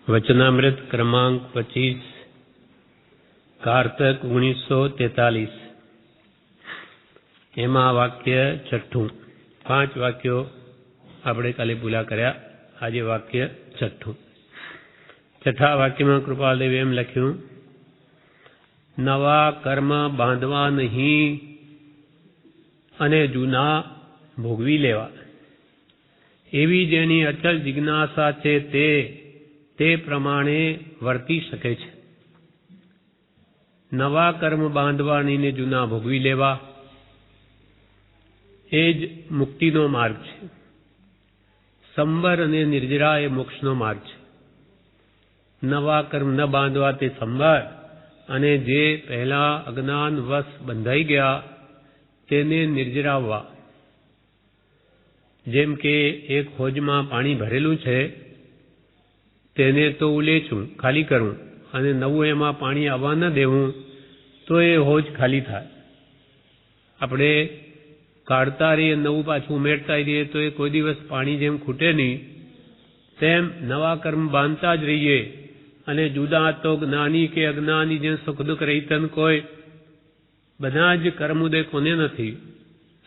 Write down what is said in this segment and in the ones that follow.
वचनामृत क्रमांक 25 कार्तक 1943 एमा वाक्य छठू 5 वाक्यों આપણે કાલે પૂરા કર્યા। આજે વાક્ય છઠ્ઠું। છઠ્ઠા વાક્યમાં કૃપાલદેવે એમ લખ્યું, નવા કર્મ બાંધવા નહીં અને જૂના ભોગવી લેવા, એવી જેની અચલ જિજ્ઞાસા છે તે પ્રમાણે વર્તી શકે છે। નવા કર્મ બાંધવા નહીં ને જૂના ભોગવી લેવા એ જ મુક્તિનો માર્ગ છે। સંબર અને નિર્જરા એ મોક્ષનો માર્ગ છે। નવા કર્મ ન બાંધવા તે સંબર, અને જે પહેલા અજ્ઞાન વશ બંધાઈ ગયા તેને નિર્જરાવવા। જેમ કે એક હોજમાં પાણી ભરેલું છે તેને તો ઉલેચું ખાલી કરવું અને નવું એમાં પાણી આવવા ન દેવું તો એ હોજ ખાલી થાય। આપણે કાઢતા રહીએ નવું પાછું ઉમેરતા રહીએ તો એ કોઈ દિવસ પાણી જેમ ખૂટે નહીં, તેમ નવા કર્મ બાંધતા જ રહીએ અને જુદા તો જ્ઞાની કે અજ્ઞાની જેમ સુખ દુઃખ રહિતન કોઈ બધા જ કર્મોદય કોને નથી?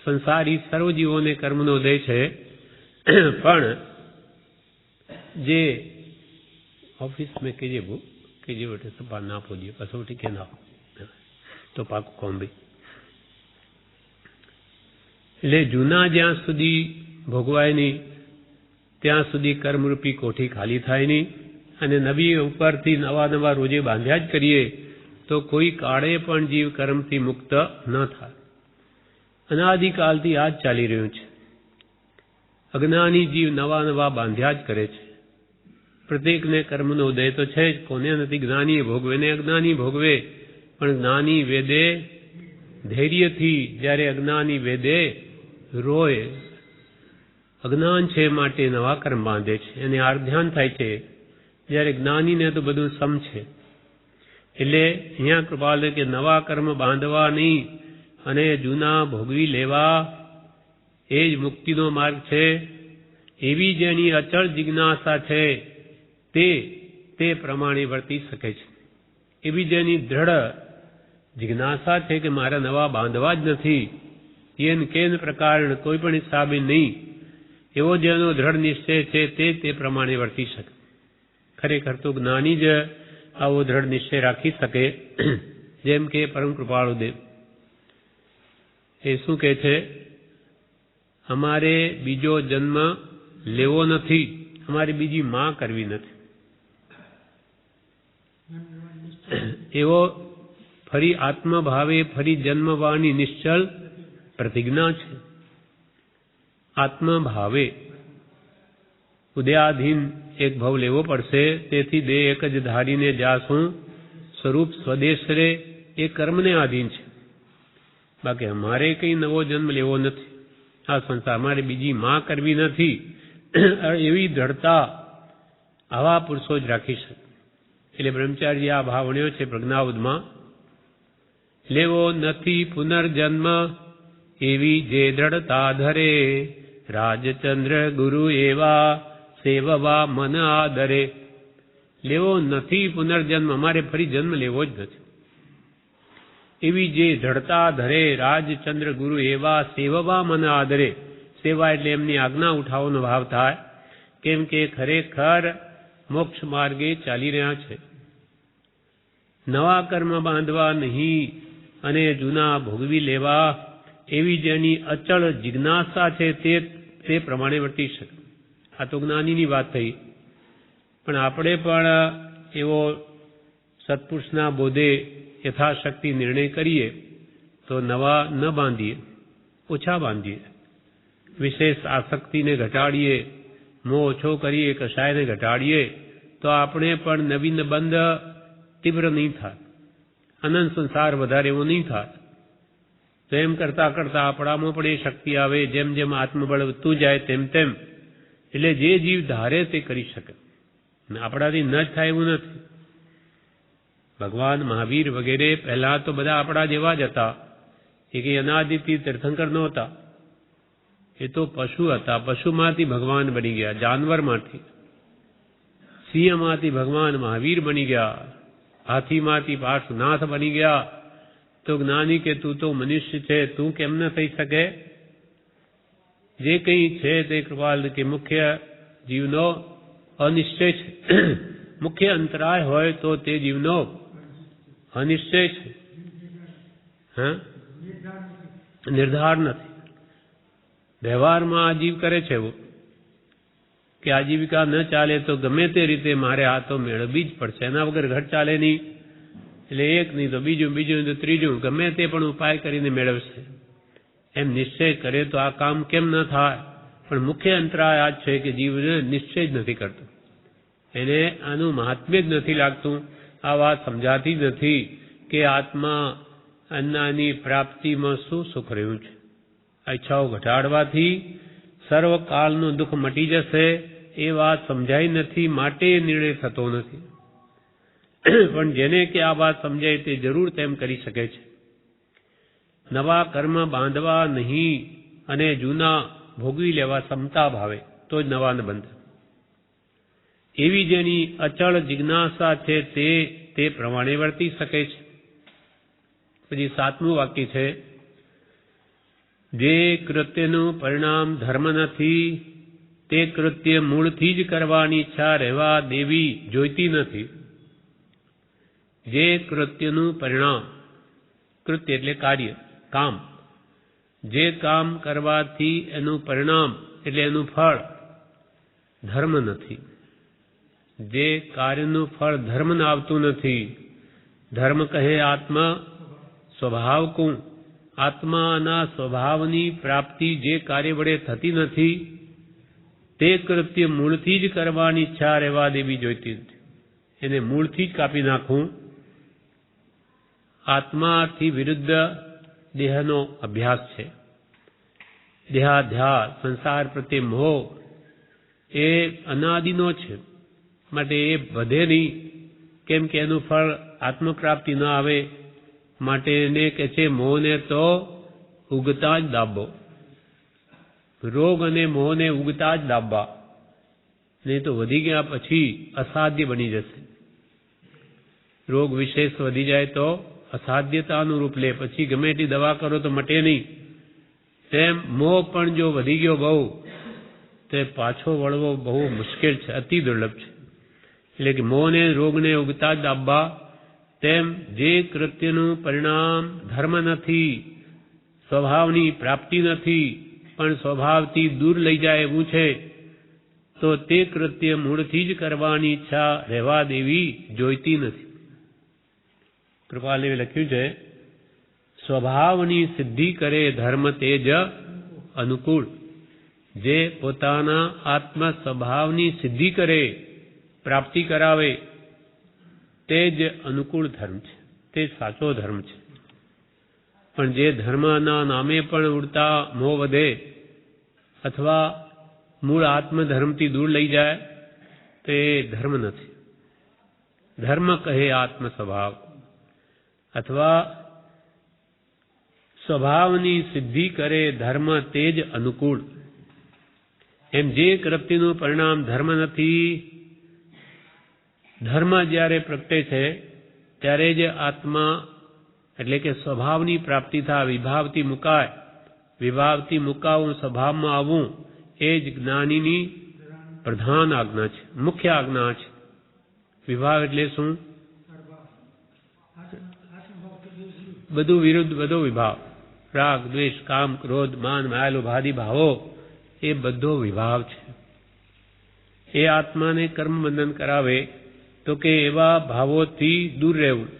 સંસારી સર્વજીવોને કર્મનો ઉદય છે। પણ જે ऑफिस में कीजिए वो कीजिए बेटे सब बात ना पूछिए कसौटी के ना तो पाक कौन भी એટલે જૂના જ્યાં સુધી ભોગવાય નહીં ત્યાં સુધી કર્મરૂપી કોઠી ખાલી થાય નહીં, અને નવી ઉપરથી નવા નવા રોજે બાંધ્યા જ કરીએ તો કોઈ કાળે પણ જીવ કર્મથી મુક્ત ન થાય। અનાદિકાલથી આ જ ચાલી રહ્યું છે। અજ્ઞાની જીવ નવા નવા બાંધ્યા જ કરે છે। પ્રત્યેકને કર્મનો ઉદય તો છે જ, કોને નથી? જ્ઞાની ભોગવે ને અજ્ઞાની ભોગવે, પણ જ્ઞાની વેદે ધૈર્યથી, જ્યારે અજ્ઞાની વેદે રોય। અજ્ઞાન છે માટે નવા કર્મ બાંધે છે, એને આર્ધ્યાન થાય છે, જ્યારે જ્ઞાનીને તો બધું સમ છે। એટલે અહીંયા કૃપાલ કે નવા કર્મ બાંધવા નહીં અને જૂના ભોગવી લેવા એ જ મુક્તિનો માર્ગ છે। એવી જેની અચળ જિજ્ઞાસા છે તે પ્રમાણે વર્તી શકે છે। એવી જેની દ્રઢ જિજ્ઞાસા છે કે મારા નવા બાંધવા જ નથી, એન કેન પ્રકાર કોઈ પણ હિસાબે નહીં, એવો જેનો દ્રઢ નિશ્ચય છે તે પ્રમાણે વર્તી શકે। ખરેખર તો જ્ઞાની જ આવો દ્રઢ નિશ્ચય રાખી શકે। જેમ કે પરમ કૃપાળુદેવ એ શું કહે છે? અમારે બીજો જન્મ લેવો નથી, અમારે બીજી માં કરવી નથી। એવો ફરી આત્મભાવે ફરી જન્મવાની નિશ્ચલ પ્રતિજ્ઞા છે। આત્મભાવે ઉદયાધીન એક ભવ લેવો પડશે, તેથી દેહ એક જ ધારીને જાશું સ્વરૂપ સ્વદેશ રે, એ કર્મને આધીન છે। બાકી અમારે કઈ નવો જન્મ લેવો નથી, આ સંસાર અમારે બીજી માં કરવી નથી। એવી દ્રઢતા આવા પુરુષો જ રાખી શકે। એટલે બ્રહ્મચારી આ ભાવ વણ્યો છે પ્રજ્ઞાવદમાં, લેવો નથી પુનર્જન્મ એવી જે દ્રઢતા ધરે, રાજચંદ્ર ગુરુ એવા સેવવા મન આદરે। લેવો નથી પુનર્જન્મ, અમારે ફરી જન્મ લેવો જ નથી, એવી જે દ્રઢતા ધરે, રાજચંદ્ર ગુરુ એવા સેવવા મન આદરે। સેવા એટલે એમની આજ્ઞા ઉઠાવવાનો ભાવ થાય, કેમ કે ખરેખર મોક્ષ માર્ગે ચાલી રહ્યા છે। નવા કર્મ બાંધવા નહીં અને જૂના ભોગવી લેવા, એવી જેની અચળ જિજ્ઞાસા છે તે પ્રમાણે વર્તી શકે। આ તો જ્ઞાનીની વાત થઈ, પણ આપણે પણ એવો સત્પુરુષના બોધે યથાશક્તિ નિર્ણય કરીએ તો નવા ન બાંધીએ, ઓછા બાંધીએ, વિશેષ આસક્તિને ઘટાડીએ, મોહ ઓછો કરીએ, કશાયને ઘટાડીએ તો આપણે પણ નવીન બંધ તીવ્ર નહીં થાય, અનંત સંસાર વધારે એવો નહીં થાય। તો એમ કરતા કરતા આપણામાં પણ એ શક્તિ આવે, જેમ જેમ આત્મબળ વધતું જાય તેમ તેમ, એટલે જે જીવ ધારે તે કરી શકે। આપણાથી ન જ થાય એવું નથી। ભગવાન મહાવીર વગેરે પહેલા તો બધા આપણા જેવા જ હતા, એ કઈ અનાદિથી તીર્થંકર નહોતા, એ તો પશુ હતા, પશુમાંથી ભગવાન બની ગયા, જાનવરમાંથી। સિંહમાંથી ભગવાન મહાવીર બની ગયા, હાથીમાંથી પાર્શ્વનાથ બની ગયા, તો જ્ઞાની કે તું તો મનુષ્ય છે, તું કેમ ન થઈ શકે? જે કંઈ છે તે કૃપાલ કે મુખ્ય જીવનો અનિશ્ચય છે. મુખ્ય અંતરાય હોય તો તે જીવનો અનિશ્ચય છે, નિર્ધાર નથી. વ્યવહારમાં આ જીવ કરે છે એવું કે આજીવિકા ન ચાલે તો ગમે તે રીતે મારે આ તો મેળવવી જ પડશે, એના વગર ઘર ચાલે નહીં. એટલે એક નહીં તો બીજું, બીજું નહીં તો ત્રીજું, ગમે તે પણ ઉપાય કરીને મેળવશે. એમ નિશ્ચય કરે તો આ કામ કેમ ન થાય? પણ મુખ્ય અંતરાય આ છે કે જીવને નિશ્ચય જ નથી કરતો, એને આનું મહાત્મ્ય જ નથી લાગતું. આ વાત સમજાતી જ નથી કે આત્મા અન્નાની પ્રાપ્તિમાં શું સુખ રહ્યું છે. આ ઈચ્છાઓ ઘટાડવાથી સર્વકાળનું દુઃખ મટી જશે એ વાત સમજાઈ નથી, માટે નિર્ણય થતો નથી. પણ જેને કે આ વાત સમજાય તે જરૂર તેમ કરી શકે છે. નવા કર્મ બાંધવા નહીં અને જૂના ભોગવી લેવા ક્ષમતા ભાવે તો જ નવા ન બંધ. એવી જેની અચળ જિજ્ઞાસા છે તે પ્રમાણે વર્તી શકે છે. પછી 7મું વાક્ય છે, જે કૃત્યનું પરિણામ ધર્મ નથી તે કૃત્ય મૂળથી જ કરવાની ઈચ્છા રહેવા દેવી જોઈતી નથી. જે કૃત્યનું પરિણામ, કૃત્ય એટલે કાર્ય, કામ, જે કામ કરવાથી એનું પરિણામ એટલે એનું ફળ ધર્મ નથી, જે કાર્યનું ફળ ધર્મને આવતું નથી. ધર્મ કહે આત્મા સ્વભાવ કું, આત્માના સ્વભાવની પ્રાપ્તિ જે કાર્ય વડે થતી નથી તે કૃત્ય મૂળથી જ કરવાની ઈચ્છા રહેવા દેવી જોઈતી નથી. એને મૂળથી જ કાપી નાખવું. આત્માથી વિરુદ્ધ દેહનો અભ્યાસ છે. દેહાધ્યાસ, સંસાર પ્રત્યે મોહ એ અનાદિનો છે, માટે એ વધે નહીં. કેમ કે એનું ફળ આત્મપ્રાપ્તિ ન આવે, માટે એને કે છે મોહને તો ઉગતા જ દાબો. રોગ અને મોહને ઉગતા જ દાબવા, નહીં તો વધી ગયા પછી અસાધ્ય બની જશે. રોગ વિશેષ વધી જાય તો અસાધ્યતાનું રૂપ લે, પછી ગમે એટલી દવા કરો તો મટે નહીં. તેમ મોહ પણ જો વધી ગયો બહુ, તે પાછો વળવો બહુ મુશ્કેલ છે, અતિ દુર્લભ છે. એટલે કે મોહને રોગને ઉગતા જ દાબવા. તેમ જે કૃત્યનું પરિણામ ધર્મ નથી, સ્વભાવની પ્રાપ્તિ નથી, પણ સ્વભાવથી દૂર લઈ જાય એવું છે, તો તે કૃત્ય મૂળથી જ કરવાની ઈચ્છા રહેવા દેવી જોઈતી નથી. કૃપાલે લખ્યું છે, સ્વભાવની સિદ્ધિ કરે ધર્મ તે જ અનુકૂળ. જે પોતાના આત્મ સ્વભાવની સિદ્ધિ કરે, પ્રાપ્તિ કરાવે, તે જ અનુકૂળ ધર્મ છે, તે સાચો ધર્મ છે. પણ જે ધર્મના નામે પણ ઉડતા મોહ વધે અથવા મૂળ આત્મધર્મથી દૂર લઈ જાય તે ધર્મ નથી. ધર્મ કહે આત્મ સ્વભાવ, અથવા સ્વભાવની સિદ્ધિ કરે ધર્મ તે જ અનુકૂળ. એમ જે કૃત્યનું પરિણામ ધર્મ નથી, ધર્મ જ્યારે પ્રગટે છે ત્યારે જ આત્મા એટલે કે સ્વભાવની પ્રાપ્તિ થાય. વિભાવથી મુકાય, વિભાવથી મુકાવું, સ્વભાવમાં આવવું એ જ જ્ઞાનીની પ્રધાન આજ્ઞા છે, મુખ્ય આજ્ઞા છે. વિભાવ એટલે શું? બધું વિરુદ્ધ બધો વિભાવ. રાગ, દ્વેષ, કામ, ક્રોધ, માન, માયા, લોભાદી ભાવો એ બધો વિભાવ છે. એ આત્માને કર્મ બંધન કરાવે. તો કે એવા ભાવોથી દૂર રહેવું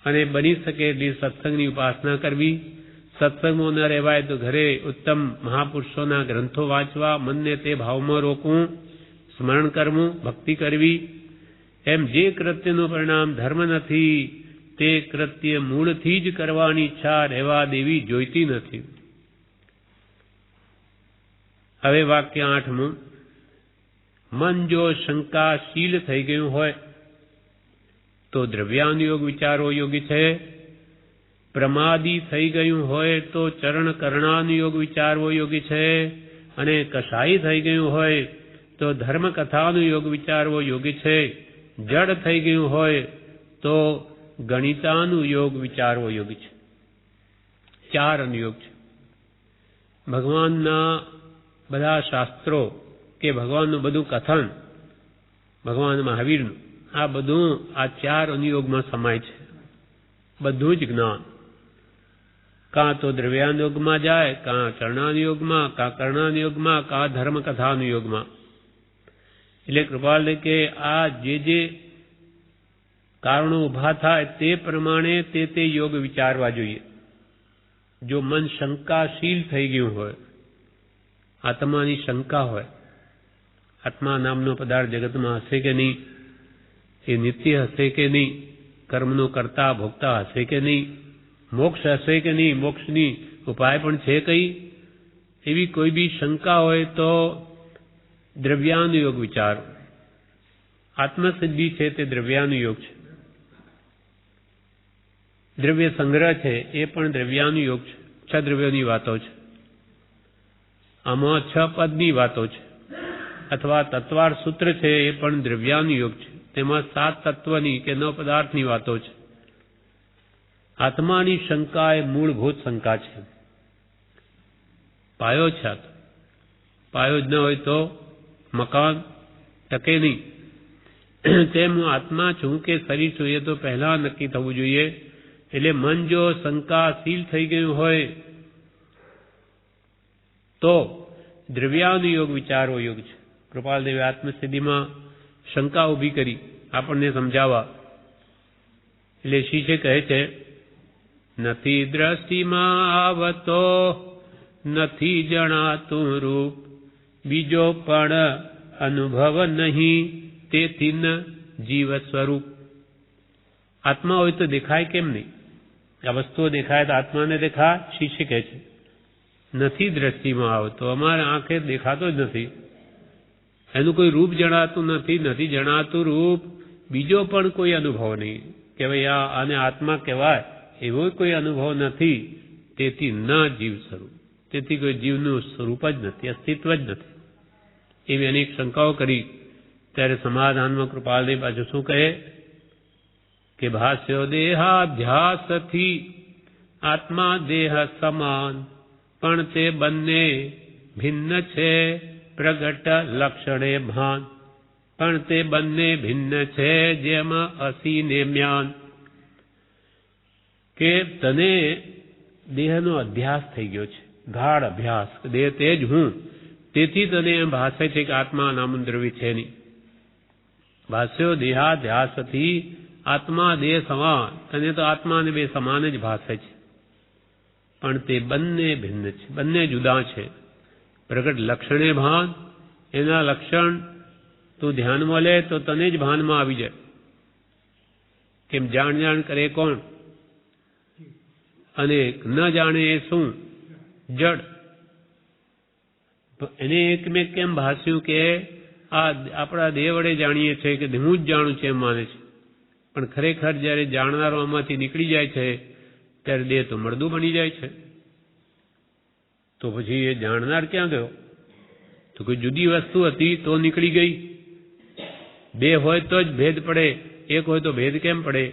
અને બની શકે એટલી સત્સંગની ઉપાસના કરવી. સત્સંગમાં ન રહેવાય તો ઘરે ઉત્તમ મહાપુરુષોના ગ્રંથો વાંચવા, મનને તે ભાવમાં રોકવું, સ્મરણ કરવું, ભક્તિ કરવી. એમ જે કૃત્યનું પરિણામ ધર્મ નથી તે કૃત્ય મૂળથી જ કરવાની ઈચ્છા રહેવા દેવી જોઈતી નથી. હવે વાક્ય 8મું. મન જો શંકાશીલ થઈ ગયું હોય તો દ્રવ્યાનુયોગ વિચારો યોગી છે. પ્રમાદી થઈ ગયું હોય તો ચરણ કરણાનુયોગ વિચારવો યોગી છે. અને કસાઈ થઈ ગયું હોય તો ધર્મકથાનો યોગ વિચારવો યોગી છે. જડ થઈ ગયું હોય તો ગણિતાનું યોગ વિચારવો યોગી છે. 4 અનુયોગ છે. ભગવાનના બધા શાસ્ત્રો કે ભગવાનનું બધું કથન, ભગવાન મહાવીરનું, આ બધું આ 4 અનુયોગમાં સમાય છે. બધું જ જ્ઞાન કાં તો દ્રવ્યાનુયોગમાં જાય, કાં ચરણાનુયોગમાં, કાં કર્ણાનુયોગમાં, કાં ધર્મકથાનુયોગમાં. એટલે કૃપાલ કે આ જે કારણો ઊભા થાય તે પ્રમાણે તે યોગ વિચારવા જોઈએ. જો મન શંકાશીલ થઈ ગયું હોય, આત્માની શંકા હોય, આત્મા નામનો પદાર્થ જગતમાં હશે કે નહીં, એ નિત્ય હશે કે નહીં, કર્મનો કરતા ભોગતા હશે કે નહીં, મોક્ષ હશે કે નહીં, મોક્ષની ઉપાય પણ છે કઈ, એવી કોઈ બી શંકા હોય તો દ્રવ્યાનુયોગ વિચારો. આત્મસિદ્ધિ છે તે દ્રવ્યાનુયોગ છે. દ્રવ્ય સંગ્રહ છે એ પણ દ્રવ્યાનુયોગ છે. 6 દ્રવ્યોની વાતો છે. આમાં 6 પદની વાતો છે. અથવા તત્વાર સૂત્ર છે એ પણ દ્રવ્યાનુયોગ છે. તેમાં 7 તત્વની કે 9 પદાર્થની વાતો છે. આત્માની શંકા એ મૂળભૂત શંકા છે. પાયો છે. પાયો જ ન હોય તો મકાન ટકે નહીં. તેમ હું આત્મા છું કે શરીર છું એ તો પહેલા નક્કી થવું જોઈએ. એટલે મન જો શંકાશીલ થઈ ગયું હોય તો દ્રવ્યાનુયોગ વિચારવો યોગ છે. કૃપાલદેવે આત્મસિદ્ધિમાં શંકા ઊભી કરી આપણને સમજાવવા. એટલે શીશે કહે છે, નથી દ્રષ્ટિમાં આવતો, નથી જણાતું રૂપ, બીજો પણ અનુભવ નહીં, તેથી ન જીવ સ્વરૂપ. આત્મા હોય તો દેખાય કેમ નહીં? આ વસ્તુઓ દેખાય તો આત્માને દેખાય. શિષ્ય કહે છે નથી દ્રષ્ટિમાં આવતો, અમારે આંખે દેખાતો જ નથી, એનું કોઈ રૂપ જણાતું નથી, નથી જણાતું રૂપ, બીજો પણ કોઈ અનુભવ નહીં કે ભાઈ આને આત્મા કહેવાય એવો કોઈ અનુભવ નથી, તેથી ન જીવ સ્વરૂપ. તેથી કોઈ જીવનું સ્વરૂપ જ નથી, અસ્તિત્વ જ નથી. એવી અનેક શંકાઓ કરી. ત્યારે સમાધાનમાં કૃપાલદેવ પાછું શું કહે કે ભાષ્યો દેહાધ્યાસથી આત્મા દેહ સમાન, પણ તે બંને ભિન્ન છે પ્રગટ લક્ષણે ભાન, પણ તે બંને ભિન્ન છે જેમાં અસી ને મ્યાન. કે તને દેહનો અધ્યાસ થઈ ગયો છે, ગાઢ અભ્યાસ, દેહ તે જ હું, તેથી તને એમ ભાષે છે કે આત્મા નામનું દ્રવ્ય છે નહીં. ભાષ્યો દેહાધ્યાસથી આત્મા દેહ સમાન, તને તો આત્મા અને બે સમાન જ ભાષે છે, પણ તે બંને ભિન્ન છે, બંને જુદા છે. પ્રગટ લક્ષણે ભાન, એના લક્ષણ તું ધ્યાનમાં લે તો તને જ ભાનમાં આવી જાય. કેમ જાણ કરે કોણ, અને ન જાણે એ શું? જડ. એને એકમેક કેમ ભાસ્યું કે આ આપણા દેહ વડે જાણીએ છીએ કે હું જ જાણું છું એમ માને છે, પણ ખરેખર જ્યારે જાણનારો આમાંથી નીકળી જાય છે ત્યારે દેહ તો મળદું બની જાય છે. તો પછી એ જાણનાર ક્યાં ગયો? તો કોઈ જુદી વસ્તુ હતી તો નીકળી ગઈ. બે હોય તો જ ભેદ પડે, એક હોય તો ભેદ કેમ પડે?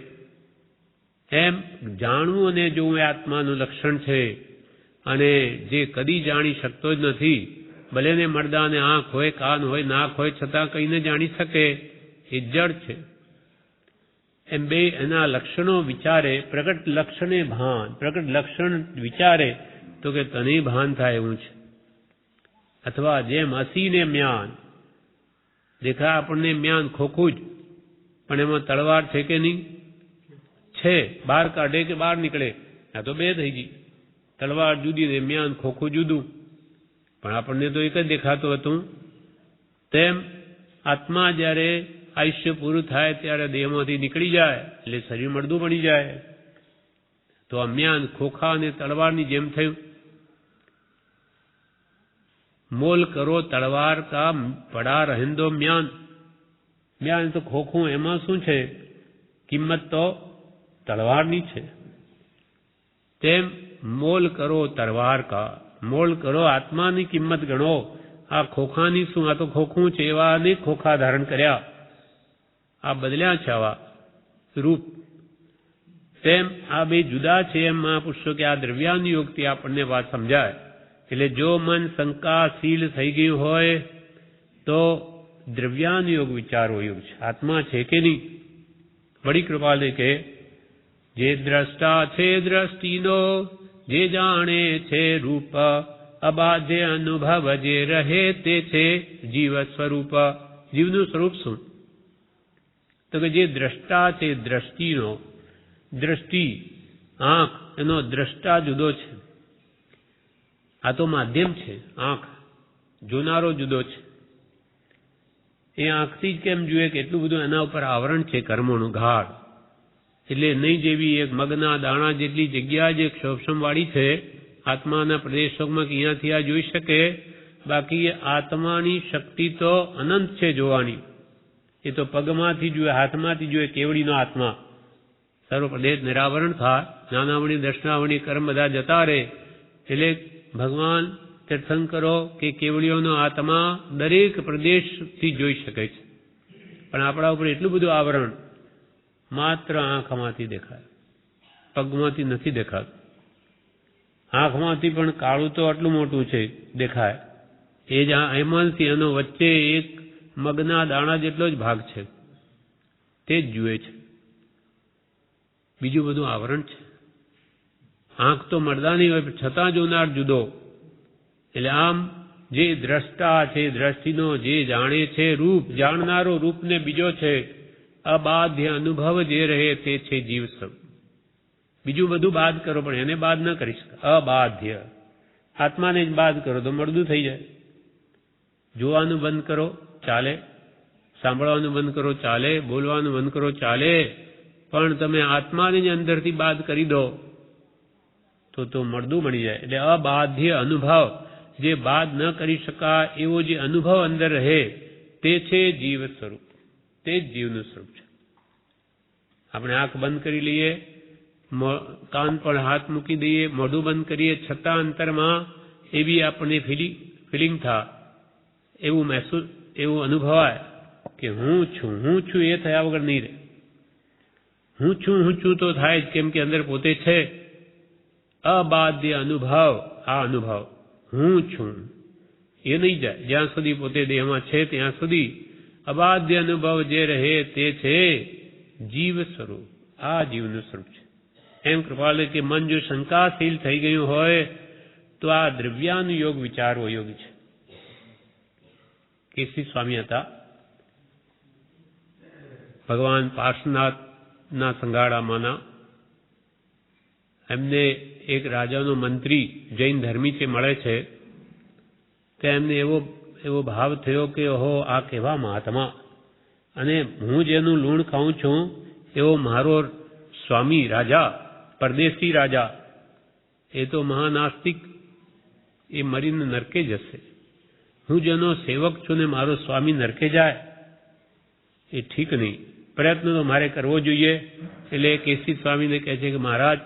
એમ જાણવું અને જોવું એ આત્માનું લક્ષણ છે. અને જે કદી જાણી શકતો જ નથી, ભલે ને મરદાને આંખ હોય, કાન હોય, નાક હોય, છતાં કઈને જાણી શકે, એ જડ છે. એમ બે એના લક્ષણો વિચારે, પ્રગટ લક્ષણે ભાન, પ્રગટ લક્ષણ વિચારે તો કે તને ભાન થાય એવું છે. અથવા જેમ અસીને મ્યાન, દેખાય આપણને મ્યાન ખોખું જ, પણ એમાં તલવાર છે કે નહીં? છે. બહાર કાઢે કે બહાર નીકળે, આ તો બે થઈ ગઈ. તલવાર જુદી ને મ્યાન ખોખું જુદું, પણ આપણને તો એક જ દેખાતું હતું. તેમ આત્મા જ્યારે આયુષ્ય પૂરું થાય ત્યારે દેહમાંથી નીકળી જાય એટલે શરીર મળદું બની જાય. તો આ મ્યાન ખોખા અને તલવારની જેમ થયું. મોલ કરો તલવાર કા પડા રહેંદો મ્યાન. મ્યાન તો ખોખું, એમાં શું છે? કિંમત તો તલવારની છે. તેમ મોલ કરો તલવાર કા, મોલ કરો આત્માની કિંમત ગણો આ ખોખાની શું, આ તો ખોખું છે, એવા અનેક ખોખા ધારણ કર્યા, આ બદલ્યા છે આવા રૂપ. તેમ આ બે જુદા છે એમ મહાપુરુષો કે આ દ્રવ્યાનુયોગથી આપણને વાત સમજાય. એટલે જો મન શંકાશીલ થઈ ગયું હોય તો દ્રવ્યાનુયોગ વિચારવો યોગ છે, આત્મા છે કે નહીં. વળી કૃપાલે કે જે દ્રષ્ટા છે દ્રષ્ટિનો, જે જાણે છે રૂપ, અબાધ્ય અનુભવ જે રહે તે છે જીવ સ્વરૂપ. જીવનું સ્વરૂપ શું? તો કે જે દ્રષ્ટા છે દ્રષ્ટિનો, દ્રષ્ટિ આંખ, એનો દ્રષ્ટા જુદો છે. આ તો માધ્યમ છે, આંખ જોનારો જુદો છે. એ આંખથી જ કેમ જુએ કે એટલું બધું એના ઉપર આવરણ છે કર્મોનું ગાઢ. એટલે નહીં જેવી એક મગના દાણા જેટલી જગ્યા જે ક્ષોભસમવાળી છે આત્માના પ્રદેશોમાં, કે અહીંયાથી આ જોઈ શકે. બાકી આત્માની શક્તિ તો અનંત છે જોવાની. એ તો પગમાંથી જુએ, હાથમાંથી જુએ, કેવડીનો આત્મા સર્વ પ્રદેશ નિરાવરણ થાય, જ્ઞાનાવણી દર્શનાવણી કર્મ બધા જતા રહે. એટલે ભગવાન તીર્થંકરો કે કેવડીઓનો આત્મા દરેક પ્રદેશથી જોઈ શકે છે. પણ આપણા ઉપર એટલું બધું આવરણ માત્ર આંખમાંથી દેખાય, પગમાંથી નથી દેખાતું. આંખમાંથી પણ કાળું તો આટલું મોટું છે દેખાય, એ જ એમાંથી એનો વચ્ચે એક મગના દાણા જેટલો જ ભાગ છે, તે જ જુએ છે. બીજું બધું આવરણ છે. આંખ તો મરદાની હોય છતાં જોનાર જુદો. એટલે આમ જે દ્રષ્ટા છે દ્રષ્ટિનો, જે જાણે છે રૂપ, જાણનારો રૂપને બીજો છે. અબાધ્ય અનુભવ જે રહે તે છે જીવ સ્વરૂપ. બીજું બધું બાદ કરો પણ એને બાદ ન કરી શકે. અબાધ્ય આત્માને જ બાદ કરો તો મળદું થઈ જાય. જોવાનું બંધ કરો ચાલે, સાંભળવાનું બંધ કરો ચાલે, બોલવાનું બંધ કરો ચાલે, પણ તમે આત્માને જ અંદરથી બાદ કરી દો તો મળદું બની જાય. એટલે અબાધ્ય અનુભવ, જે બાદ ન કરી શકાય એવો જે અનુભવ અંદર રહે તે છે જીવ સ્વરૂપ. તે જ જીવનું સ્વરૂપ છે. આપણે આંખ બંધ કરી લઈએ, કાન પર હાથ મૂકી દઈએ, મોઢું બંધ કરીએ, છતાં અંતરમાં એવી આપણને ફિલિંગ થાય, એવું મહેસૂસ, એવું અનુભવાય કે હું છું એ થયા વગર નહીં રહે. હું છું તો થાય જ, કેમ કે અંદર પોતે છે. અબાધ્ય અનુભવ, આ અનુભવ હું છું એ નહીં જાય જ્યાં સુધી પોતે દેહમાં છે ત્યાં સુધી. અબાધ્ય અનુભવ જે રહે તે છે જીવ સ્વરૂપ. આ જીવનું સ્વરૂપ છે. એમ કૃપાલે કે મન જો શંકાશીલ થઈ ગયું હોય તો આ દ્રવ્યાનુયોગ વિચારવો યોગ છે. કેસી સ્વામી હતા, ભગવાન પાર્શ્વનાથના સંગાડામાંના. એમને એક રાજાનો મંત્રી જૈન ધર્મી છે મળે છે. તો એમને એવો ભાવ થયો કે ઓહો આ કેવા મહાત્મા, અને હું જેનું લૂણ ખાઉં છું એવો મારો સ્વામી રાજા, પરદેશી રાજા, એ તો મહાનાસ્તિક, એ મરીને નરકે જશે. હું જેનો સેવક છું ને મારો સ્વામી નરકે જાય એ ઠીક નહીં. પ્રયત્ન તો મારે કરવો જોઈએ. એટલે કેસી સ્વામીને કહે છે કે મહારાજ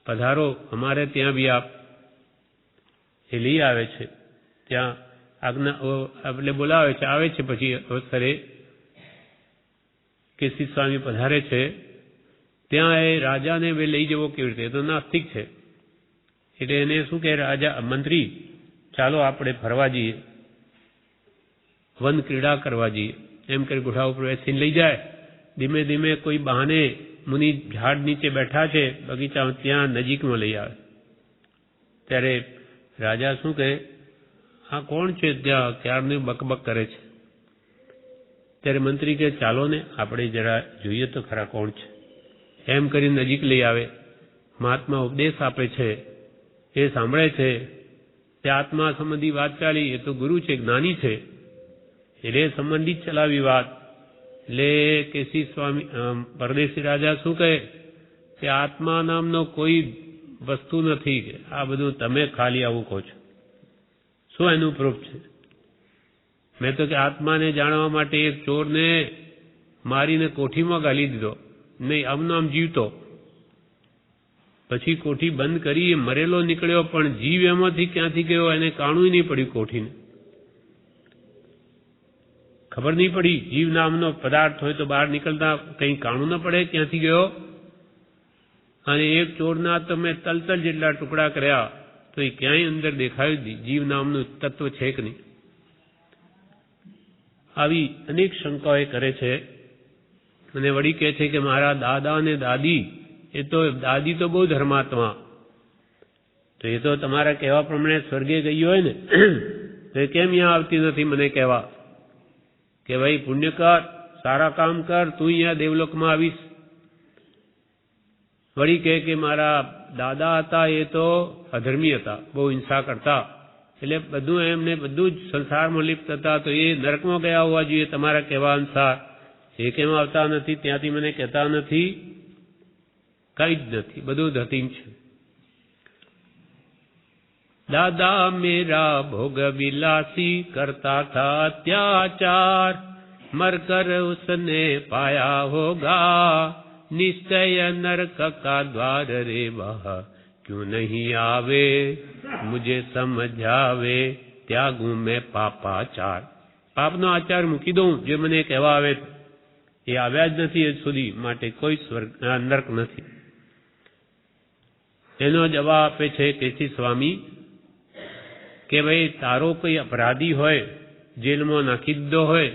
પધારો અમારે ત્યાં બી આપ. એ લઈ આવે છે ત્યાં આજ્ઞા એટલે બોલાવે છે, આવે છે. પછી અવસરે કેસી સ્વામી પધારે છે ત્યાં. એ રાજાને બે લઈ જવો કેવી રીતે? એ તો નાસ્તિક છે. એટલે એને શું કહે, રાજા મંત્રી ચાલો આપણે ફરવા જઈએ, વન ક્રીડા કરવા જઈએ. એમ કરી ગુઠા ઉપર બેસીને લઈ જાય. ધીમે ધીમે કોઈ બહાને મુનિ ઝાડ નીચે બેઠા છે બગીચામાં, ત્યાં નજીકમાં લઈ આવે. ત્યારે રાજા શું કહે, આ કોણ છે ત્યાં ક્યારનું બકબક કરે છે? ત્યારે મંત્રી કહે ચાલો ને આપણે જરા જોઈએ તો ખરા કોણ છે. એમ કરી નજીક લઈ આવે. મહાત્મા ઉપદેશ આપે છે, એ સાંભળે છે. તે આત્મા સંબંધી વાત ચાલી. એ તો ગુરુ છે, જ્ઞાની છે, એટલે સંબંધિત ચલાવી વાત. એટલે કેસી સ્વામી પરદેશી રાજા શું કહે કે આત્મા નામનો કોઈ વસ્તુ નથી, આ બધું તમે ખાલી આવું કહો છો. શું એનું પ્રૂફ છે? મેં તો કે આત્માને જાણવા માટે એક ચોરને મારીને કોઠીમાં ગાલી દીધો, નહીં આમનો આમ જીવતો. પછી કોઠી બંધ કરી, મરેલો નીકળ્યો, પણ જીવ એમાંથી ક્યાંથી ગયો એને કાણું નહીં પડ્યું કોઠીને. ખબર નહીં પડી. જીવ નામનો પદાર્થ હોય તો બહાર નીકળતા કંઈ કાણું ન પડે ક્યાંથી ગયો. અને એક ચોરના તો મેં તલતલ જેટલા ટુકડા કર્યા તો એ ક્યાંય અંદર દેખાયું જ નહીં. જીવ નામનું તત્વ છે કે નહીં. આવી અનેક શંકાઓ કરે છે. અને વળી કહે છે કે મારા દાદા અને દાદી, એ તો દાદી તો બહુ ધર્માત્મા, તો એ તો તમારા કહેવા પ્રમાણે સ્વર્ગે ગઈ હોય ને, તો એ કેમ અહીંયા આવતી નથી મને કહેવા કે ભાઈ પુણ્ય કર, સારા કામ કર, તું અહીંયા દેવલોકમાં આવીશ. વળી કહે કે મારા દાદા હતા એ તો અધર્મી હતા, બહુ હિંસા કરતા, એટલે બધું એમને બધું જ સંસારમાં લિપ્ત હતા, તો એ નરકમાં ગયા હોવા જોઈએ તમારા કહેવા અનુસાર. એ કેમ આવતા નથી, ત્યાંથી મને કહેતા નથી. કઈ જ નથી, બધું ધતીમ છે. દાદા મેરા ભોગ વિલાસી કરતા થા અત્યાચાર, મરકર ઉસને પાયા હોગા, નિશ્ચય નરક કા દ્વાર રે વહ, ક્યું નહીં આવે મુझे સમજાવે, ત્યાગું મેં પાપાચાર. પાપનો આચાર મૂકી દઉં, જે મને કહેવા આવે એ આવ્યા જ નથી હજ સુધી, માટે કોઈ નરક નથી. એનો જવાબ આપે છે કેસી સ્વામી કે ભાઈ તારો કોઈ અપરાધી હોય, જેલમાં નાખી દીધો હોય,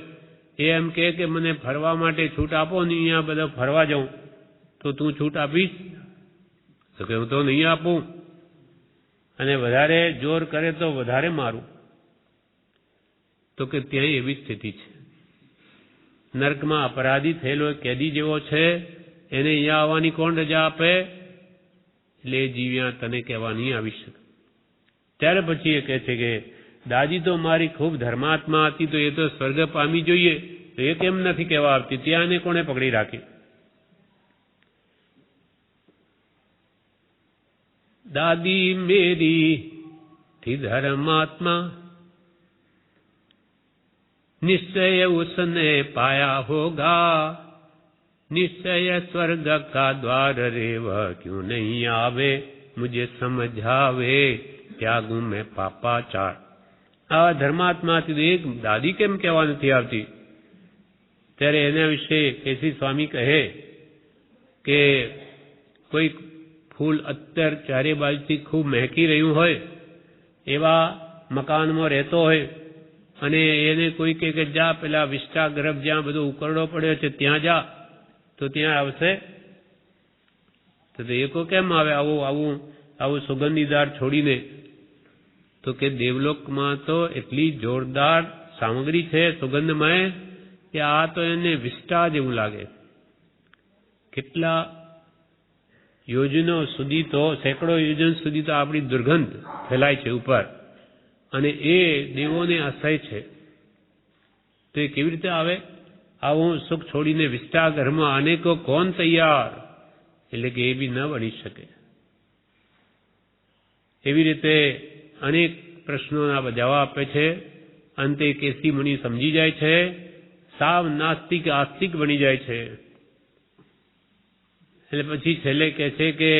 એ એમ કે મને ફરવા માટે છૂટ આપો ને અહીંયા બધા ફરવા જાઉં, તો તું છૂટ આપીશ? તો કે હું તો નહીં આપું, અને વધારે જોર કરે તો વધારે મારું. તો કે ત્યાં એવી સ્થિતિ છે. નર્કમાં અપરાધી થયેલો કેદી જેવો છે, એને અહીંયા આવવાની કોણ રજા આપે? એટલે એ જીવ્યા તને કહેવા નહીં આવી શકે. ત્યારે પછી એ કહે છે કે દાદી તો મારી ખૂબ ધર્માત્મા હતી, તો એ તો સ્વર્ગ પામી જોઈએ, તો એ કેમ નથી કહેવા આવતી? ત્યાં એને કોણે પકડી રાખી? દાદી મેરી थी धर्मात्मा, निश्चय उसने पाया होगा, निश्चय स्वर्ग का द्वार रे वह क्यों नहीं आवे, मुझे समझावे, त्यागूं मैं पापाचार. આ ધર્માત્માથી એક દાદી કેમ કહેવા નથી આવતી? ત્યારે એના વિશે કેસી સ્વામી કહે કે કોઈ ફૂલ અત્તર ચારે બાજુથી ખૂબ મહેકી રહ્યું હોય, એવા મકાનમાં રહેતો હોય, અને એને કોઈ કહે કે જા પેલા વિષ્ટા ગર્ભ જ્યાં બધો ઉકરડો પડ્યો છે ત્યાં જા, તો ત્યાં આવશે? તો એકો કેમ આવે આવું સુગંધીદાર છોડીને? તો કે દેવલોકમાં તો એટલી જોરદાર સામગ્રી છે સુગંધમય કે આ તો એને વિષ્ટા જેવું લાગે. કેટલા યોજનો સુધી તો, સેંકડો યોજન સુધી તો આપણી દુર્ગંધ ફેલાય છે ઉપર, અને એ દેવોને અસહ્ય છે. તો એ કેવી રીતે આવે? આવું સુખ છોડીને વિષ્ટા ઘરમાં અનેકો કોણ તૈયાર? એટલે કે એ બી ન બની શકે. એવી રીતે અનેક પ્રશ્નોના જવાબ આપે છે. અંતે કેસી મુનિ સમજી જાય છે, સાવ નાસ્તિક આસ્તિક બની જાય છે. એટલે પછી છેલ્લે કહે છે કે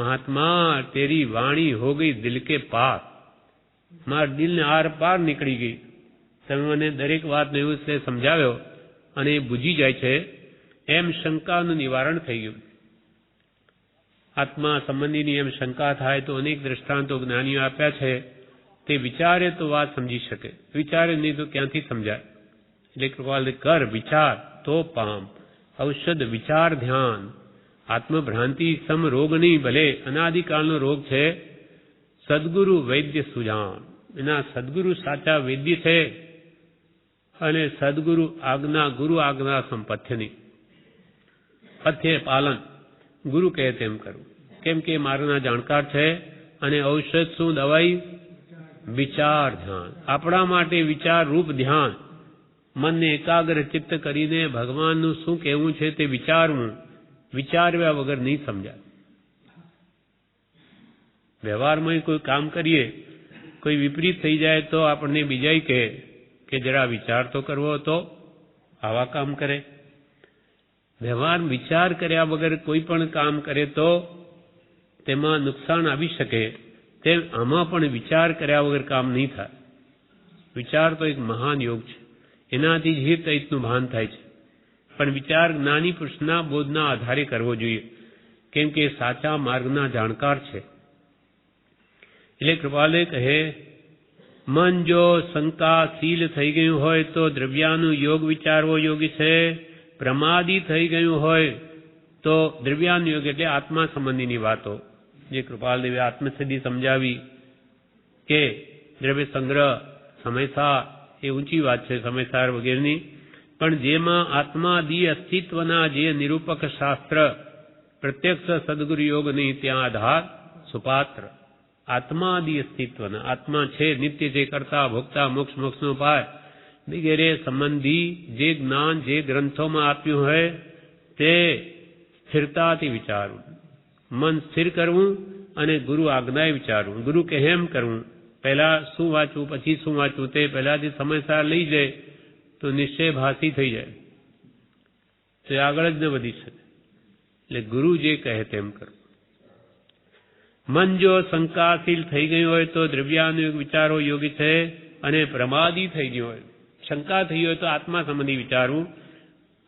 મહાત્મા તેરી વાણી હો ગઈ દિલ કે પાર, મારા દિલને આર પાર નીકળી ગઈ. તમે મને દરેક વાતને એવું રીતે સમજાવ્યો અને એ બુજી જાય છે. એમ શંકાનું નિવારણ થઈ ગયું. આત્મા સંબંધીની એમ શંકા થાય તો અનેક દ્રષ્ટાંતો જ્ઞાનીઓ આપ્યા છે. તે વિચારે તો વાત સમજી શકે, વિચારે નહીં તો ક્યાંથી સમજાય? એટલે કર વિચાર તો પામ, ઔષધ વિચાર ધ્યાન. આત્મભ્રાંતિ સમ રોગ નહીં, ભલે અનાદિકાળનો રોગ છે. સદગુરુ વૈદ્ય સુજાન, એના સદગુરુ સાચા વૈદ્ય છે. અને સદગુરુ આજ્ઞા, ગુરુ આજ્ઞા સંપથ્યની, પથ્ય પાલન, ગુરુ કહે તેમ કરવું. કેમ કે મારાના જાણકાર છે. અને ઔષધ શું, દવાઈ? વિચાર ધ્યાન. આપણા માટે વિચાર રૂપ ધ્યાન, મનને એકાગ્ર ચિત્ત કરીને ભગવાનનું શું કહેવું છે તે વિચારવું. વિચાર્યા વગર નહીં સમજાય. વ્યવહારમાં કોઈ કામ કરીએ, કોઈ વિપરીત થઈ જાય તો આપણને બીજાય કહે કે જરા વિચાર તો કરવો હતો, આવા કામ કરે. વ્યવહાર વિચાર કર્યા વગર કોઈ પણ કામ કરે તો તેમાં નુકસાન આવી શકે. તેમ આમાં પણ વિચાર કર્યા વગર કામ નહીં થાય. વિચાર તો એક મહાન યોગ છે. એનાથી જ હિત અહિતનું ભાન થાય છે. પણ વિચાર જ્ઞાની પુરુષના બોધના આધારે કરવો જોઈએ, કેમ કે સાચા માર્ગના જાણકાર છે. એટલે કૃપાલય કહે, મન જો શંકાશીલ થઈ ગયું હોય તો દ્રવ્યાનું યોગ વિચારવો યોગી છે. પ્રમાદી થઈ ગયું હોય તો દ્રવ્યાનું યોગ એટલે આત્મા સંબંધીની વાતો, જે કૃપાલદેવે આત્મસિદ્ધિ સમજાવી કે દ્રવ્ય સંગ્રહ સમયસાર એ ઊંચી વાત છે, સમયસાર વગેરેની, પણ જેમાં આત્માદિ અસ્તિત્વના જે નિરૂપક શાસ્ત્ર પ્રત્યક્ષ સદગુરુ યોગ નહીં, ત્યાં આધાર સુપાત્ર આત્માદિ અસ્તિત્વના, આત્મા છે, નિત્ય છે, કરતા ભોગતા, મોક્ષ મોક્ષનો ઉપાય વગેરે સંબંધી જે જ્ઞાન જે ગ્રંથોમાં આપ્યું હોય તે સ્થિરતાથી વિચારવું, મન સ્થિર કરવું અને ગુરુ આજ્ઞાએ વિચારવું. ગુરુ કહે એમ કરવું. પહેલા શું વાંચવું પછી શું વાંચવું તે પહેલાથી સમયસાર લઈ જાય તો નિશ્ચય ભાસી થઈ જાય, તો આગળ જ ન વધી શકે. એટલે ગુરુ જે કહે તેમ કરવું. મન જો શંકાશીલ થઈ ગયું હોય તો દ્રવ્યાનુયોગ વિચારો યોગી છે, અને પ્રમાદી થઈ ગયું હોય, શંકા થઈ હોય તો આત્મા સંબંધી વિચારવું,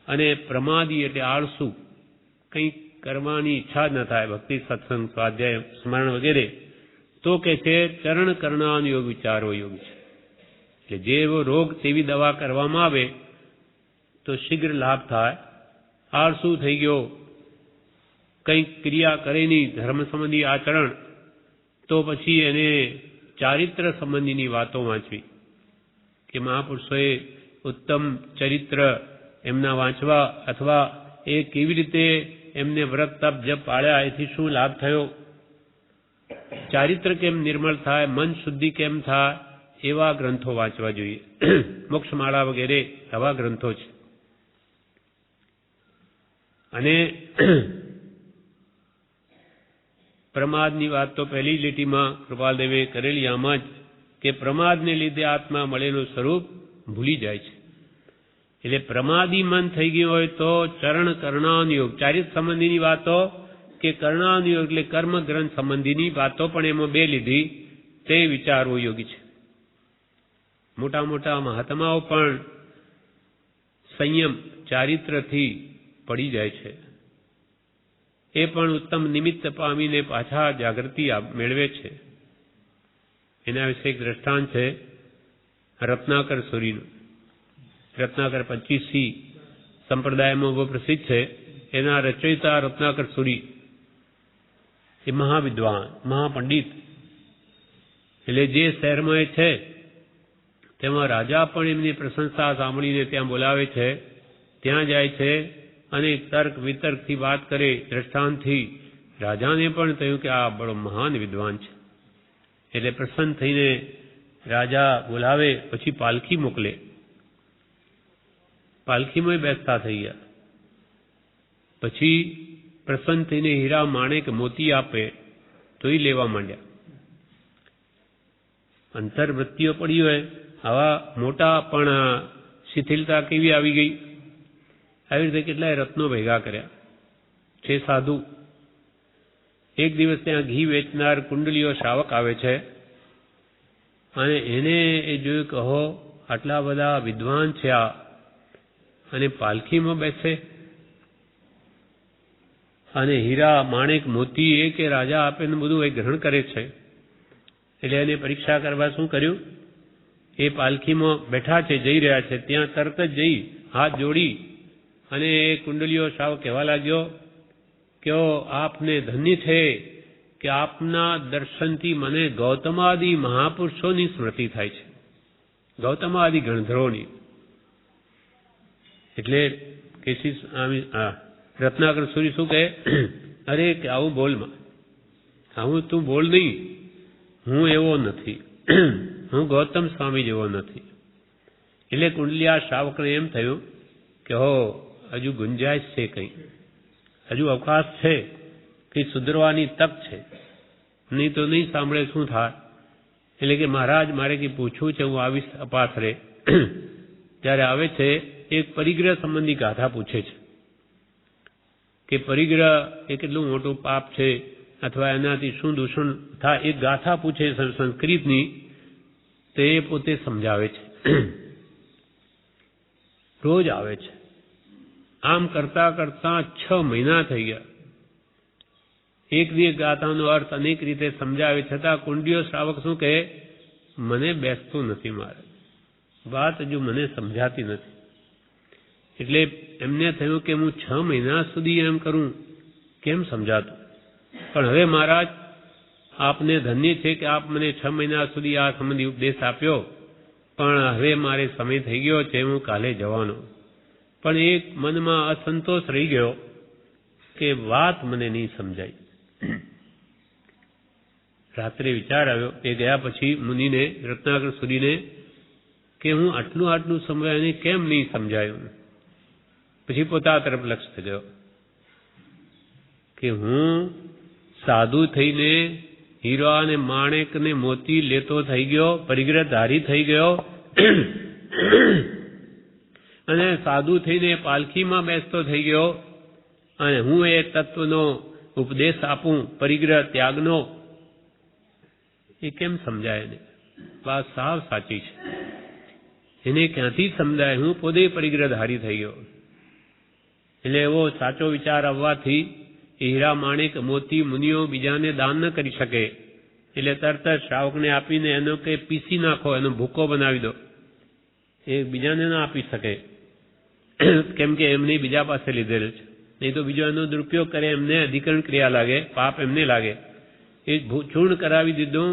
અને પ્રમાદી એટલે આળસુ, કંઈક કરવાની ઈચ્છા જ ન થાય, ભક્તિ સત્સંગ સ્વાધ્યાય સ્મરણ વગેરે, તો કે છે ચરણ કરણાનુયોગ વિચારો યોગી છે. એટલે જેવો રોગ તેવી દવા કરવામાં આવે તો શીઘ્ર લાભ થાય. આળસુ થઈ ગયો, કંઈક ક્રિયા કરે નહીં, ધર્મ સંબંધી આચરણ, તો પછી એને ચારિત્ર સંબંધીની વાતો વાંચવી, કે મહાપુરુષોએ ઉત્તમ ચરિત્ર એમના વાંચવા, અથવા એ કેવી રીતે એમને વ્રત તપ જપ પાળ્યા, એથી શું લાભ થયો, ચારિત્ર કેમ નિર્મળ થાય, મન શુદ્ધિ કેમ થાય, એવા ગ્રંથો વાંચવા જોઈએ. મોક્ષમાળા વગેરે આવા ગ્રંથો છે. અને પ્રમાદની વાત તો પહેલી લીટીમાં કૃપાલદેવે કરેલી આમાં જ, કે પ્રમાદને લીધે આત્મા મળેલું સ્વરૂપ ભૂલી જાય છે. એટલે પ્રમાદી મન થઈ ગયું હોય તો ચરણ કરણાનુયોગ, ચારિત્ર સંબંધીની વાતો કે કરણાનુયોગ એટલે કર્મ ગ્રંથ સંબંધીની વાતો પણ એમાં બે લીધી, તે વિચારવું યોગી છે. મોટા મોટા મહાત્માઓ પણ સંયમ ચારિત્રથી પડી જાય છે. એ પણ ઉત્તમ નિમિત્ત પામીને પાછા જાગૃતિ મેળવે છે. એના વિશે એક દ્રષ્ટાંત છે રત્નાકર સુરીનું. રત્નાકર 25C સંપ્રદાયમાં બહુ પ્રસિદ્ધ છે. એના રચયિતા રત્નાકર સુરી એ મહાવિદ્વાન, મહાપંડિત. એટલે જે શહેરમાં એ છે તેમાં રાજા પણ એમની પ્રશંસા સાંભળીને ત્યાં બોલાવે છે, ત્યાં જાય છે અને તર્ક વિતર્કથી વાત કરે, દ્રષ્ટાંતથી. રાજાને પણ થયું કે આ બડો મહાન વિદ્વાન છે. એટલે પ્રસન્ન થઈને રાજા બોલાવે, પછી પાલખી મોકલે. પાલખીમાં બેસતા થઈ ગયા. પછી પ્રસન્ન થઈને હીરા માણેક મોતી આપે તો એ લેવા માંડ્યા. અંતરવૃત્તિઓ પડી હોય આવા મોટા, પણ શિથિલતા કેવી આવી ગઈ. આવી રીતે કેટલાય રત્નો ભેગા કર્યા છે સાધુ. એક દિવસ ત્યાં ઘી વેચનાર કુંડલીઓ શ્રાવક આવે છે, અને એને એ જોયું કે હો આટલા બધા વિદ્વાન છે આ, અને પાલખીમાં બેસે, અને હીરા માણેક મોતી એ કે રાજા આપે ને બધું એ ગ્રહણ કરે છે. એટલે એને પરીક્ષા કરવા શું કર્યું, એ પાલખીમાં બેઠા છે, જઈ રહ્યા છે, ત્યાં તરત જ જઈ હાથ જોડી અને એ કુંડલીઓ શ્રાવ કહેવા લાગ્યો કે આપને ધન્ય છે કે આપના દર્શનથી મને ગૌતમાદિ મહાપુરુષોની સ્મૃતિ થાય છે, ગૌતમાદિ ગણધરોની. એટલે કેસી રત્નાકર સુરી શું કહે, અરે કે આવું બોલમાં, આવું તું બોલ નહીં, હું એવો નથી, હું ગૌતમ સ્વામી જેવો નથી. એટલે કુંડલિયા શ્રાવકને એમ થયું કે હો હજુ ગુંજાઈશ છે, કંઈ હજુ અવકાશ છે, કંઈ સુધરવાની તક છે, નહીં તો નહીં સાંભળે શું થાય. એટલે કે મહારાજ મારે કંઈ પૂછવું છે, હું આવીશ અપાસરે. ત્યારે આવે છે એક પરિગ્રહ સંબંધી ગાથા પૂછે છે કે પરિગ્રહ એ કેટલું મોટું પાપ છે, અથવા એનાથી શું દૂષણ થાય, એક ગાથા પૂછે સંસ્કૃતની. તે પોતે સમજાવે છે. રોજ આવે છે. આમ કરતા કરતા 6 મહિના થઈ ગયા. એક ગાથાનો અર્થ અનેક રીતે સમજાવે છતાં કુંડીઓ શ્રાવક શું કહે, મને બેસતું નથી, મારે વાત હજુ મને સમજાતી નથી. એટલે એમને થયું કે હું 6 મહિના સુધી એમ કરું, કેમ સમજાતું? પણ હવે મહારાજ આપને ધન્ય છે કે આપ મને 6 મહિના સુધી આ સંબંધી ઉપદેશ આપ્યો, પણ હવે મારે સમય થઈ ગયો છે, હું કાલે જવાનો. પણ એક મનમાં અસંતોષ રહી ગયો કે વાત મને નહીં સમજાય. રાત્રે વિચાર આવ્યો એ ગયા પછી મુનિને, રત્નાકર સુધીને, કે હું આટલું સમજાય કેમ નહીં સમજાયું. પછી પોતા તરફ લક્ષ્ય ગયો કે હું સાધુ થઈને હીરા અને માણેક ને મોતી લેતો થઈ ગયો, પરિગ્રહધારી થઈ ગયો, અને સાધુ થઈને પાલખીમાં બેસતો થઈ ગયો, અને હું એ તત્વનો ઉપદેશ આપું પરિગ્રહ ત્યાગનો, એ કેમ સમજાય ને? વાત સાવ સાચી છે. એને ક્યાંથી સમજાય? હું પોતે પરિગ્રહધારી થઈ ગયો. એટલે એવો સાચો વિચાર આવવાથી હીરા માણેક મોતી મુનિઓ બીજાને દાન ન કરી શકે, એટલે તરત જ શ્રાવકને આપીને એનો કે પીસી નાખો, એનો ભૂકો બનાવી દો. એ બીજાને ના આપી શકે, કેમ કે એમને બીજા પાસે લીધેલ છે. નહીં તો બીજો એનો દુરુપયોગ કરે, એમને અધિકરણ ક્રિયા લાગે, પાપ એમને લાગે. એ ચૂર્ણ કરાવી દીધું,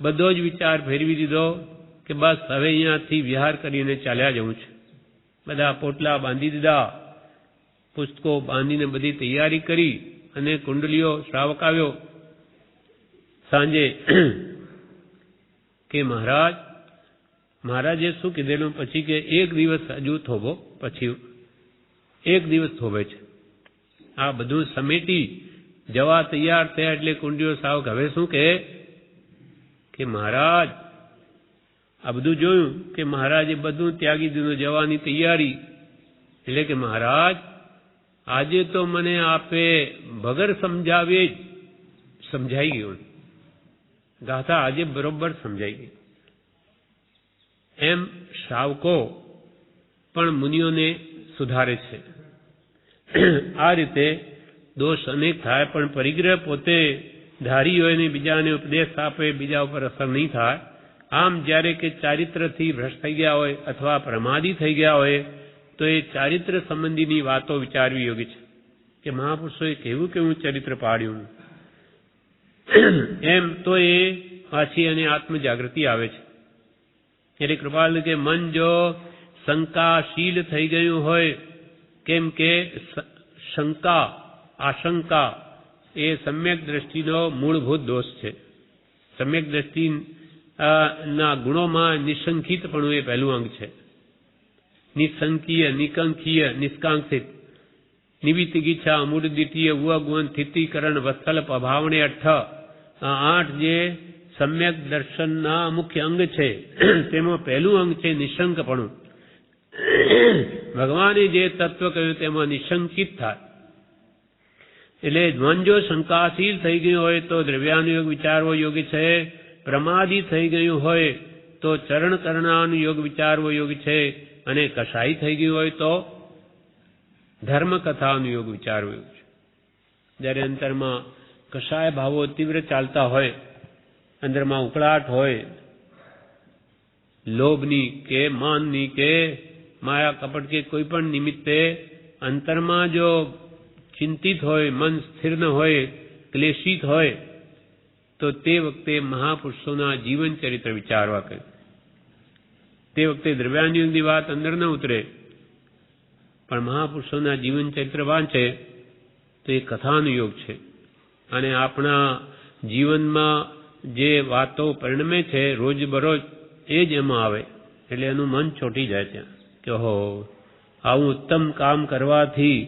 બધો જ વિચાર ફેરવી દીધો કે બસ હવે અહીંયાથી વિહાર કરીને ચાલ્યા જવું છે. બધા પોટલા બાંધી દીધા, પુસ્તકો બાંધીને બધી તૈયારી કરી, અને કુંડલીઓ શ્રાવક આવ્યો સાંજે કે મહારાજે શું કીધેલું પછી કે એક દિવસ હજુ થોભો, પછી એક દિવસ થોભે છે. આ બધું સમેટી જવા તૈયાર થયા એટલે કુંડીઓ શ્રાવક હવે શું કહે કે મહારાજ, આ બધું જોયું કે મહારાજે બધું ત્યાગી દીધું, જવાની તૈયારી. એટલે કે મહારાજ આજે તો મને આપે વગર સમજાવે સમજાઈ ગયું, ગાથા આજે બરોબર સમજાઈ ગઈ. એમ શ્રાવકો પણ મુનિઓને સુધારે છે. આ રીતે દોષ અનેક થાય, પણ પરિગ્રહ પોતે ધારી હોય ને બીજાને ઉપદેશ આપે, બીજા ઉપર અસર નહીં થાય. આમ જ્યારે કે ચારિત્રથી ભ્રષ્ટ થઈ ગયા હોય અથવા પ્રમાદી થઈ ગયા હોય તો એ ચારિત્ર સંબંધીની વાતો વિચારવી યોગ્ય છે કે મહાપુરુષોએ કેવું ચરિત્ર પાડ્યું. એમ તો એ પાછી અને આત્મજાગૃતિ આવે છે. એટલે કૃપાલ કે મન જો શંકાશીલ થઈ ગયું હોય, કેમ કે શંકા આશંકા એ સમ્યક દ્રષ્ટિનો મૂળભૂત દોષ છે. સમ્યક દ્રષ્ટિ ના ગુણોમાં નિશંકિતપણું એ પહેલું અંગ છે. નિસંકીય, નિકંકીય, નિષ્કાંક્ષિત, નિવિતિગીચ્છા, અમૂઢદિટીય, ઉગુણ, સ્થિતિકરણ, વત્સલ, અભાવણે, અઠ્ઠ, આ 8 જે સમ્યક દર્શનના મુખ્ય અંગ છે તેમાં પહેલું અંગ છે નિશંકપણું. ભગવાને જે તત્વ કહ્યું તેમાં નિશંકિત થાય. એટલે મન જો શંકાશીલ થઈ ગયું હોય તો દ્રવ્યાનુયોગ વિચારવો યોગ્ય છે. પ્રમાદી થઈ ગયું હોય તો ચરણ કરણાનુયોગ વિચારવો યોગ્ય છે. અને કસાઈ થઈ ગયું હોય તો ધર્મ કથાનુયોગ વિચારવો યોગ્ય છે. જ્યારે અંતરમાં કસાય ભાવો તીવ્ર ચાલતા હોય, અંદરમાં ઉકળાટ હોય, લોભની કે માનની કે માયા કપટ કે કોઈ પણ નિમિત્તે અંતરમાં જો ચિંતિત હોય, મન સ્થિર ન હોય, ક્લેશિત હોય, તો તે વખતે મહાપુરુષોના જીવન ચરિત્ર વિચારવા કહ્યું. તે વખતે દ્રવ્યાનુયોગની વાત અંદર ન ઉતરે, પણ મહાપુરુષોના જીવન ચરિત્ર વાંચે તો એ કથાનુયોગ છે. અને આપણા જીવનમાં જે વાતો પરિણમે છે રોજબરોજ એ જ એમાં આવે. એટલે એનું મન ચોંટી જાય છે કે હો, આવું ઉત્તમ કામ કરવાથી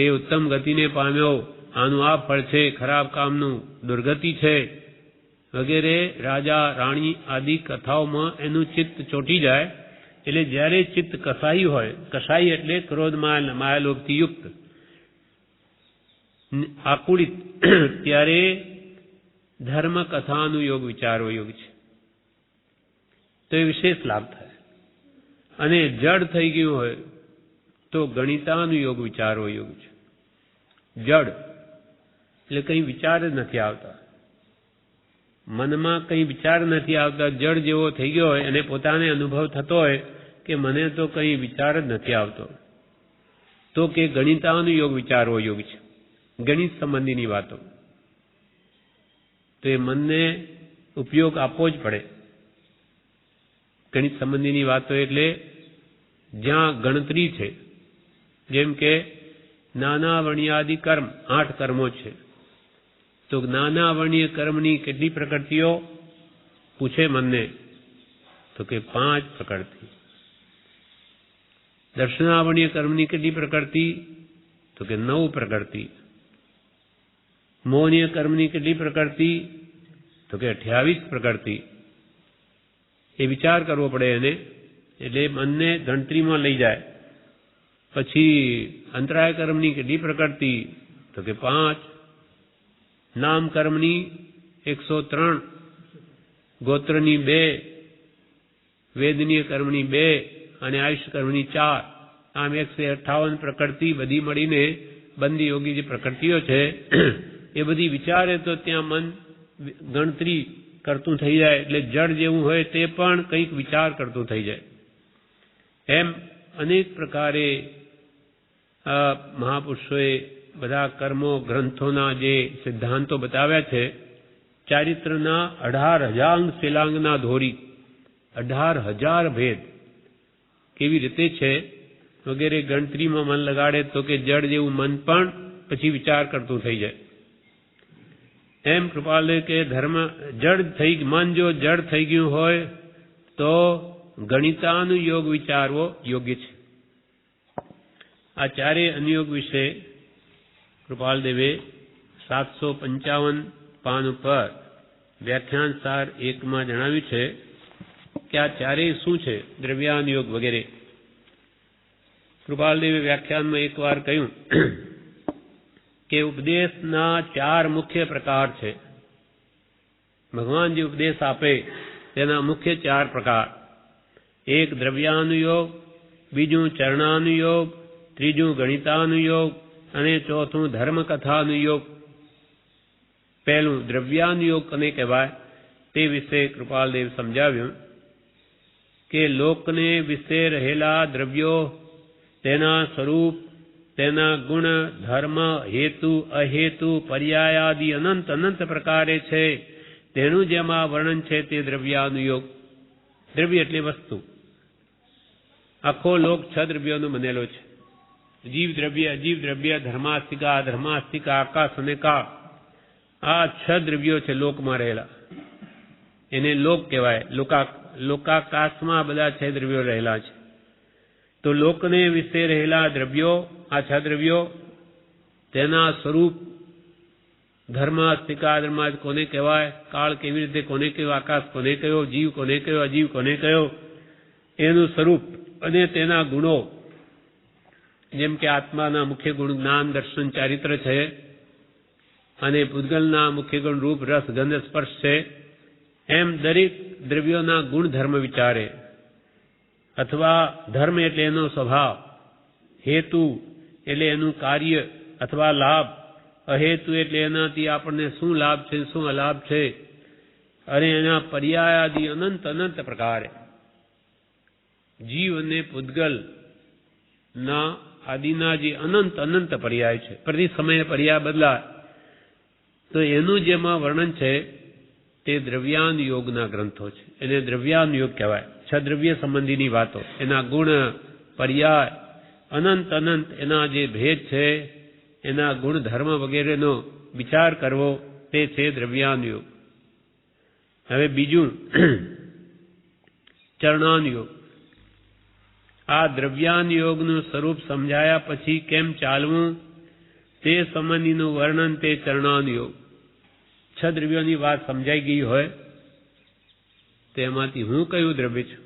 એ ઉત્તમ ગતિને પામ્યો, આનું આ ફળ છે, ખરાબ કામનું દુર્ગતિ છે વગેરે રાજા રાણી આદિ કથાઓમાં એનું ચિત્ત ચોંટી જાય. એટલે જ્યારે ચિત્ત કસાઈ હોય, કસાઈ એટલે ક્રોધ માયાલોભથી યુક્ત, આકુલિત, ત્યારે ધર્મ કથાનું યોગ વિચારવો યોગ છે. તો એ વિશેષ લાભ થાય. અને જડ થઈ ગયું હોય, તો ગણિતાનુયોગ વિચારવો યોગ છે. જડ એટલે કંઈ વિચાર જ નથી આવતા, મનમાં કંઈ વિચાર નથી આવતા, જડ જેવો થઈ ગયો હોય અને પોતાને અનુભવ થતો હોય કે મને તો કંઈ વિચાર જ નથી આવતો, તો કે ગણિતાનુયોગ વિચારવો યોગ છે. ગણિત સંબંધીની વાતો તો એ મનને ઉપયોગ આપવો જ પડે. ગણિત સંબંધીની વાતો એટલે જ્યાં ગણતરી છે, જેમ કે નાના વર્ણ્યાદિ કર્મ 8 કર્મો છે, તો નાના વર્ણ્ય કર્મની કેટલી પ્રકૃતિઓ પૂછે મનને, તો કે 5 પ્રકૃતિ. દર્શનાવર્ણ્ય કર્મની કેટલી પ્રકૃતિ, તો કે 9 પ્રકૃતિ. મોહનીય કર્મની કેટલી પ્રકૃતિ, તો કે 28 પ્રકૃતિ. એ વિચાર કરવો પડે એને, એટલે મનને ગણતરીમાં લઈ જાય. પછી અંતરાય કર્મની કેટલી પ્રકૃતિ, તો કે 5. નામ કર્મની 103, ગોત્રની 2, વેદનીય કર્મની 2 અને આયુષ્ય કર્મની 4. આમ 158 પ્રકૃતિ બધી મળીને બંદી યોગી જે પ્રકૃતિઓ છે એ બધી વિચારે તો ત્યાં મન ગણતરી કરતું થઈ જાય. એટલે જડ જેવું હોય તે પણ કંઈક વિચાર કરતું થઈ જાય. એમ અનેક પ્રકારે મહાપુરુષોએ બધા કર્મો ગ્રંથોના જે સિદ્ધાંતો બતાવ્યા છે. ચારિત્રના 18,000 શિલાંગના ધોરી, 18,000 ભેદ કેવી રીતે છે વગેરે ગણતરીમાં મન લગાડે તો કે જડ જેવું મન પણ પછી વિચાર કરતું થઈ જાય. એમ કૃપાલદેવ કે મન જો જડ થઈ ગયું હોય તો ગણિતાનુયોગ વિચારવો યોગ્ય છે. આ ચારેય અનુયોગ વિશે કૃપાલદેવે 755 પાન ઉપર વ્યાખ્યાન સાર 1માં જણાવ્યું છે કે આ ચારેય શું છે, દ્રવ્યાનુયોગ વગેરે. કૃપાલદેવે વ્યાખ્યાનમાં એકવાર કહ્યું કે ઉપદેશના 4 મુખ્ય પ્રકાર છે. ભગવાન જે ઉપદેશ આપે તેના મુખ્ય 4 પ્રકાર. એક દ્રવ્યાનુયોગ, બીજું ચરણાનુયોગ, ત્રીજું ગણિતાનુયોગ અને ચોથું ધર્મકથાનુયોગ. પહેલું દ્રવ્યાનુયોગ કોને કહેવાય તે વિશે કૃપાલદેવ સમજાવ્યું કે લોકને વિશે રહેલા દ્રવ્યો, તેના સ્વરૂપ, તેના ગુણ, ધર્મ, હેતુ, અહેતુ, પર્યાયાદિ અનંત પ્રકારે છે. તેનું જેમાં વર્ણન છે તે દ્રવ્યાનુયોગ. દ્રવ્ય એટલે વસ્તુ. આખો લોક 6 દ્રવ્યોનો બનેલો છે. જીવ દ્રવ્ય, અજીવ દ્રવ્ય, ધર્માસ્તિકા, અધર્માસ્તિકા, આકાશ અને કાળ. આ 6 દ્રવ્યો છે લોકમાં રહેલા, એને લોક કહેવાય. લોકાકાશમાં બધા 6 દ્રવ્યો રહેલા છે. તો લોકને વિશે રહેલા દ્રવ્યો, આ 6 દ્રવ્યો, તેના સ્વરૂપ, ધર્માસ્તિકા, અધર્મા કોને કહેવાય, કાળ કેવી રીતે કોને કહેવાય, આકાશ કોને કહેવો, જીવ કોને કહેવો, અજીવ કોને કહેવો, એનું સ્વરૂપ અને તેના ગુણો. જેમ કે આત્માના મુખ્ય ગુણ જ્ઞાન, દર્શન, ચારિત્ર છે અને પૂતગલના મુખ્ય ગુણ રૂપ, રસ, ગંધ, સ્પર્શ છે. એમ દરેક દ્રવ્યોના ગુણધર્મ વિચારે. અથવા ધર્મ એટલે એનો સ્વભાવ, હેતુ એટલે એનું કાર્ય અથવા લાભ, અહેતુ એટલે એનાથી આપણને શું લાભ છે, શું અલાભ છે, અને એના પર્યાયાદિ અનંત પ્રકારે. જીવ અને પૂતગલ ના આદિના જે અનંત પર્યાય છે, પ્રતિ સમયે પર્યાય બદલાય, તો એનું જેમાં વર્ણન છે તે દ્રવ્યાનુયોગના ગ્રંથો છે. એને દ્રવ્યાનુયોગ કહેવાય. 6 દ્રવ્ય સંબંધીની વાતો, એના ગુણ, પર્યાય, અનંત એના જે ભેદ છે, એના ગુણ, ધર્મ વગેરેનો વિચાર કરવો તે છે દ્રવ્યાનુયોગ. હવે બીજું ચરણાનુયોગ. આ દ્રવ્યાનુયોગનું સ્વરૂપ સમજાયા પછી કેમ ચાલવું તે સંબંધીનું વર્ણન તે ચરણાનુયોગ. 6 દ્રવ્યોની વાત સમજાઈ ગઈ હોય તેમાંથી હું કયું દ્રવ્ય છું,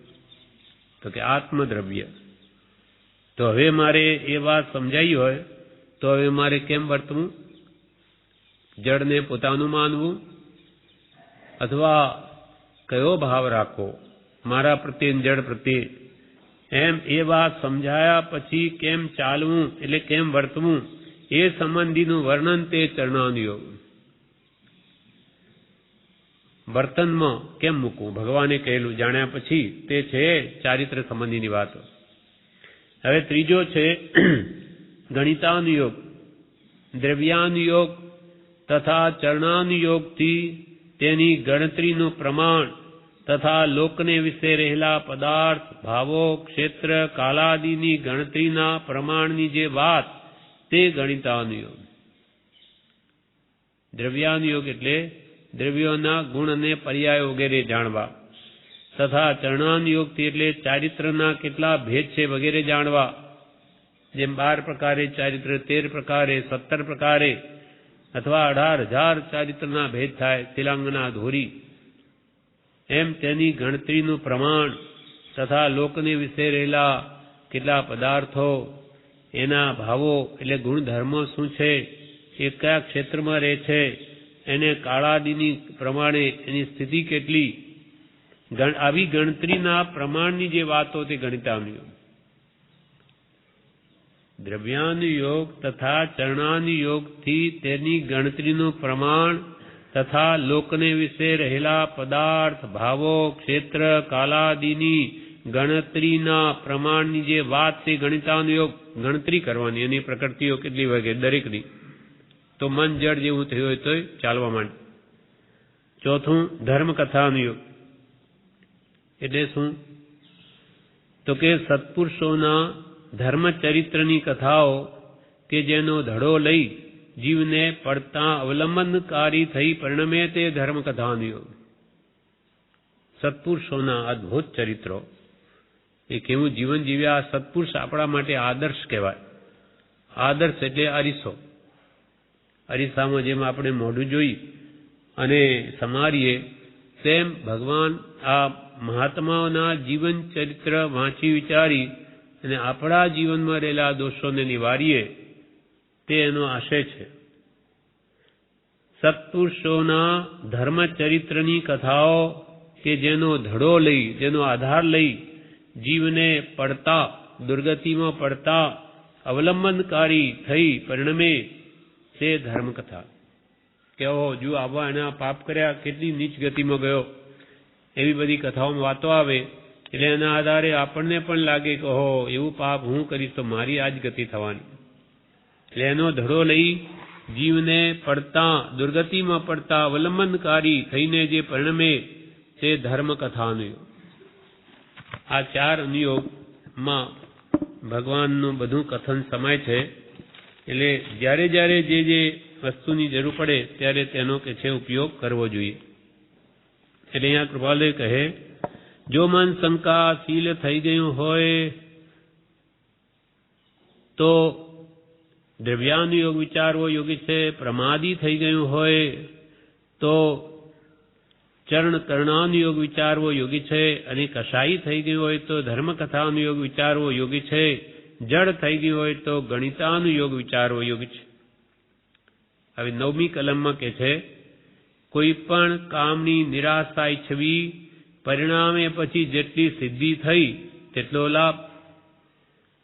તો કે આત્મદ્રવ્ય. તો હવે મારે એ વાત સમજાઈ હોય તો હવે મારે કેમ વર્તવું? જડને પોતાનું માનવું અથવા કયો ભાવ રાખવો મારા પ્રત્યે, જડ પ્રત્યે, એમ એ વાત સમજાયા પછી કેમ ચાલવું એટલે કેમ વર્તવું એ સંબંધીનું વર્ણન તે ચરણાનુયોગ. વર્તનમાં કેમ મૂકવું ભગવાને કહેલું જાણ્યા પછી તે છે ચારિત્ર સંબંધીની વાતો. હવે ત્રીજો છે ગણિતાનુયોગ. દ્રવ્યાનુયોગ તથા ચરણાનુયોગથી તેની ગણતરીનું પ્રમાણ તથા લોકને વિશે રહેલા પદાર્થ ભાવો ક્ષેત્ર કાલાદિની ગણતરીના પ્રમાણની જે વાત તે ગણિતાનુયોગ. દ્રવ્યાનુયોગ એટલે દ્રવ્યોના ગુણ અને પર્યાય વગેરે જાણવા, તથા ચરણાનુયોગથી એટલે ચારિત્રના કેટલા ભેદ છે વગેરે જાણવા. જેમ 12 પ્રકારે ચારિત્ર, 13 પ્રકારે, 17 પ્રકારે અથવા 18,000 ચારિત્રના ભેદ થાય શિલાંગના ધોરી, એમ તેની ગણતરીનું પ્રમાણ તથા લોકને વિશે રહેલા કેટલા પદાર્થો, એના ભાવો એટલે ગુણધર્મો શું છે, એ કયા ક્ષેત્રમાં રહે છે, એને કાળાદિની પ્રમાણે એની સ્થિતિ કેટલી, આવી ગણતરીના પ્રમાણની જે વાતો તે ગણિતાનુયોગ. દ્રવ્યાનુયોગ તથા ચરણાનુયોગથી તેની ગણતરીનું પ્રમાણ તથા લોકને વિશે રહેલા પદાર્થ ભાવો ક્ષેત્ર કાલાદિની ગણતરીના પ્રમાણની જે વાત તે ગણિતાનુયોગ. ગણતરી કરવાની એની પ્રકૃતિઓ કેટલી વગેરે દરેકની, તો મન જળ જેવું થયું હોય તો ચાલવા માંડે. ચોથું ધર્મકથાનુયોગ એટલે શું, તો કે સત્પુરુષોના ધર્મચરિત્રની કથાઓ કે જેનો ધડો લઈ જીવને પડતા અવલંબનકારી થઈ પરિણમે તે ધર્મકથાનુયોગ. સત્પુરુષોના અદ્ભુત ચરિત્રો, એ કેવું જીવન જીવ્યા. સત્પુરુષ આપણા માટે આદર્શ કહેવાય. આદર્શ એટલે અરીસો. અરીસામાં જેમ આપણે મોઢું જોઈ અને સમારીએ, તેમ ભગવાન આ મહાત્માઓના જીવન ચરિત્ર વાંચી વિચારી અને આપણા જીવનમાં રહેલા દોષોને નિવારીએ, તે એનો આશય છે. સત્પુરુષોના ધર્મચરિત્રની કથાઓ કે જેનો ધડો લઈ, જેનો આધાર લઈ જીવને પડતા દુર્ગતિમાં પડતા અવલંબનકારી થઈ પરિણમે તે ધર્મકથા. કે જો આવા એના પાપ કર્યા, કેટલી નીચ ગતિમાં ગયો, એવી બધી કથાઓમાં વાતો આવે. એટલે એના આધારે આપણને પણ લાગે કે ઓહો, એવું પાપ હું કરીશ તો મારી આ જ ગતિ થવાની. એટલે એનો ધડો લઈ જીવને પડતા દુર્ગતિમાં પડતા અવલંબનકારી થઈને જે પરિણમે તે ધર્મકથાનુયોગ. આ 4 અનુયોગમાં ભગવાનનું બધું કથન સમાય છે. એટલે જ્યારે જ્યારે જે વસ્તુની જરૂર પડે ત્યારે તેનો કે છે ઉપયોગ કરવો જોઈએ. એટલે અહીંયા કૃપાલય કહે, જો મન શંકાશીલ થઈ ગયું હોય તો દ્રવ્યાનુયોગ વિચારવો યોગી છે. પ્રમાદી થઈ ગયું હોય તો ચરણાનુયોગ વિચારવો યોગી છે. અને કસાઈ થઈ ગયું હોય તો ધર્મકથાનુયોગ વિચારવો યોગી છે. જડ થઈ ગયું હોય તો ગણિતાનુયોગ વિચારવો યોગી છે. હવે 9મી કલમમાં કે છે, કોઈ પણ કામની નિરાશા ઈચ્છવી, પરિણામે પછી જેટલી સિદ્ધિ થઈ તેટલો લાભ.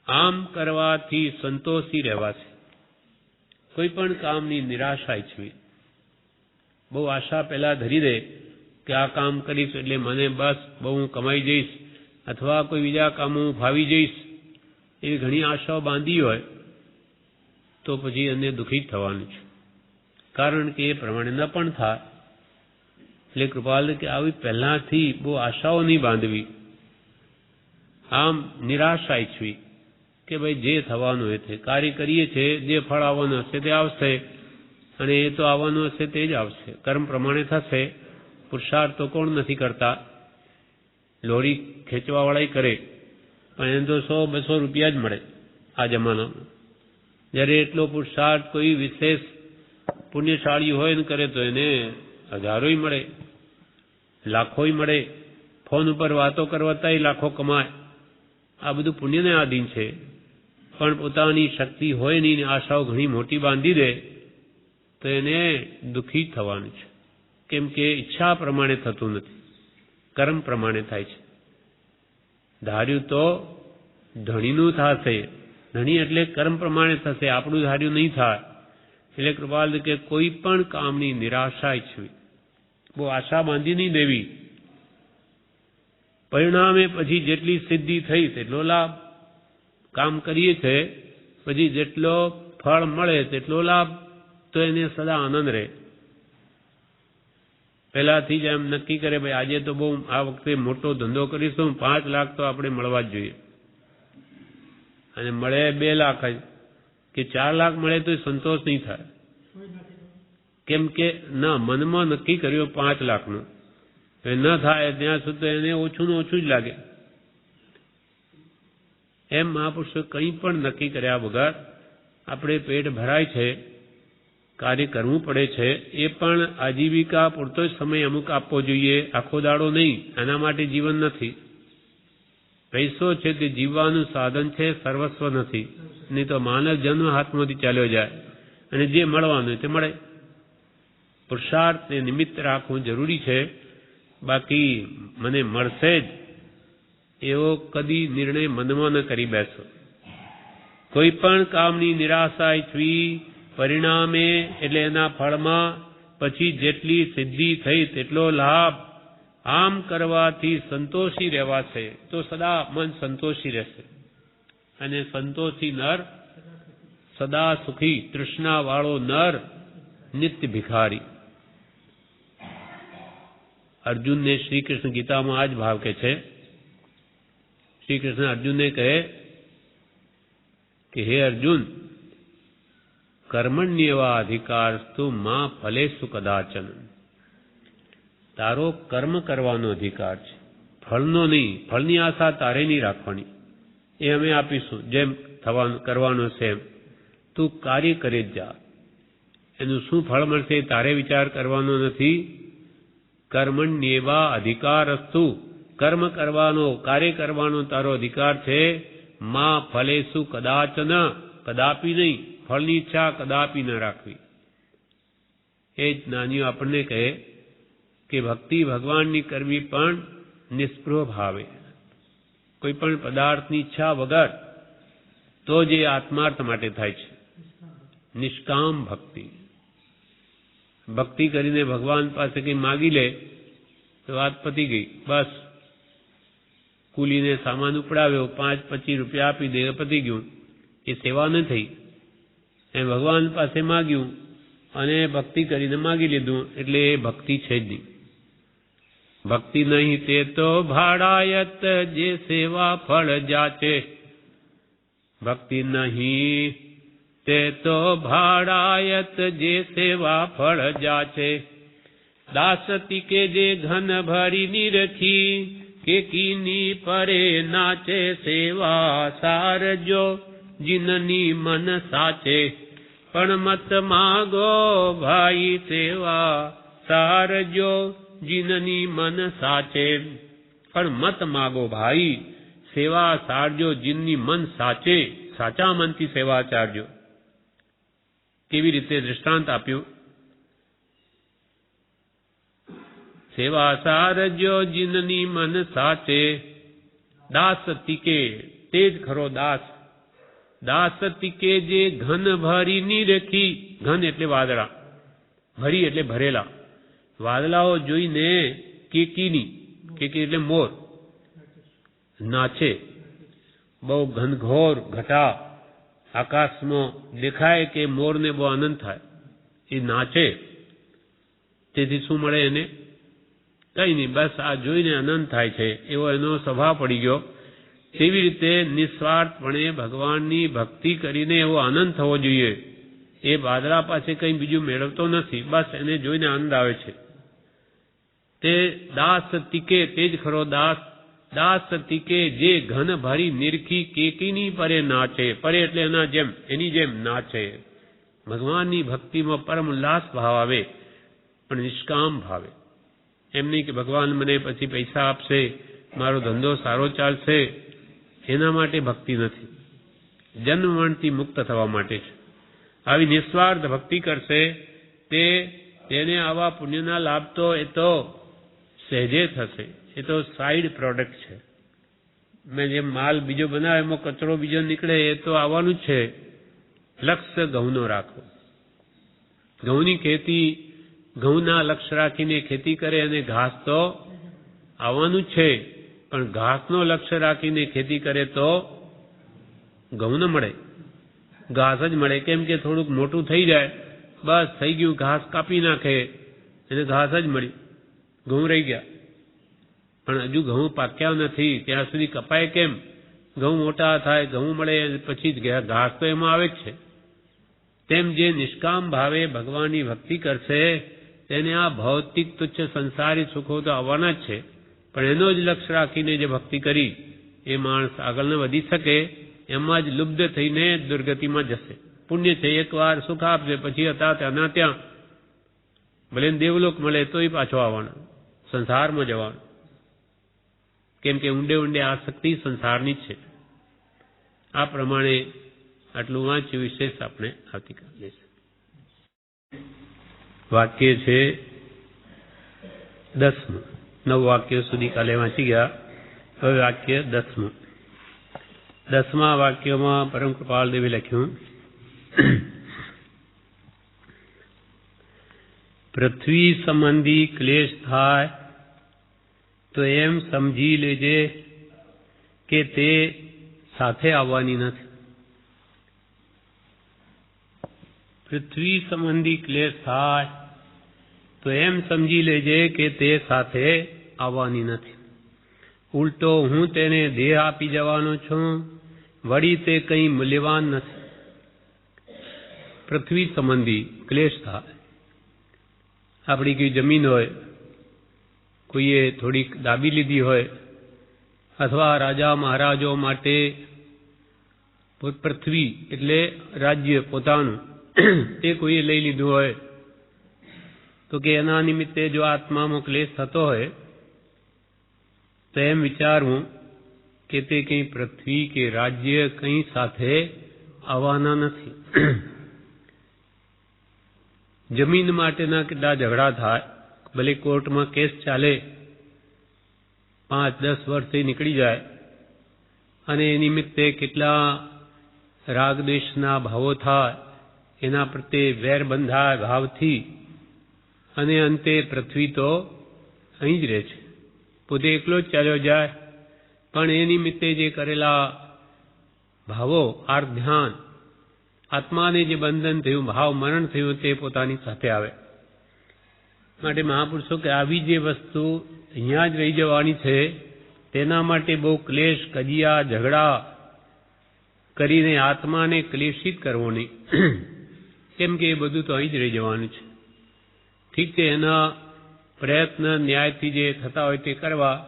આમ કરવાથી સંતોષી રહેવાશે. કોઈ પણ કામની નિરાશા ઈચ્છવી, બહુ આશા પહેલા ધરી દે કે આ કામ કરીશ એટલે મને બસ બહુ હું કમાઈ જઈશ, અથવા કોઈ બીજા કામો હું ફાવી જઈશ, એવી ઘણી આશાઓ બાંધી હોય તો પછી એને દુઃખી થવાનું છે. કારણ કે એ પ્રમાણે ન પણ થાય. એટલે કૃપાલ કે આવી પહેલાથી બહુ આશાઓ નહીં બાંધવી. આમ નિરાશા ઈચ્છવી કે ભાઈ જે થવાનું એ છે, કાર્ય કરીએ છીએ, જે ફળ આવવાનું હશે તે આવશે, અને એ તો આવવાનું હશે તે જ આવશે, કર્મ પ્રમાણે થશે. પુરુષાર્થ તો કોણ નથી કરતા, લોરી ખેંચવાવાળા કરે, પણ એને તો 100-200 રૂપિયા જ મળે આ જમાનામાં. જ્યારે એટલો પુરુષાર્થ કોઈ વિશેષ પુણ્યશાળી હોય ને કરે તો એને હજારોય મળે, લાખોય મળે. ફોન ઉપર વાતો કરવાતાય લાખો કમાય. આ બધું પુણ્યને આધીન છે. પણ પોતાની શક્તિ હોય નહીં, આશાઓ ઘણી મોટી બાંધી દે તો એને દુઃખી થવાનું છે. કેમ કે ઈચ્છા પ્રમાણે થતું નથી, કર્મ પ્રમાણે થાય છે. ધાર્યું તો ધણીનું થશે. ધણી એટલે કર્મ પ્રમાણે થશે, આપણું ધાર્યું નહીં થાય. એટલે કૃપાલ કે કોઈ પણ કામની નિરાશા ઈચ્છવી, બહુ આશા બાંધી નહીં દેવી. પરિણામે પછી જેટલી સિદ્ધિ થઈ તેટલો લાભ. કામ કરીએ છે પછી જેટલો ફળ મળે તેટલો લાભ, તો એને સદા આનંદ રહે. પહેલાથી જ એમ નક્કી કરે ભાઈ આજે તો બહુ આ વખતે મોટો ધંધો કરીશું, 5 લાખ તો આપણે મળવા જ જોઈએ, અને મળે 2 લાખ જ કે 4 લાખ મળે તો સંતોષ નહીં થાય. કેમ કે ના, મનમાં નક્કી કર્યો 5 લાખનું, ન થાય ત્યાં સુધી એને ઓછું ને ઓછું જ લાગે. એમ મહાપુરુષો કંઈ પણ નક્કી કર્યા વગર આપણે પેટ ભરાય છે, કાર્ય કરવું પડે છે, એ પણ આજીવિકા પૂરતો જ સમય અમુક આપવો જોઈએ, આખો દાડો નહીં. આના માટે જીવન નથી. પૈસો છે તે જીવવાનું સાધન છે, સર્વસ્વ નથી. નહીં તો માનવ જન્મ હાથમાંથી ચાલ્યો જાય અને જે મળવાનું તે મળે. પુરુષાર્થ ને નિમિત્ત રાખવું જરૂરી છે. બાકી મને મળશે જ એવો કદી નિર્ણય મનમાં ન કરી બેસો. કોઈ પણ કામની નિરાશા ઈચ્છવી, પરિણામે એટલે એના ફળમાં પછી જેટલી સિદ્ધિ થઈ તેટલો લાભ, આમ કરવાથી સંતોષી રહેવાશે તો સદા મન સંતોષી રહેશે. અને સંતોષી નર સદા સુખી, તૃષ્ણા વાળો નર નિત્ય ભિખારી. અર્જુનને શ્રી કૃષ્ણ ગીતામાં આ જ ભાવ કે છે. શ્રી કૃષ્ણ અર્જુનને કહે કે હે અર્જુન, કર્મણ્યેવા અધિકારસ્તુ માં ફલેષુ કદાચન. તારો કર્મ કરવાનો અધિકાર છે, ફળનો નહીં. ફળની આશા તારે નહીં રાખવાની, એ અમે આપીશું જેમ થવાનું કરવાનું છે એમ. તું કાર્ય કરી જ જા, એનું શું ફળ મળશે તારે વિચાર કરવાનો નથી. કર્મણ્યેવા અધિકારસ્તુ, કર્મ કરવાનો, કાર્ય કરવાનો તારો અધિકાર છે. માં ફલેષુ કદાચન, કદાપી નહીં. ફળની ઈચ્છા કદાપી ન રાખવી. એ જ જ્ઞાનીઓ આપણને કહે કે ભક્તિ ભગવાનની કરવી પણ નિસ્પૃહ ભાવે, કોઈ પણ પદાર્થની ઈચ્છા વગર, તો જે આત્માર્થ માટે થાય છે. નિષ્કામ ભક્તિ. ભક્તિ કરીને ભગવાન પાસે કંઈ માગી લે તો વાત પતી ગઈ. બસ કુલીને સામાન ઉપડાવ્યો, 5-25 રૂપિયા આપી દે, પતી ગયું. એ સેવા ન થઈ. એ ભગવાન પાસે માગ્યું અને ભક્તિ કરીને માગી લીધું, એટલે એ ભક્તિ છે જ નહીં. ભક્તિ નહીં તે તો ભાડાયત, જે સેવા ફળ જાચે. ભક્તિ નહીં તે તો ભાડાયત, જે સેવા ફળ જાચે. દાસતી કે જે ઘન ભરી નિરખી, કે કીની પરે નાચે. સેવા સારજો જીનની મન સાચે. પણ મત માગો ભાઈ, સેવા સારજો જીનની મન સાચે. પણ મત માગો ભાઈ, સેવા સારજો જીનની મન સાચે. સાચા મનથી સેવા ચારજો. કેવી રીતે દૃષ્ટાંત આપ્યું? સેવા સારજો જીનની મન સાચે. દાસ તીકે, તે જ ખરો દાસ. દાસ તીકે જે ઘન ભરી નિરખી. ઘન એટલે વાદળા, ભરી એટલે ભરેલા. વાદળાઓ જોઈને કેકીની, કેકી એટલે મોર, નાચે. બહુ ઘનઘોર ઘટા આકાશમાં દેખાય કે મોરને બહુ આનંદ થાય, એ નાચે. તેથી શું મળે એને? કઈ નહીં, બસ આ જોઈને આનંદ થાય છે, એવો એનો સ્વભાવ પડી ગયો. તેવી રીતે નિસ્વાર્થપણે ભગવાનની ભક્તિ કરીને એવો આનંદ થવો જોઈએ. એ વાદળા પાસે કંઈ બીજું મેળવતો નથી, બસ એને જોઈને આનંદ આવે છે. તે દાસ તીકે, તે જ ખરો દાસ. દાસ તીકે જે ઘન ભરી નિરખી, કેકીની પરે નાચે. પરે એટલે એના જેમ, એની જેમ નાચે. ભગવાનની ભક્તિમાં પરમ ઉલ્લાસ ભાવ આવે, પણ નિષ્કામ ભાવે. એમ નહીં કે ભગવાન મને પછી પૈસા આપશે, મારો ધંધો સારો ચાલશે, એના માટે ભક્તિ નથી. જન્મ મરણથી મુક્ત થવા માટે છે. આવી નિસ્વાર્થ ભક્તિ કરશે તેને આવા પુણ્યના લાભ, તો એ તો સહેજે થશે. એ તો સાઇડ પ્રોડક્ટ છે. મેં જેમ માલ બીજો બનાવે એમાં કચરો બીજો નીકળે એ તો આવવાનું જ છે. લક્ષ્ય ઘઉંનો રાખો. ઘઉંની ખેતી ઘઉંના લક્ષ્ય રાખીને ખેતી કરે અને ઘાસ તો આવવાનું જ છે, પણ ઘાસનો લક્ષ્ય રાખીને ખેતી કરે તો ઘઉં ન મળે, ઘાસ જ મળે. કેમ કે થોડુંક મોટું થઈ જાય, બસ થઈ ગયું, ઘાસ કાપી નાખે એને ઘાસ જ મળી, ઘઉં રહી ગયા. પણ હજુ ઘઉં પાક્યા નથી ત્યાં સુધી કપાય કેમ? ઘઉં મોટા થાય, ઘઉં મળે પછી જ ઘાસ તો એમાં આવે જ છે. તેમ જે નિષ્કામ ભાવે ભગવાનની ભક્તિ કરશે તેને આ ભૌતિક તુચ્છ સંસારી સુખો તો આવવાના જ છે, પણ એનો જ લક્ષ્ય રાખીને જે ભક્તિ કરી એ માણસ આગળ ન વધી શકે, એમાં જ લુબ્ધ થઈને દુર્ગતિમાં જશે. પુણ્ય છે એકવાર સુખ આપશે, પછી હતા ત્યાંના ત્યાં, ભલે દેવલોક મળે તોય પાછો આવવાનો, સંસારમાં જવાનો. કેમ કે ઊંડે ઊંડે આસક્તિ સંસારની જ છે. આ પ્રમાણે આટલું વાંચ્યું, વિશેષ આપણે આવતીકાલ લઈશું. વાક્ય છે 10મું. 9 વાક્યો સુધી કાલે વાંચી ગયા, હવે વાક્ય 10મું. 10મા વાક્યમાં પરમ કૃપાળદેવે લખ્યું, પૃથ્વી સંબંધી ક્લેશ થાય તો એમ સમજી લેજે કે તે સાથે આવવાની નથી. પૃથ્વી સંબંધી ક્લેશ થાય તો એમ સમજી લેજે કે તે સાથે આવવાની નથી. ઉલટો હું તેને દેહ આપી જવાનો છું, વળી તે કંઈ મૂલ્યવાન નથી. પૃથ્વી સંબંધી ક્લેશ થાય, આપણી કોઈ જમીન હોય, કોઈએ થોડીક દાબી લીધી હોય, અથવા રાજા મહારાજો માટે પૃથ્વી એટલે રાજ્ય પોતાનું તે કોઈએ લઈ લીધું હોય, તો કે એના નિમિત્તે જો આત્મામાં ક્લેશ થતો હોય તો એમ વિચારવું કે તે કંઈ પૃથ્વી કે રાજ્ય કંઈ સાથે આવવાના નથી. જમીન માટેના કેટલા ઝઘડા થાય, ભલે કોર્ટમાં કેસ ચાલે, 5-10 વર્ષથી નીકળી જાય, અને એ નિમિત્તે કેટલા રાગ દ્વેષના ભાવો થાય, એના પ્રત્યે વેર બંધાય ભાવથી, અને અંતે પૃથ્વી તો અહીં જ રહે છે, પોતે એકલો જ ચાલ્યો જાય, પણ એ નિમિત્તે જે કરેલા ભાવો, આર્થ ધ્યાન, આત્માને જે બંધન થયું, ભાવ મરણ થયું, તે પોતાની સાથે આવે. માટે મહાપુરુષો કે આવી જે વસ્તુ અહીંયા જ રહી જવાની છે, તેના માટે બહુ ક્લેશ, કજિયા, ઝઘડા કરીને આત્માને ક્લેશિત કરવો નહીં. કેમ કે એ બધું તો અહીં જ રહી જવાનું છે. ઠીક છે, એના પ્રયત્ન ન્યાયથી જે થતા હોય તે કરવા,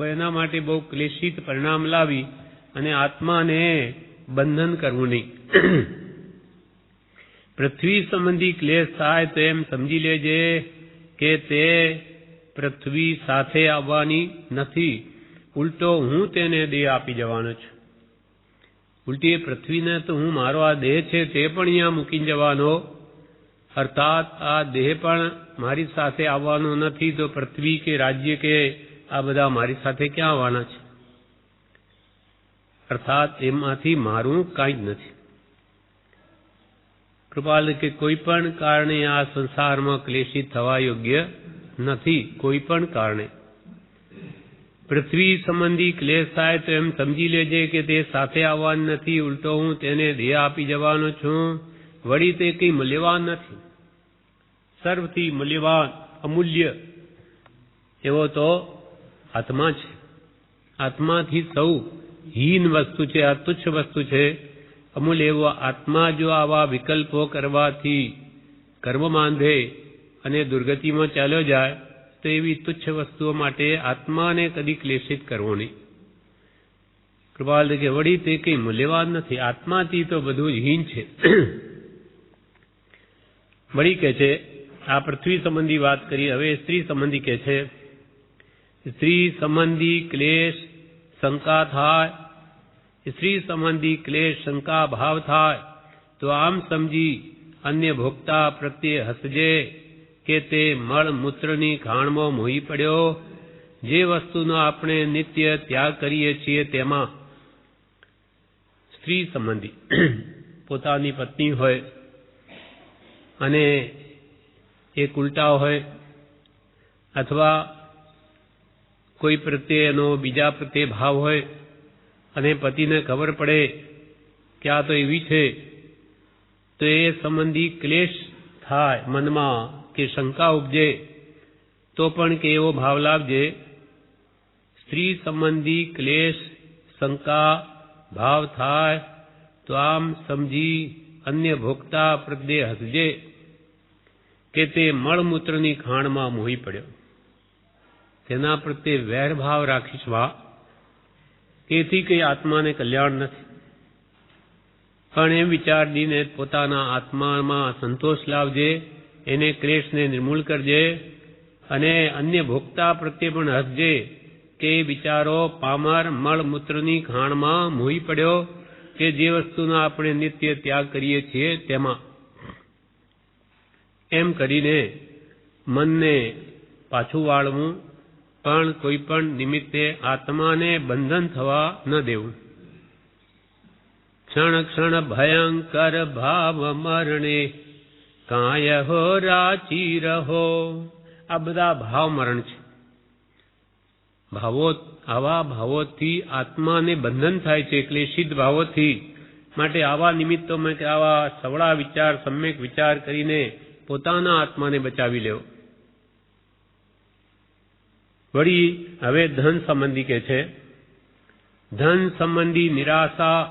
એના માટે બહુ ક્લેશિત પરિણામ લાવી અને આત્માને બંધન કરવું નહીં. પૃથ્વી સંબંધી ક્લેશ થાય તો એમ સમજી લેજે કે તે પૃથ્વી સાથે આવવાની નથી, ઉલટો હું તેને દેહ આપી જવાનો છું. ઉલટી એ પૃથ્વીને તો હું મારો આ દેહ છે તે પણ અહીંયા મૂકીને જવાનો, અર્થાત આ દેહ પણ મારી સાથે આવવાનો નથી, તો પૃથ્વી કે રાજ્ય કે આ બધા મારી સાથે ક્યાં આવવાના છે? અર્થાત એમાંથી મારું કાંઈ જ નથી. કૃપાલ કે કોઈ પણ કારણે આ સંસારમાં ક્લેશિત થવા યોગ્ય નથી, કોઈ પણ કારણે. પૃથ્વી સંબંધી ક્લેશ થાય તો એમ સમજી લેજે કે તે સાથે આવવાનું નથી, ઉલટો હું તેને દેહ આપી જવાનો છું, વળી તે કંઈ મૂલ્યવાન નથી. સર્વથી મૂલ્યવાન, અમૂલ્ય એવો તો આત્મા છે. આત્માથી સૌ હીન વસ્તુ છે, આ તુચ્છ વસ્તુ છે. અમૂલ્ય એવો આત્મા જો આવા વિકલ્પો કરવાથી કર્મ માંધે અને દુર્ગતિમાં ચાલ્યો જાય, તો એવી તુચ્છ વસ્તુઓ માટે આત્માને કદી ક્લેશિત કરવો નહીં. કૃપાલ કે વળી તે કંઈ મૂલ્યવાન નથી, આત્માથી તો બધું જ હીન છે. વળી કે છે, આ પૃથ્વી સંબંધી વાત કરી, હવે સ્ત્રી સંબંધી કે છે, સ્ત્રી સંબંધી ક્લેશ શંકા થાય, સ્ત્રી સંબંધી ક્લેશ શંકા ભાવ થાય તો આમ સમજી અન્ય ભોગતા પ્રત્યે હસજે કે તે મળ મૂત્રની ખાણમાં મોહી પડ્યો, જે વસ્તુનો આપણે નિત્ય ત્યાગ કરીએ છીએ તેમાં સ્ત્રી સંબંધી પોતાની પત્ની હોય અને એ ઉલટા હોય અથવા કોઈ પ્રત્યે એનો બીજા પ્રત્યે ભાવ હોય અને પતિને ખબર પડે કે આ તો એવી છે તો એ સંબંધી ક્લેશ થાય મનમાં કે શંકા ઉપજે તો પણ કે એવો ભાવ લાવજે સ્ત્રી સંબંધી ક્લેશ શંકા ભાવ થાય તો આમ સમજી અન્ય ભોગતા પ્રત્યે હસજે કે તે મળમૂત્રની ખાણમાં મોહી પડ્યો, તેના પ્રત્યે વેરભાવ રાખીશ વા, તેથી કંઈ આત્માને કલ્યાણ નથી. પણ એમ વિચારીને પોતાના આત્મામાં સંતોષ લાવજે, એને ક્લેશને નિર્મૂળ કરજે અને અન્ય ભોગતા પ્રત્યે પણ હસજે કે બિચારો પામર મળમૂત્રની ખાણમાં મોહી પડ્યો કે જે વસ્તુનો આપણે નિત્ય ત્યાગ કરીએ છીએ તેમાં. એમ કરીને મનને પાછું વાળવું, પણ કોઈ પણ નિમિત્તે આત્માને બંધન થવા ન દેવું. ક્ષણ ક્ષણ ભયંકર ભાવ મરણે કાય હો રાચી રહો. આ બધા ભાવ મરણ છે. ભાવો આવા ભાવોથી આત્માને બંધન થાય છે, ક્લેશિત ભાવોથી. માટે આવા નિમિત્તોમાં કે આવા સવળા વિચાર સમ્યક વિચાર કરીને પોતાના આત્માને બચાવી લેવો. વળી હવે ધન સંબંધી કે છે, ધન સંબંધી નિરાશા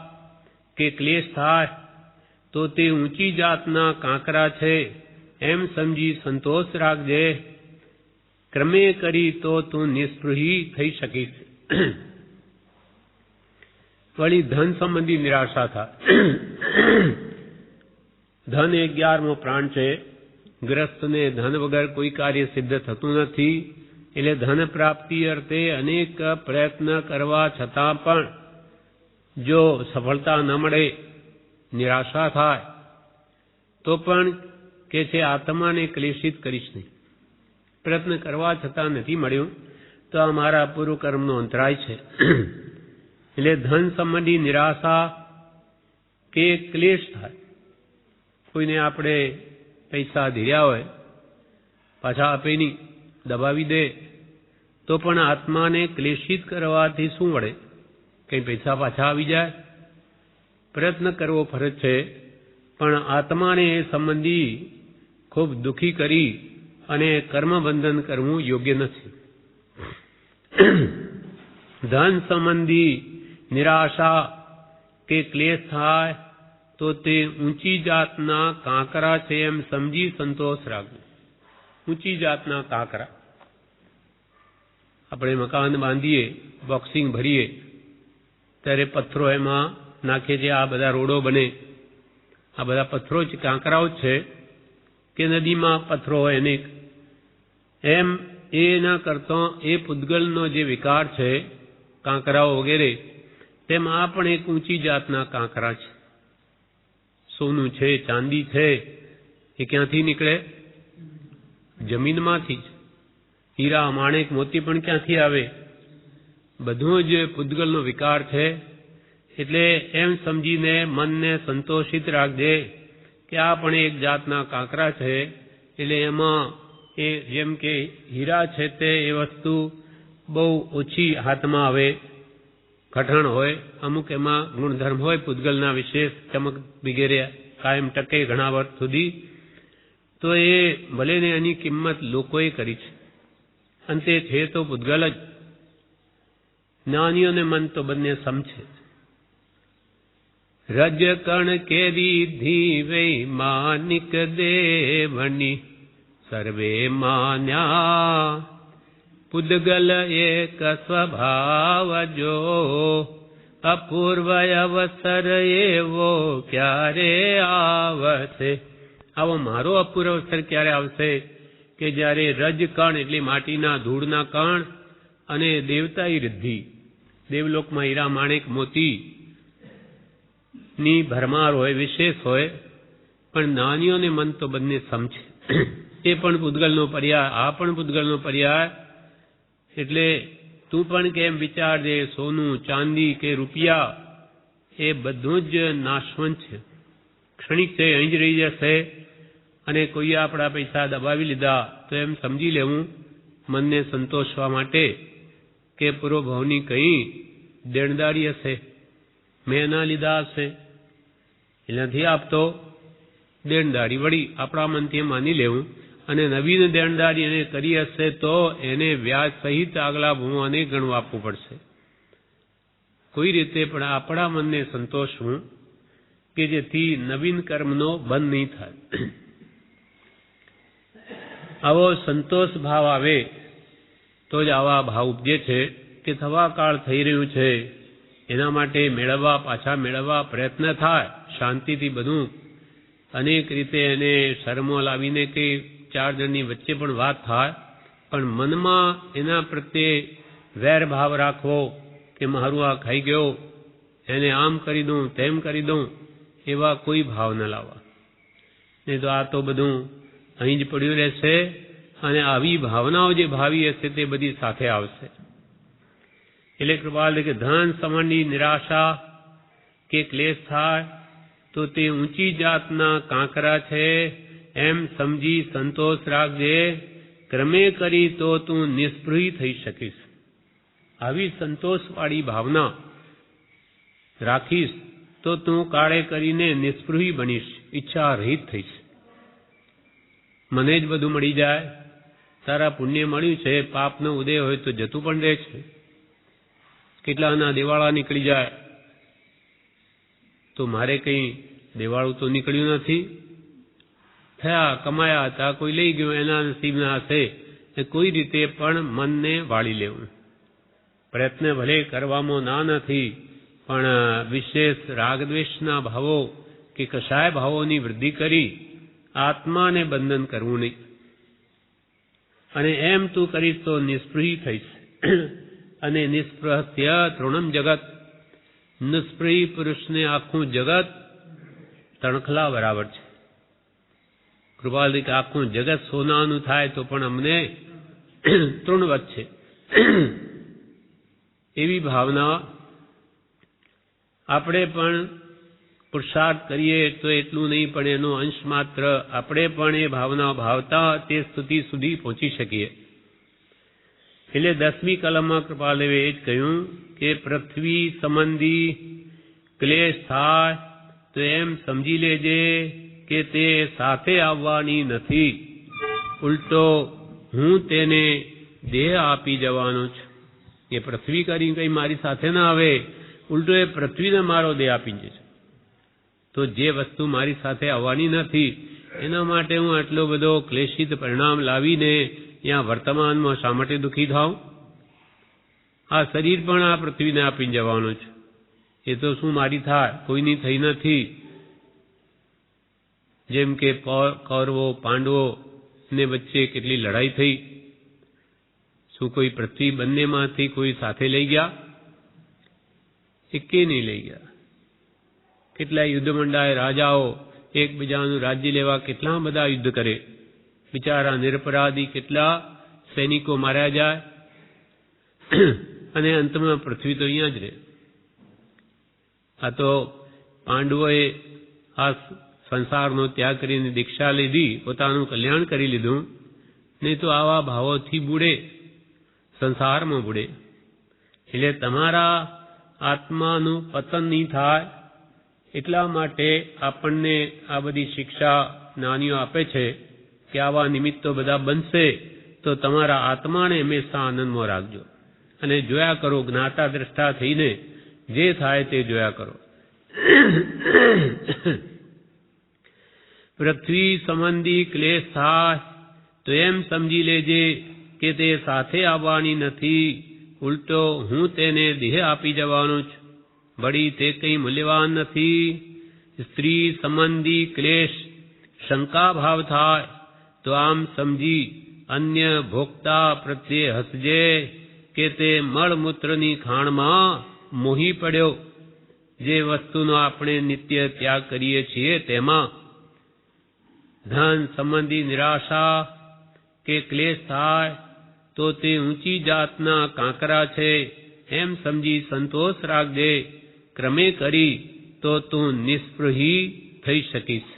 કે ક્લેશ થાય તો તે ઊંચી જાતના કાંકરા છે એમ સમજી સંતોષ રાખજે. ક્રમે કરી તો તું નિસ્પૃહી થઈ શકીશ. વળી ધન સંબંધી નિરાશા થાય. ધન 11મો પ્રાણ છે. ગ્રસ્તને ધન વગર કોઈ કાર્ય સિદ્ધ થતું નથી. એટલે ધન પ્રાપ્તિ અર્થે અનેક પ્રયત્ન કરવા છતાં પણ જો સફળતા ન મળે, નિરાશા થાય તો પણ કે છે આત્માને ક્લેશિત કરીશ નહીં. પ્રયત્ન કરવા છતાં નથી મળ્યું તો આ મારા પૂર્વ કર્મનો અંતરાય છે. એટલે ધન સંબંધી નિરાશા કે ક્લેશ થાય. કોઈને આપણે પૈસા ધીર્યા હોય, પાછા આપે નહીં, દબાવી દે તો પણ આત્માને ક્લેશિત કરવાથી શું વળે? કંઈ પૈસા પાછા આવી જાય? પ્રયત્ન કરવો ફરજ છે, પણ આત્માને એ સંબંધી ખૂબ દુઃખી કરી અને કર્મબંધન કરવું યોગ્ય નથી. ધન સંબંધી નિરાશા કે ક્લેશ થાય તો તે ઊંચી જાતના કાંકરા છે એમ સમજી સંતોષ રાખવો. ઊંચી જાતના કાંકરા. આપણે મકાન બાંધીએ, બોક્સિંગ ભરીએ ત્યારે પથ્થરો એમાં નાખીએ છીએ. આ બધા રોડો બને, આ બધા પથ્થરો જ કાંકરાઓ છે કે નદીમાં પથ્થરો હોય અનેક. એમ એ ન કરતો એ પૂતગલનો જે વિકાર છે, કાંકરાઓ વગેરે, તેમ આ પણ એક ઊંચી જાતના કાંકરા છે. સોનું છે, ચાંદી છે, એ ક્યાંથી નીકળે? જમીનમાંથી જ. હીરા માણેક મોતી પણ ક્યાંથી આવે? બધું જ પૂતગલનો વિકાર છે. એટલે એમ સમજીને મનને સંતોષિત રાખજે કે આ પણ એક જાતના કાંકરા છે. એટલે એમાં એ જેમ કે હીરા છે તે એ વસ્તુ બહુ ઓછી હાથમાં આવે, કઠણ હોય, અમુક એમાં ગુણધર્મ હોય પૂતગલના વિશેષ, ચમક વગેરે કાયમ ટકે ઘણા વર્ષ સુધી, તો એ ભલે ને એની કિંમત લોકોએ કરી છે. અંતે છે તો પૂતગલ જ. જ્ઞાનીઓને મન તો બંને સમ છે. રજ કણ કેરી ધીવે માનિક દેવની સર્વે માન્યા પૂતગલ એક સ્વભાવ જો અપૂર્વ અવસર એવો ક્યારે આવશે. આવો મારો અપૂર્વ અવસર ક્યારે આવશે કે જ્યારે રજ કણ એટલે માટીના ધૂળના કણ અને દેવતાઈ રિદ્ધિ, દેવલોકમાં હીરા માણેક મોતી ની ભરમાર હોય, વિશેષ હોય, પણ જ્ઞાનીઓને મન તો બંને સમ છે. એ પણ પૂતગલનો પર્યાય, આ પણ પૂતગલનો પર્યાય. એટલે તું પણ કેમ વિચારજે, સોનું, ચાંદી કે રૂપિયા એ બધું જ નાશવંત છે, ક્ષણિક છે, અહીં જ રહી જશે. અને કોઈએ આપણા પૈસા દબાવી લીધા તો એમ સમજી લેવું મનને સંતોષવા માટે કે પૂરો ભાવની કઈ દેણદારી હશે, મેં ના લીધા હશે, એ નથી આપતો, દેણદારી વળી આપણા મનથી માની લેવું. અને નવીન દેણદારી એને કરી હશે તો એને વ્યાજ સહિત આગલા ભૂવાને ગણવું આપવું પડશે. કોઈ રીતે પણ આપણા મનને સંતોષવું કે જેથી નવીન કર્મનો બંધ નહીં થાય. આવો સંતોષ ભાવ આવે તો જ આવા ભાવ ઉપજે છે કે થવા કાળ થઈ રહ્યું છે, એના માટે મેળવવા, પાછા મેળવવા પ્રયત્ન થાય શાંતિથી બધું. અનેક રીતે એને શરમો લાવીને કે 4 જણની વચ્ચે પણ વાત થાય, પણ મનમાં એના પ્રત્યે વેરભાવ રાખવો કે મારું આ ખાઈ ગયો, એને આમ કરી દઉં, તેમ કરી દઉં, એવા કોઈ ભાવ ન લાવવા. નહીં તો આ તો બધું અહીં જ પડ્યું રહેશે અને આવી ભાવનાઓ જે ભાવી હશે તે બધી સાથે આવશે. એટલે કૃપાલ કે ધન સંબંધી નિરાશા કે ક્લેશ થાય તો તે ઊંચી જાતના કાંકરા છે એમ સમજી સંતોષ રાખજે. ક્રમે કરી તો તું નિસ્પૃહી થઈ શકીશ. આવી સંતોષવાળી ભાવના રાખીશ તો તું કાળે કરીને નિસ્પૃહી બનીશ, ઈચ્છા રહિત થઈશ. મને જ બધું મળી જાય, તારા પુણ્ય મળ્યું છે, પાપનો ઉદય હોય તો જતું પણ રહે છે. કેટલાના દેવાળા નીકળી જાય તો મારે કંઈ દેવાળું તો નીકળ્યું નથી, થયા કમાયા હતા, કોઈ લઈ ગયું, એના નસીબના હશે. એ કોઈ રીતે પણ મનને વાળી લેવું. પ્રયત્ન ભલે કરવામાં ના નથી, પણ વિશેષ રાગદ્વેષના ભાવો કે કશાય ભાવોની વૃદ્ધિ કરી આત્માને બંધન કરવું નહીં. અને એમ તું કરીશ તો નિસ્પૃહી થઈશ. અને નિસ્પૃહસ્ય તૃણમ જગત, નિસ્પૃહી પુરુષને આખું જગત તણખલા બરાબર છે. કૃપાલી કે આખું જગત સોનાનું થાય તો પણ અમને તૃણવત છે. એવી ભાવના આપણે પણ પુરુષાર્થ કરીએ તો એટલું નહીં, પણ એનો અંશ માત્ર આપણે પણ એ ભાવના ભાવતા તે સ્થિતિ સુધી પહોંચી શકીએ. એટલે 10મી કલમમાં કૃપાલેવે એ જ કહ્યું કે પૃથ્વી સંબંધી ક્લેશ થાય તો એમ સમજી લેજે કે તે સાથે આવવાની નથી, ઉલટો હું તેને દેહ આપી જવાનો છું. એ પૃથ્વી કરી કંઈ મારી સાથે ના આવે, ઉલટો એ પૃથ્વીને મારો દેહ આપી જશે. તો જે વસ્તુ મારી સાથે આવવાની નથી એના માટે હું આટલો બધો ક્લેશિત પરિણામ લાવીને ત્યાં વર્તમાનમાં શા માટે દુઃખી થાઉં? આ શરીર પણ આ પૃથ્વીને આપીને જવાનું છે. એ તો શું મારી થાય? કોઈની થઈ નથી. જેમ કે કૌરવો પાંડવો ને વચ્ચે કેટલી લડાઈ થઈ, શું કોઈ પૃથ્વી બંનેમાંથી કોઈ સાથે લઈ ગયા? એકે નહીં લઈ ગયા. કેટલા યુદ્ધ મંડાય, રાજાઓ એકબીજાનું રાજ્ય લેવા કેટલા બધા યુદ્ધ કરે, બિચારા નિરપરાધી કેટલા સૈનિકો માર્યા જાય, અને અંતમાં પૃથ્વી તો અહીંયા જ રહે. આ તો પાંડવોએ આ સંસારનો ત્યાગ કરીને દીક્ષા લીધી, પોતાનું કલ્યાણ કરી લીધું, નહીં તો આવા ભાવોથી બુડે, સંસારમાં બુડે. એટલે તમારા આત્માનું પતન નહીં થાય એટલા માટે આપણને આ બધી શિક્ષા જ્ઞાનીઓ આપે છે કે આવા નિમિત્તો બધા બનશે તો તમારા આત્માને હંમેશા આનંદમાં રાખજો અને જોયા કરો, જ્ઞાતા દ્રષ્ટા થઈને જે થાય તે જોયા કરો. પૃથ્વી સંબંધી ક્લેશ થાય તો એમ સમજી લેજે કે તે સાથે આવવાની નથી, ઉલટો હું તેને દેહ આપી જવાનો છું. વળી તે કંઈ મૂલ્યવાન નથી. સ્ત્રી સંબંધી ક્લેશ શંકા ભાવ થાય તો આમ સમજી અન્ય ભોગતા પ્રત્યે હસજે કે તે મળમૂત્રની ખાણમાં મોહી પડ્યો. જે વસ્તુનો આપણે નિત્ય ત્યાગ કરીએ છીએ તેમાં ધન સંબંધી નિરાશા કે ક્લેશ થાય તો તે ઊંચી જાતના કાંકરા છે એમ સમજી સંતોષ રાખજે. ક્રમે કરી તો તું નિસ્પૃહી થઈ શકીશ.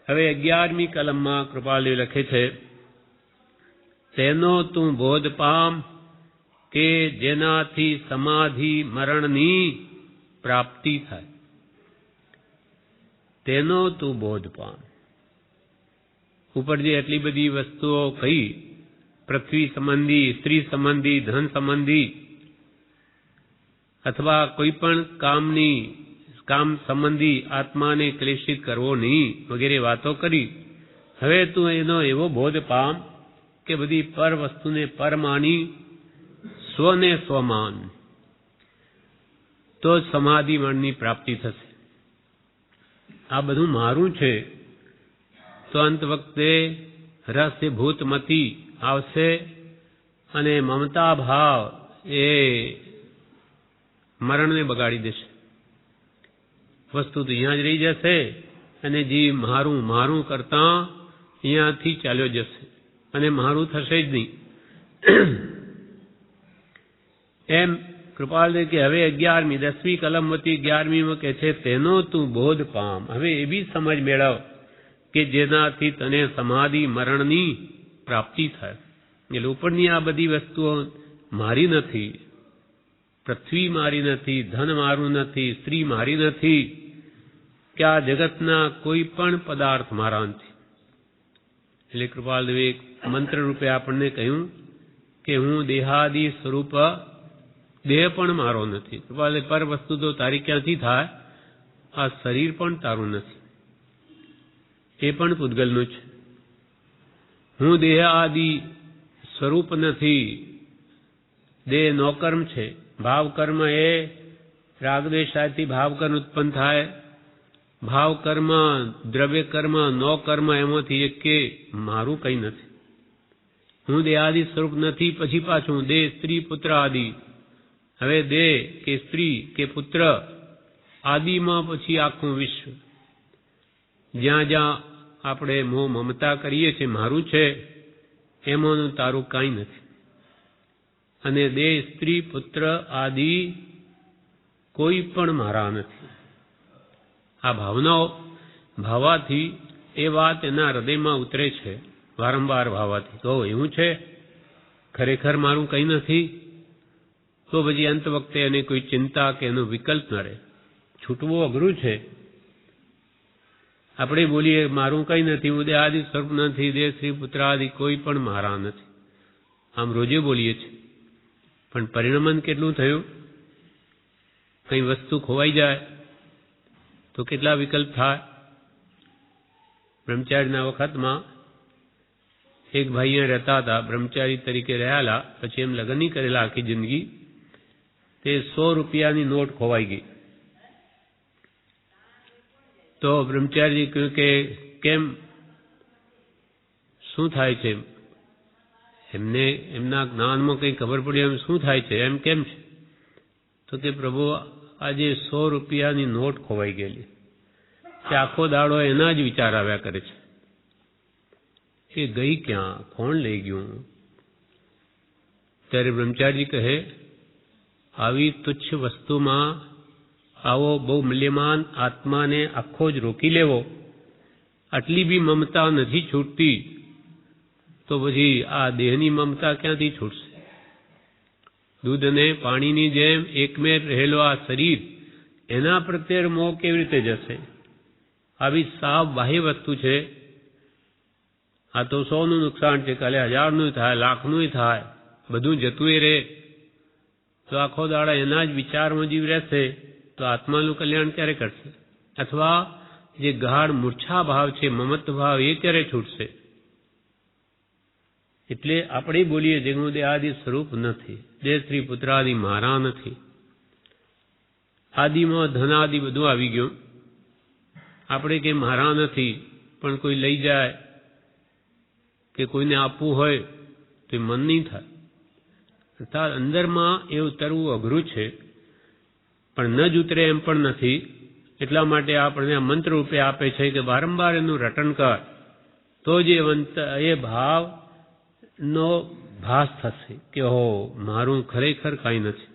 હવે 11મી કલમમાં કૃપાલુ લખે છે, તેનો તું બોધ પામ કે જેનાથી સમાધિ મરણની પ્રાપ્તિ થાય. તેનો તું બોધ પામ. ઉપર જે એટલી બધી વસ્તુઓ કહી, પૃથ્વી સંબંધી, સ્ત્રી સંબંધી, ધન સંબંધી અથવા કોઈ પણ કામ સંબંધી આત્માને ક્લેશિત કરવો નહીં વગેરે વાતો કરી. હવે તું એનો એવો બોધ પામ કે બધી પર વસ્તુને પર માની સ્વને સ્વમાન, તો જ સમાધિ મણની પ્રાપ્તિ થશે. આ બધું મારું છે તો અંત વખતે રહસ્ય ભૂતમતી આવશે અને મમતા ભાવ એ મરણને બગાડી દેશે. વસ્તુ તો અહીંયા જ રહી જશે અને જીવ મારું મારું કરતા અહીંયાથી ચાલ્યો જશે અને મારું થશે જ નહીં. એમ કૃપાલદેવ કે હવે 11મી 10મી કલમવતી 11મીમાં કહે છે, તેનો તું બોધ પામ. હવે એ બી સમજ મેળવ કે જેનાથી તને સમાધિ મરણની પ્રાપ્તિ થાય. એટલે ઉપરની આ બધી વસ્તુઓ મારી નથી, પૃથ્વી મારી નથી, ધન મારું નથી, સ્ત્રી મારી નથી, કે આ જગતના કોઈ પણ પદાર્થ મારા નથી. એટલે કૃપાલદેવે એક મંત્ર રૂપે આપણને કહ્યું કે હું દેહાદિ સ્વરૂપ, દેહ પણ મારો નથી. કૃપાલદેવ પર વસ્તુ તો તારી ક્યાંથી થાય? આ શરીર પણ તારું નથી, એ પણ પૂતગલનું છે. હું દેહ આદિ સ્વરૂપ નથી. દેહ નોકર્મ છે. ભાવકર્મ એ રાગદ્વેષાથી ભાવકર્મ ઉત્પન્ન થાય. ભાવકર્મ, દ્રવ્ય કર્મ, નો કર્મ એમાંથી એક કે મારું કંઈ નથી. હું દેહ આદિ સ્વરૂપ નથી. પછી પાછું દેહ, સ્ત્રી, પુત્ર આદિ. હવે દેહ કે સ્ત્રી કે પુત્ર આદિમાં પછી આખું વિશ્વ. જ્યાં જ્યાં આપણે મોહ મમતા કરીએ છીએ મારું છે, એમાંનું તારું કાંઈ નથી. અને દેહ, સ્ત્રી, પુત્ર આદિ કોઈ પણ મારા નથી. આ ભાવનાઓ ભાવાથી એ વાત એના હૃદયમાં ઉતરે છે, વારંવાર ભાવાથી. તો એવું છે, ખરેખર મારું કંઈ નથી. તો પછી અંત વખતે એને કોઈ ચિંતા કે એનો વિકલ્પ ન રહે. છૂટવું અઘરું છે. આપણે બોલીએ મારું કંઈ નથી, હું દેહ આદિ સ્વરૂપ નથી, દેહ, સ્ત્રી, પુત્ર આદિ કોઈ પણ મારા નથી. આમ રોજે બોલીએ છીએ, પણ પરિણમન કેટલું થયું? કંઈ વસ્તુ ખોવાઈ જાય તો કેટલા વિકલ્પ થાય. બ્રહ્મચારીના વખતમાં એક ભાઈ અહીંયા રહેતા હતા, બ્રહ્મચારી તરીકે રહેલા, પછી એમ લગ્ન નહીં કરેલા આખી જિંદગી. તે 100 રૂપિયાની નોટ ખોવાઈ ગઈ. તો બ્રહ્મચારી કહ્યું કે કેમ, શું થાય છે? એમને એમના જ્ઞાનમાં કંઈ ખબર પડી એમ શું થાય છે, એમ કેમ છે? તો કે પ્રભુ આજે 100 રૂપિયાની નોટ ખોવાઈ ગયેલી છે. આખો દાડો એના જ વિચાર આવ્યા કરે છે કે ગઈ ક્યાં, કોણ લઈ ગયું? ત્યારે બ્રહ્મચારી કહે, આવી તુચ્છ વસ્તુમાં આવો બહુ મૂલ્યમાન આત્માને આખો જ રોકી લેવો, આટલી બી મમતા નથી છૂટતી, તો પછી આ દેહની મમતા ક્યાંથી છૂટશે? દૂધ અને પાણીની જેમ એકમેર રહેલો આ શરીર, એના પ્રત્યે મોહ કેવી રીતે જશે? આવી સાવ બાહ્ય વસ્તુ છે. આ તો 100નું નુકસાન છે, કાલે 1000નું થાય, લાખનું થાય, બધું જતું રહે. તો આખો દાડા એના જ વિચારમાં જીવ રહેશે તો આત્માનું કલ્યાણ ક્યારે કરશે? અથવા જે ગાઢ મૂર્છા ભાવ છે, મમત્વ ભાવ, એ ક્યારે છૂટશે? એટલે આપણે બોલીએ જે હું દેહ આદિ સ્વરૂપ નથી, દેહ, સ્ત્રી, પુત્ર આદિ મારા નથી. આદિમાં ધન આદિ બધું આવી ગયું. આપણે કે મારા નથી, પણ કોઈ લઈ જાય કે કોઈને આપવું હોય તો એ મન નહીં થાય. અર્થાત અંદરમાં એ ઉતરવું અઘરું છે, પણ ન જ ઉતરે એમ પણ નથી. એટલા માટે આપણને આ મંત્ર રૂપે આપે છે કે વારંવાર એનું રટન કર, તો જે એ ભાવ નો ભાસ થશે કે હો મારું ખરેખર કાંઈ નથી.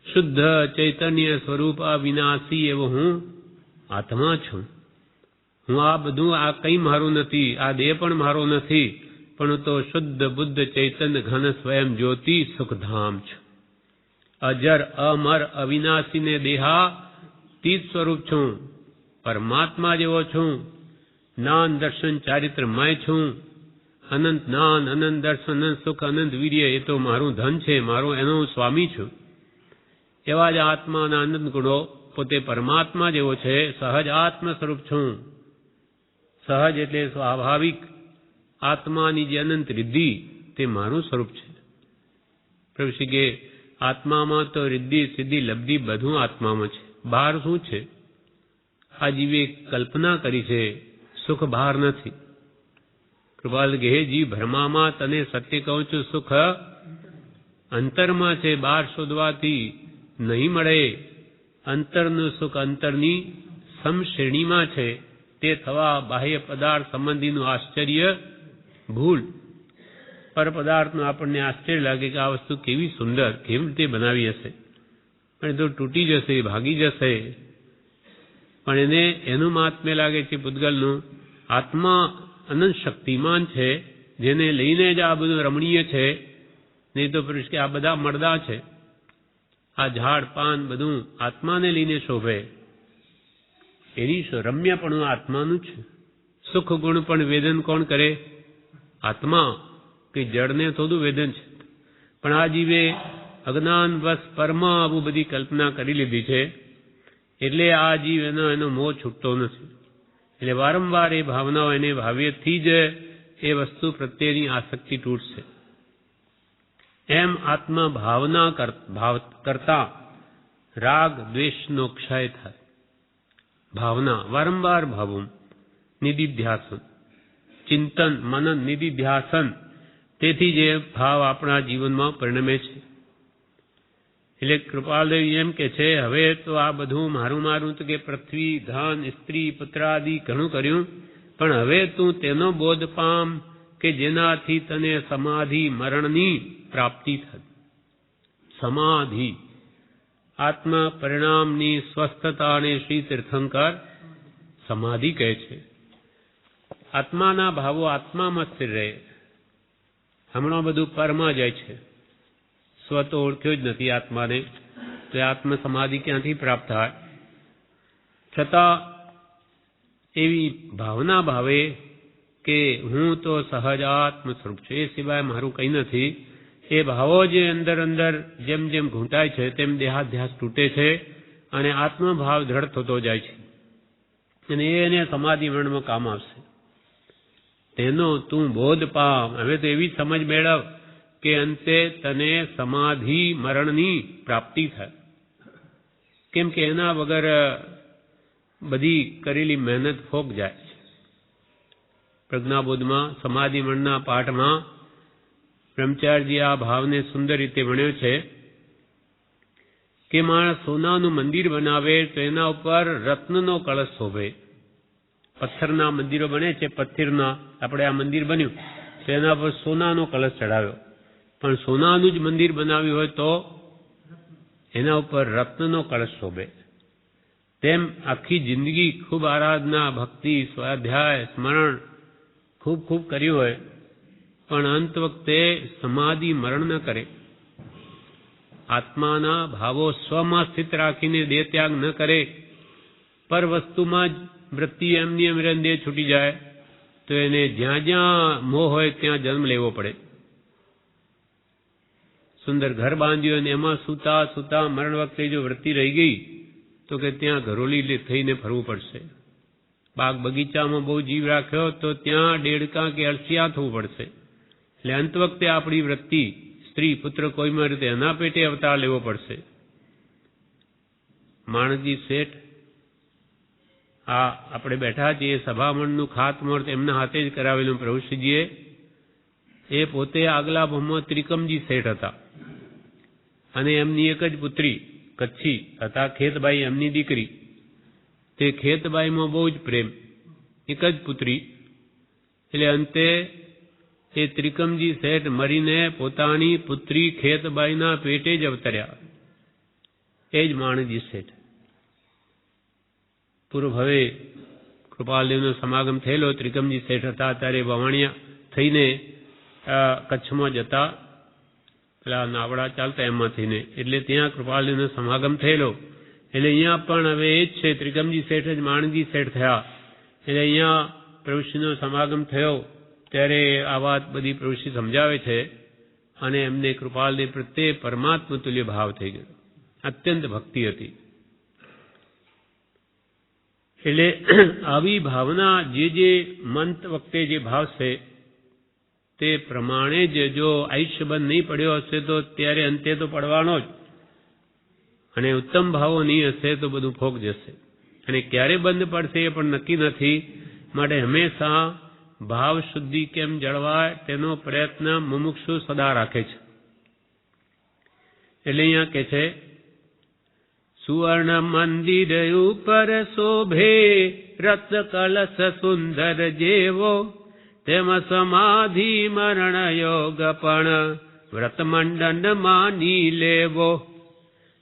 શુદ્ધ ચૈતન્ય સ્વરૂપ અવિનાશી એવો હું આત્મા છું. હું આ બધું આ કંઈ મારું નથી, આ દેહ પણ મારો નથી, પણ તો શુદ્ધ બુદ્ધ ચૈતન્ય ઘન સ્વયં જ્યોતિ સુખધામ છું. અજર અમર અવિનાશી ને દેહાતીત સ્વરૂપ છું. પરમાત્મા જેવો છું. જ્ઞાન દર્શન ચારિત્રમય છું. અનંત જ્ઞાન, અનંત દર્શન, અનંત સુખ, અનંત વીર્ય એ તો મારું ધન છે, મારો એનો હું સ્વામી છું. એવા જ આત્માના અનંત ગુણો પોતે પરમાત્મા જેવો છે. સહજ આત્મ સ્વરૂપ છું. સહજ એટલે સ્વાભાવિક આત્માની જે અનંત રિદ્ધિ તે મારું સ્વરૂપ છે. પ્રભુ શ્રી કે આત્મામાં તો રિદ્ધિ સિદ્ધિ લબ્ધિ બધું આત્મામાં છે. બહાર શું છે? આ જીવે કલ્પના કરી છે, સુખ બહાર નથી. કૃપાલ કે હે જીવ ભ્રમામાં તને સત્ય કહું છું, સુખ અંતરમાં છે, બહાર શોધવાથી નહીં મળે. અંતરનું સુખ અંતરની સમશ્રેણીમાં છે. તે થવા બાહ્ય પદાર્થ સંબંધીનું આશ્ચર્ય ભૂલ. પર પદાર્થનું આપણને આશ્ચર્ય લાગે કે આ વસ્તુ કેવી સુંદર, કેવી રીતે બનાવી હશે, પણ એ તો તૂટી જશે, ભાગી જશે. પણ એને એનું મહાત્મ્ય લાગે છે પૂતગલનું. આત્મા અનંત શક્તિમાન છે, જેને લઈને જ આ બધું રમણીય છે. નહીં તો પુરુષ કે આ બધા મળદા છે, આ ઝાડ પાન બધું આત્માને લઈને શોભે. એની રમ્યપણું આત્માનું છે. સુખ ગુણ પણ વેદન કોણ કરે? આત્મા. કે જળને થોડું વેદન છે. પણ આ જીવે અજ્ઞાન વશ પરમાં આવું બધી કલ્પના કરી લીધી છે, એટલે આ જીવ એનો મોહ છૂટતો નથી. એટલે વારંવાર એ ભાવનાઓ એને ભાવ્યથી જ એ વસ્તુ પ્રત્યેની આસક્તિ તૂટશે. એમ આત્મા ભાવના કરતા રાગ દ્વેષનો ક્ષય થાય. ભાવના વારંવાર ભાવું, નિધિધ્યાસન, ચિંતન, મનન, નિધિધ્યાસન, તેથી જે ભાવ આપણા જીવનમાં પરિણમે છે. એટલે કૃપાલદેવ એમ કે છે, હવે તો આ બધું મારું મારું તો કે પૃથ્વી, ધન, સ્ત્રી, પુત્ર આદિ ઘણું કર્યું, પણ હવે તું તેનો બોધ પામ કે જેનાથી તને સમાધિ મરણની પ્રાપ્તિ થાય. સમાધિ આત્મ પરિણામની સ્વસ્થતાને શ્રી તીર્થંકર સમાધિ કહે છે. આત્માના ભાવો આત્મામાં સ્થિર રહે. હમણાં બધું પરમાં જાય છે. સ્વ તો ઓળખ્યો જ નથી આત્માને, તો આત્મ સમાધિ ક્યાંથી પ્રાપ્ત થાય? છતાં એવી ભાવના ભાવે કે હું તો સહજ આત્મ સ્વરૂપ છું, એ સિવાય મારું કંઈ નથી. એ ભાવો જે અંદર અંદર જેમ જેમ ઘૂંટાય છે તેમ દેહાધ્યાસ તૂટે છે અને આત્મભાવ દ્રઢ થતો જાય છે, અને એને સમાધિ મરણમાં કામ આવશે. તેનો તું બોધ પામ. હવે તો એવી સમજ મેળવ કે અંતે તને સમાધિ મરણની પ્રાપ્તિ થાય. કેમ કે એના વગર બધી કરેલી મહેનત ફોક જાય છે. પ્રજ્ઞાબોધમાં સમાધિ મરણના પાઠમાં બ્રહ્મચારીજી આ ભાવને સુંદર રીતે ભણ્યો છે કે માણસ સોનાનું મંદિર બનાવે તો એના ઉપર રત્નનો કળશ શોભે. પથ્થરના મંદિરો બને છે, પથ્થરના આપણે આ મંદિર બન્યું તો એના પર સોનાનો કળશ ચડાવ્યો, પણ સોનાનું જ મંદિર બનાવ્યું હોય તો એના ઉપર રત્નનો કળશ શોભે. તેમ આખી જિંદગી ખૂબ આરાધના, ભક્તિ, સ્વાધ્યાય, સ્મરણ ખૂબ ખૂબ કર્યું હોય, પણ અંત વખતે સમાધિ મરણ ન કરે, આત્માના ભાવો સ્વમાં સ્થિત રાખીને દેહ ત્યાગ ન કરે, પર વસ્તુમાં જ વૃત્તિ એમની એમ દેહ છૂટી જાય, તો એને જ્યાં જ્યાં મોહ હોય ત્યાં જન્મ લેવો પડે. સુંદર ઘર બાંધ્યું અને એમાં સૂતા સૂતા મરણ વખતે જો વૃત્તિ રહી ગઈ તો કે ત્યાં ઘરોલી થઈને ફરવું પડશે. બાગ બગીચામાં બહુ જીવ રાખ્યો તો ત્યાં ડેડકા કે અળસિયા થવું પડશે. એટલે અંત વખતે આપણી વૃત્તિ સ્ત્રી પુત્ર કોઈમાં રીતે એના પેટે અવતાર લેવો પડશે. માણસજી શેઠ આ આપણે બેઠા છીએ, સભામણનું ખાતમુહૂર્ત એમના હાથે જ કરાવેલું પ્રભુશ્રીજીએ. એ પોતે આગલા ભૂમમાં ત્રિકમજી શેઠ હતા અને એમની એક જ પુત્રી કચ્છી હતા, ખેતબાઈ એમની દીકરી. તે ખેતબાઈમાં બહુ જ પ્રેમ, એક જ પુત્રી. એટલે અંતે એ ત્રિકમજી શેઠ મરીને પોતાની પુત્રી ખેતબાઈના પેટે જ અવતર્યા. એ જ માણજી શેઠ. પૂર્વ હવે કૃપાલદેવનો સમાગમ થયેલો. ત્રિકમજી શેઠ હતા ત્યારે વવાણિયા થઈને કચ્છમાં જતા, પેલા નાવડા ચાલતા એમાં થઈને, એટલે ત્યાં કૃપાલદેવનો સમાગમ થયેલો. એટલે અહીંયા પણ હવે એ જ છે, ત્રિકમજી શેઠ જ માણજી શેઠ થયા. એટલે અહીંયા પ્રભુશ્રીનો સમાગમ થયો ત્યારે આ વાત બધી પ્રભુશ્રી સમજાવે છે. અને એમને કૃપાલદેવ પ્રત્યે પરમાત્મા તુલ્ય ભાવ થઈ ગયો, અત્યંત ભક્તિ હતી. એટલે આવી ભાવના જે મંત વખતે જે ભાવ છે તે પ્રમાણે જ જો આયુષ્ય બંધ નહીં પડ્યો હશે તો ત્યારે અંતે તો પડવાનો જ. અને ઉત્તમ ભાવો નહીં હશે તો બધું ફોક જશે. અને ક્યારે બંધ પડશે એ પણ નક્કી નથી. માટે હંમેશા ભાવ શુદ્ધિ કેમ જળવાય તેનો પ્રયત્ન મુમુક્ષુ સદા રાખે છે. એટલે અહીંયા કે છે, સુવર્ણ મંદિર ઉપર શોભે રત્ન કલશ સુંદર જેવો, તેમ સમાધિ મરણ યોગ પણ વ્રત મંડન માની લેવો.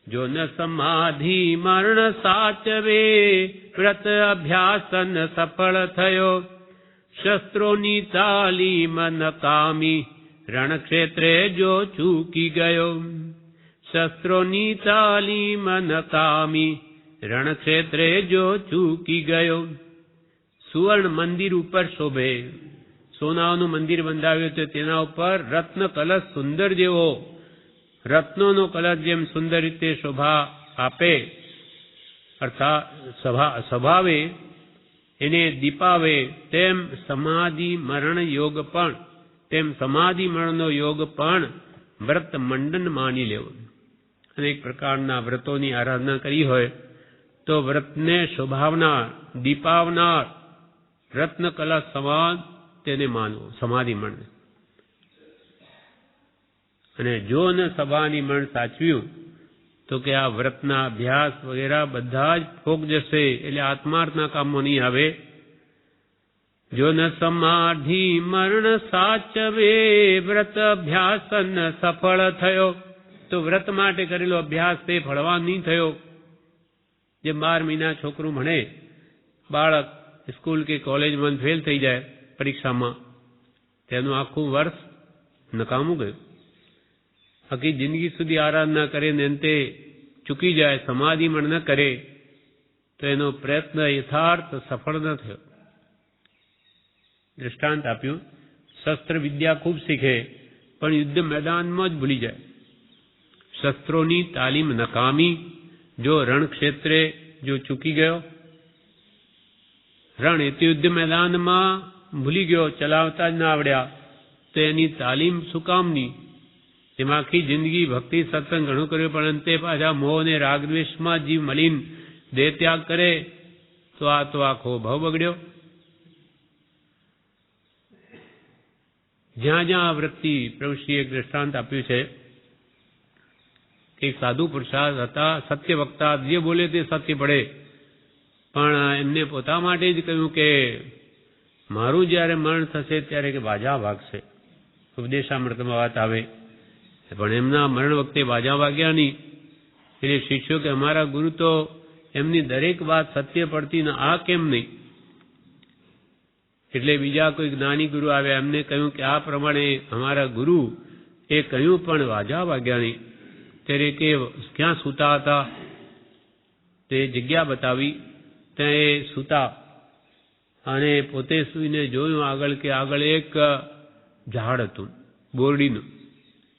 જો ન સમાધિ મરણ સાચવે વ્રત અભ્યાસન સફળ થયો, શસ્ત્રોની તાલીમ નકામી રણક્ષેત્રે જો ચૂકી ગયો. શસ્ત્રોની તાલીમ નકામી રણક્ષેત્રે જો ચૂકી ગયો. સુવર્ણ મંદિર ઉપર શોભે, સોનાનું મંદિર બંધાવ્યું હતું, તેના ઉપર રત્ન કલશ સુંદર જેવો, રત્નોનો કલશ જેમ સુંદર રીતે શોભા આપે, અર્થાત સ્વભાવે એને દીપાવે, તેમ સમાધિ મરણ યોગ પણ, તેમ સમાધિ મરણનો યોગ પણ વ્રત મંડન માની લેવો. અનેક પ્રકારના વ્રતોની આરાધના કરી હોય તો વ્રતને શોભાવનાર, દીપાવનાર રત્ન કલશ સમાન તેને માનવો, સમાધિ મરણ. અને જો ન સભાની મરણ સાચવ્યું તો કે આ વ્રતના અભ્યાસ વગેરે બધા જ ફોક જશે, એટલે આત્માર્થના કામમાં નહીં આવે. જો ન સમાધિ મરણ સાચવે વ્રત અભ્યાસન સફળ થયો, તો વ્રત માટે કરેલો અભ્યાસ તે ફળવાન નહીં થયો. જે 12 મહિના છોકરું ભણે, બાળક સ્કૂલ કે કોલેજમાં ફેલ થઈ જાય પરીક્ષામાં, તેનું આખું વર્ષ નકામું ગયું. આખી જિંદગી સુધી આરાધના કરે ને અંતે ચૂકી જાય, સમાધિ મણ ન કરે તો એનો પ્રયત્ન યથાર્થ સફળ ન થયો. દૃષ્ટાંત આપ્યું, શસ્ત્ર વિદ્યા ખૂબ શીખે પણ યુદ્ધ મેદાનમાં જ ભૂલી જાય. શસ્ત્રોની તાલીમ નકામી, જો રણક્ષેત્રે જો ચૂકી ગયો, રણ એટલે યુદ્ધ મેદાનમાં ભૂલી ગયો, ચલાવતા જ ના આવડ્યા, તો એની તાલીમ શું કામની? તેમાં આખી જિંદગી ભક્તિ સત્સંગ ઘણું કર્યું પણ અંતે પાછા મોહ અને રાગદ્વેષમાં જીવ મલિન દેહ ત્યાગ કરે તો આખો ભાવ બગડ્યો. જ્યાં જ્યાં આ વૃત્તિ, પ્રભુશ્રીએ એક દ્રષ્ટાંત આપ્યું છે કે સાધુ પુરુષાર્થ હતા, સત્ય વક્તા, જે બોલે તે સત્ય પડે, પણ એમને પોતા માટે જ કહ્યું કે મારું જ્યારે મરણ થશે ત્યારે કે બાજા વાગશે. ઉપદેશામૃતમાં વાત આવે, પણ એમના મરણ વખતે બાજા વાગ્યા નહીં. એટલે શિષ્યો કે અમારા ગુરુ તો એમની દરેક વાત સત્ય પડતી ને આ કેમ નહીં? એટલે બીજા કોઈ જ્ઞાની ગુરુ આવ્યા, એમને કહ્યું કે આ પ્રમાણે અમારા ગુરુ એ કહ્યું પણ બાજા વાગ્યા નહીં. ત્યારે કે ક્યાં સૂતા હતા તે જગ્યા બતાવી, ત્યાં એ સૂતા અને પોતે સૂઈને જોયું આગળ કે આગળ એક ઝાડ હતું બોરડીનું,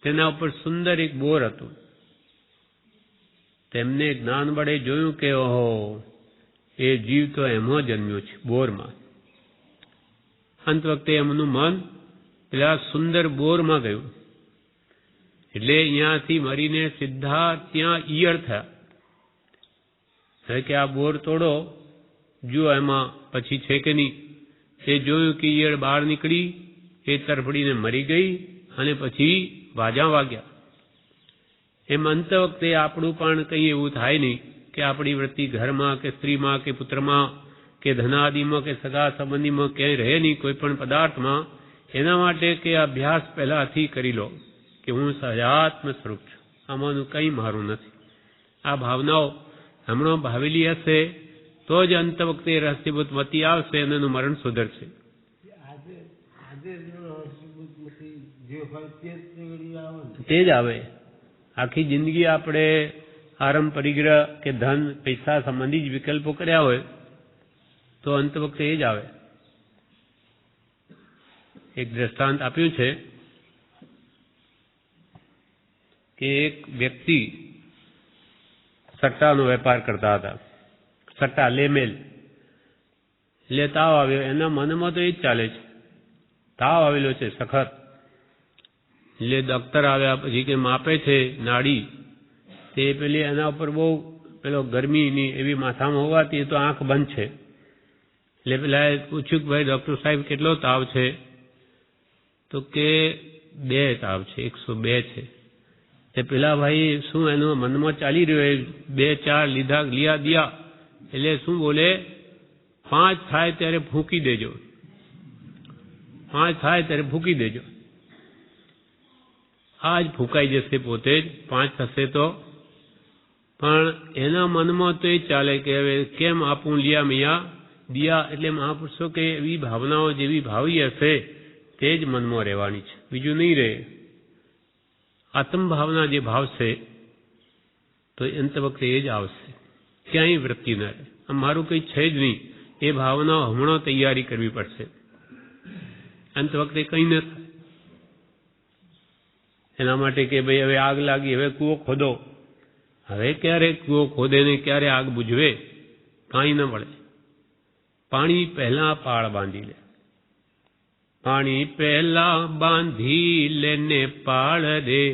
તેના ઉપર સુંદર એક બોર હતું. તેમને જ્ઞાન વડે જોયું કે ઓહો, એ જીવ તો એમાં જન્મ્યો છે, બોરમાં. અંત વખતે એમનું મન પેલા સુંદર બોરમાં ગયું. એટલે અહીંયાથી મરીને સીધા ત્યાં ઈયળ થયા. કે આ બોર તોડો, જુઓ એમાં પછી છે કે નહીં. એ જોયું કે ઈયળ બહાર નીકળી, એ તરફડીને મરી ગઈ અને પછી વાજા વાગ્યા. એમ અંત વખતે આપણું પણ કંઈ એવું થાય નહીં કે આપણી વૃત્તિ ઘરમાં કે સ્ત્રીમાં કે પુત્રમાં કે ધનાદિમાં કે સગા સંબંધીમાં ક્યાંય રહે નહીં, કોઈ પણ પદાર્થમાં એના માટે કે અભ્યાસ પહેલાથી કરી લો કે હું સહજાત્મ સ્વરૂપ છું, આમાંનું કંઈ મારું નથી. આ ભાવનાઓ હમણાં ભાવેલી હશે તો જ અંત વખતે રહસ્યભૂત મતિ આવશે અને એનું મરણ સુધરશે. તે જ આવે. આખી જિંદગી આપણે આરંભ, પરિગ્રહ કે ધન, પૈસા સંબંધી જ વિકલ્પો કર્યા હોય તો અંત વખતે એ જ આવે. એક દ્રષ્ટાંત આપ્યું છે કે એક વ્યક્તિ સટ્ટાનો વેપાર કરતા હતા. સટ્ટા લેમેલ, એટલે તાવ આવ્યો. એના મનમાં તો એ જ ચાલે છે, તાવ આવેલો છે સખત. એટલે ડોક્ટર આવ્યા પછી કે માપે છે નાડી, તે પેલી એના ઉપર બહુ પેલો ગરમીની એવી માથામાં હોવાથી એ તો આંખ બંધ છે. એટલે પેલા પૂછ્યું કે ભાઈ ડોક્ટર સાહેબ કેટલો તાવ છે? તો કે 2 તાવ છે, 102 છે. તે પેલા ભાઈ શું એનું મનમાં ચાલી રહ્યો, 2 4 લીધા દિયા, એટલે શું બોલે, 5 થાય ત્યારે ફૂંકી દેજો, 5 થાય ત્યારે ફૂંકી દેજો. આ જ ફૂંકાઈ જશે પોતે જ, 5 થશે તો. પણ એના મનમાં તો એ ચાલે કે હવે કેમ આપું લિયા મિયા દિયા. એટલે મહાપુરુષો કે એવી ભાવનાઓ જેવી ભાવી હશે તે જ મનમાં રહેવાની છે, બીજું નહીં રહે. આત્મ ભાવના જે ભાવશે તો અંત વખતે એ જ આવશે, ક્યાંય વૃત્તિ ન રહે. આમ મારું કંઈ છે જ નહીં, એ ભાવના હમણાં તૈયારી કરવી પડશે, અંત વખતે કંઈ ન થાય. એના માટે કે ભાઈ હવે આગ લાગી, હવે કૂવો ખોદો. હવે ક્યારે કૂવો ખોદે ને ક્યારે આગ બુઝવે કાંઈ ન મળે. પાણી પહેલા પાળ બાંધી લે, પાણી પહેલા બાંધી લેને પાળ રે,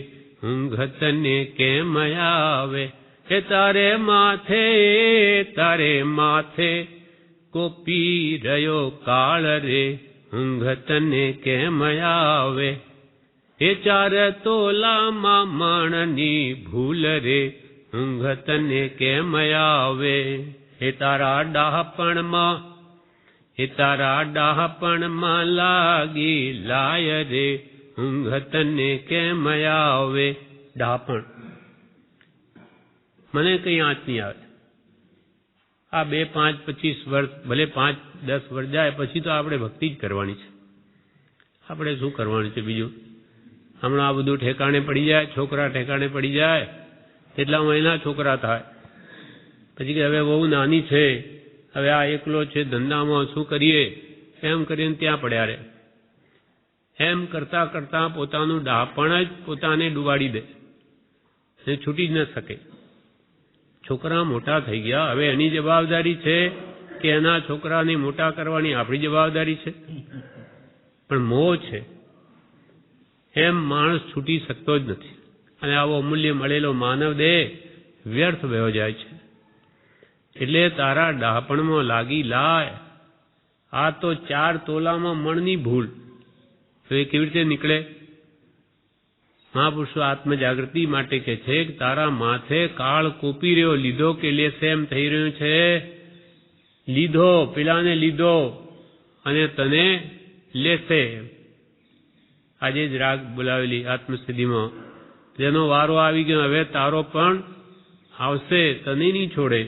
ઊંઘ તને કેમ આવે. એ તારે માથે કોપી રહ્યો કાળ રે, ઊંઘ તને કેમ આવે. એ 4 તોલામાં માણની ભૂલ રે, ઊંઘ તને કેમ આવે. એ તારા ડાહપણમાં લાગી લાય રે, ઊંઘ તને કેમ આવે. ડાહપણ મને કઈ આંચ નહીં આવે. આ 2 5 25 વર્ષ, ભલે 5 10 વર્ષ જાય પછી તો આપણે ભક્તિ જ કરવાની છે. આપણે શું કરવાનું છે બીજું? હમણાં આ બધું ઠેકાણે પડી જાય, છોકરા ઠેકાણે પડી જાય, એટલામાં એના છોકરા થાય. પછી કે હવે બહુ નાની છે, હવે આ એકલો છે ધંધામાં, શું કરીએ? એમ કરીને ત્યાં પડ્યા રહે. એમ કરતા કરતા પોતાનું ડાહપણ જ પોતાને ડૂબાડી દે, એ છૂટી જ ન શકે. છોકરા મોટા થઈ ગયા, હવે એની જવાબદારી છે કે એના છોકરાને મોટા કરવાની આપણી જવાબદારી છે? પણ મોહ છે, એમ માણસ છૂટી શકતો જ નથી. અને આવો અમૂલ્ય મળેલો માનવ દેહ વ્યર્થ વયો જાય છે. એટલે તારા ડાહપણમાં લાગી લાય. આ તો 4 તોલામાં મણની ભૂલ, તો એ કેવી રીતે નીકળે? મહાપુરુષો આત્મજાગૃતિ માટે કે છે કે તારા માથે કાળ કોપી રહ્યો, લીધો કે લેશે એમ થઈ રહ્યું છે. લીધો, પેલાને લીધો અને તને લેશે. આજે જ રાગ બોલાવેલી આત્મસિદ્ધિમાં જેનો વારો આવી ગયો, હવે તારો પણ આવશે, તને નહીં છોડે,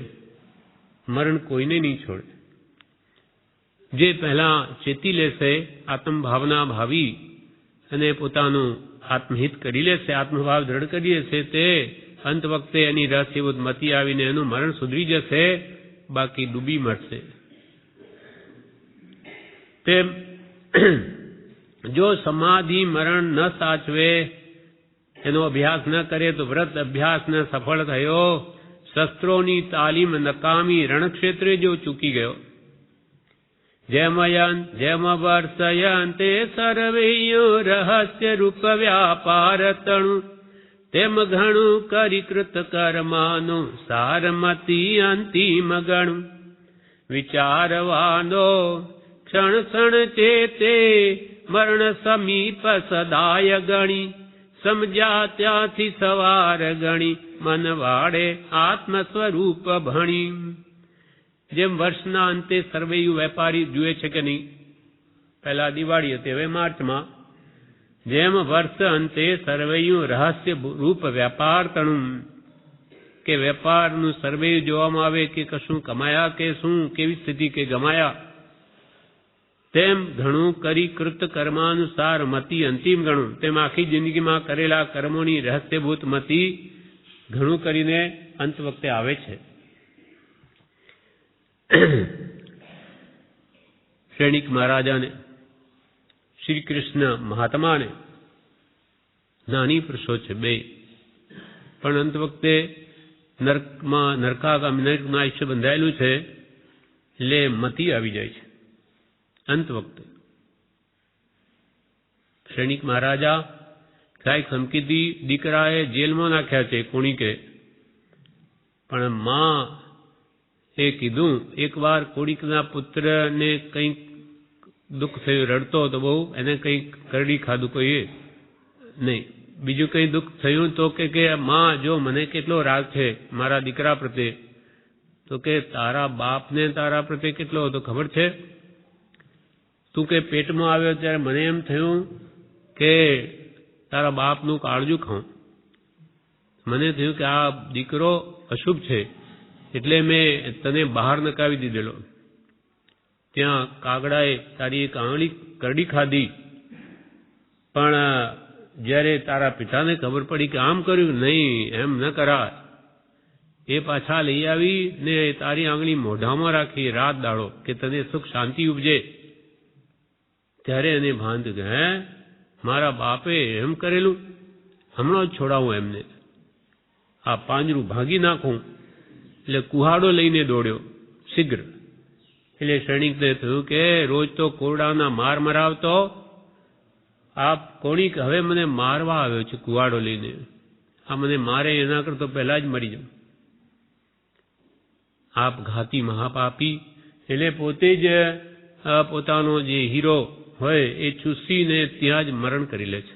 મરણ કોઈને નહીં છોડે. જે પહેલા ચેતી લેશે, આત્મ ભાવના ભાવી અને પોતાનું આત્મહિત કરી લેશે, આત્મભાવ દ્રઢ કરી લેશે, તે અંત વખતે એની રહસ્યભૂત મતિ આવીને એનું મરણ સુધરી જશે, બાકી ડૂબી મરશે. તેમ જો સમાધિ મરણ ન સાચવે, એનો અભ્યાસ ન કરે તો વ્રત અભ્યાસ ન સફળ થયો. શસ્ત્રોની તાલીમ નકામી, રણક્ષેત્રે જો ચૂકી ગયો. જેમ વર્ષયન તે સર્વૈયો રહસ્ય રૂપ વ્યાપાર તણું, તેમ ઘણું કરી કૃત કર્માનું સારમતી અંતિમ ગણું. વિચારવાનો ક્ષણ ક્ષણ ચેતે, મરણ સમીપ સદાય ગણી. સમજ્યા ત્યાંથી સવાર ગણી, મન વાડે આત્મ સ્વરૂપ ભણી. જેમ વર્ષના અંતે સર્વૈયું વેપારી જુએ છે કે નહીં, પહેલા દિવાળી હતી, હવે માર્ચમાં. જેમ વર્ષ અંતે સર્વૈયું રહસ્ય રૂપ વેપાર તણું, કે વેપારનું સર્વૈયું જોવામાં આવે કે કશું કમાયા કે શું, કેવી સ્થિતિ કે ગમાયા, તેમ ઘણું કરી કૃત કર્માનુસાર મતિ અંતિમ ગણું. તેમ આખી જિંદગીમાં કરેલા કર્મોની રહસ્યભૂત મતિ ઘણું કરીને અંત વખતે આવે છે. શ્રેણિક મહારાજાને, શ્રી કૃષ્ણ મહાત્માને નાની પુરુષો છે બે, પણ અંત વખતે નરકાગામી નરકનું આયુષ્ય બંધાયેલું છે, એટલે મતિ આવી જાય છે અંત વખતે. શ્રેણિક મહારાજા કાંઈક ધમકીથી દીકરાએ જેલમાં નાખ્યા છે કોણીકે, પણ માં એ કીધું, એકવાર કોડીકના પુત્રને કંઈક દુઃખ થયું, રડતો હતો બહુ, એને કંઈક કરડી ખાધું કોઈએ નહીં, બીજું કંઈ દુઃખ થયું તો કે માં જો મને કેટલો રાગ છે મારા દીકરા પ્રત્યે, તો કે તારા બાપને તારા પ્રત્યે કેટલો હતો ખબર છે? તું કે પેટમાં આવ્યો ત્યારે મને એમ થયું કે તારા બાપનું કાળજું ખાઉં, મને થયું કે આ દીકરો અશુભ છે, એટલે મેં તને બહાર નકાવી દીધેલો. ત્યાં કાગડાએ તારી એક આંગળી કરડી ખાધી, પણ જ્યારે તારા પિતાને ખબર પડી કે આમ કર્યું, નહીં એમ ન કરાય, એ પાછા લઈ આવી ને તારી આંગળી મોઢામાં રાખી રાત દાડો કે તને સુખ શાંતિ ઉપજે. ત્યારે એને ભાન થયું કે હે મારા બાપે એમ કરેલું, હમણાં જ છોડાવું એમને, આ પાંજરું ભાગી નાખું. એટલે કુહાડો લઈને દોડ્યો શીઘ્ર. એટલે શ્રેણિકને થયું કે રોજ તો કોરડાના માર મરાવતો, આ કોણીક હવે મને મારવા આવ્યો છે કુહાડો લઈને, આ મને મારે એના કરતો પહેલા જ મરી જાઉં. આપ ઘાતી મહાપાપી, એટલે પોતે જ પોતાનો જે હીરો હોય એ ચૂસીને ત્યાં જ મરણ કરી લે છે,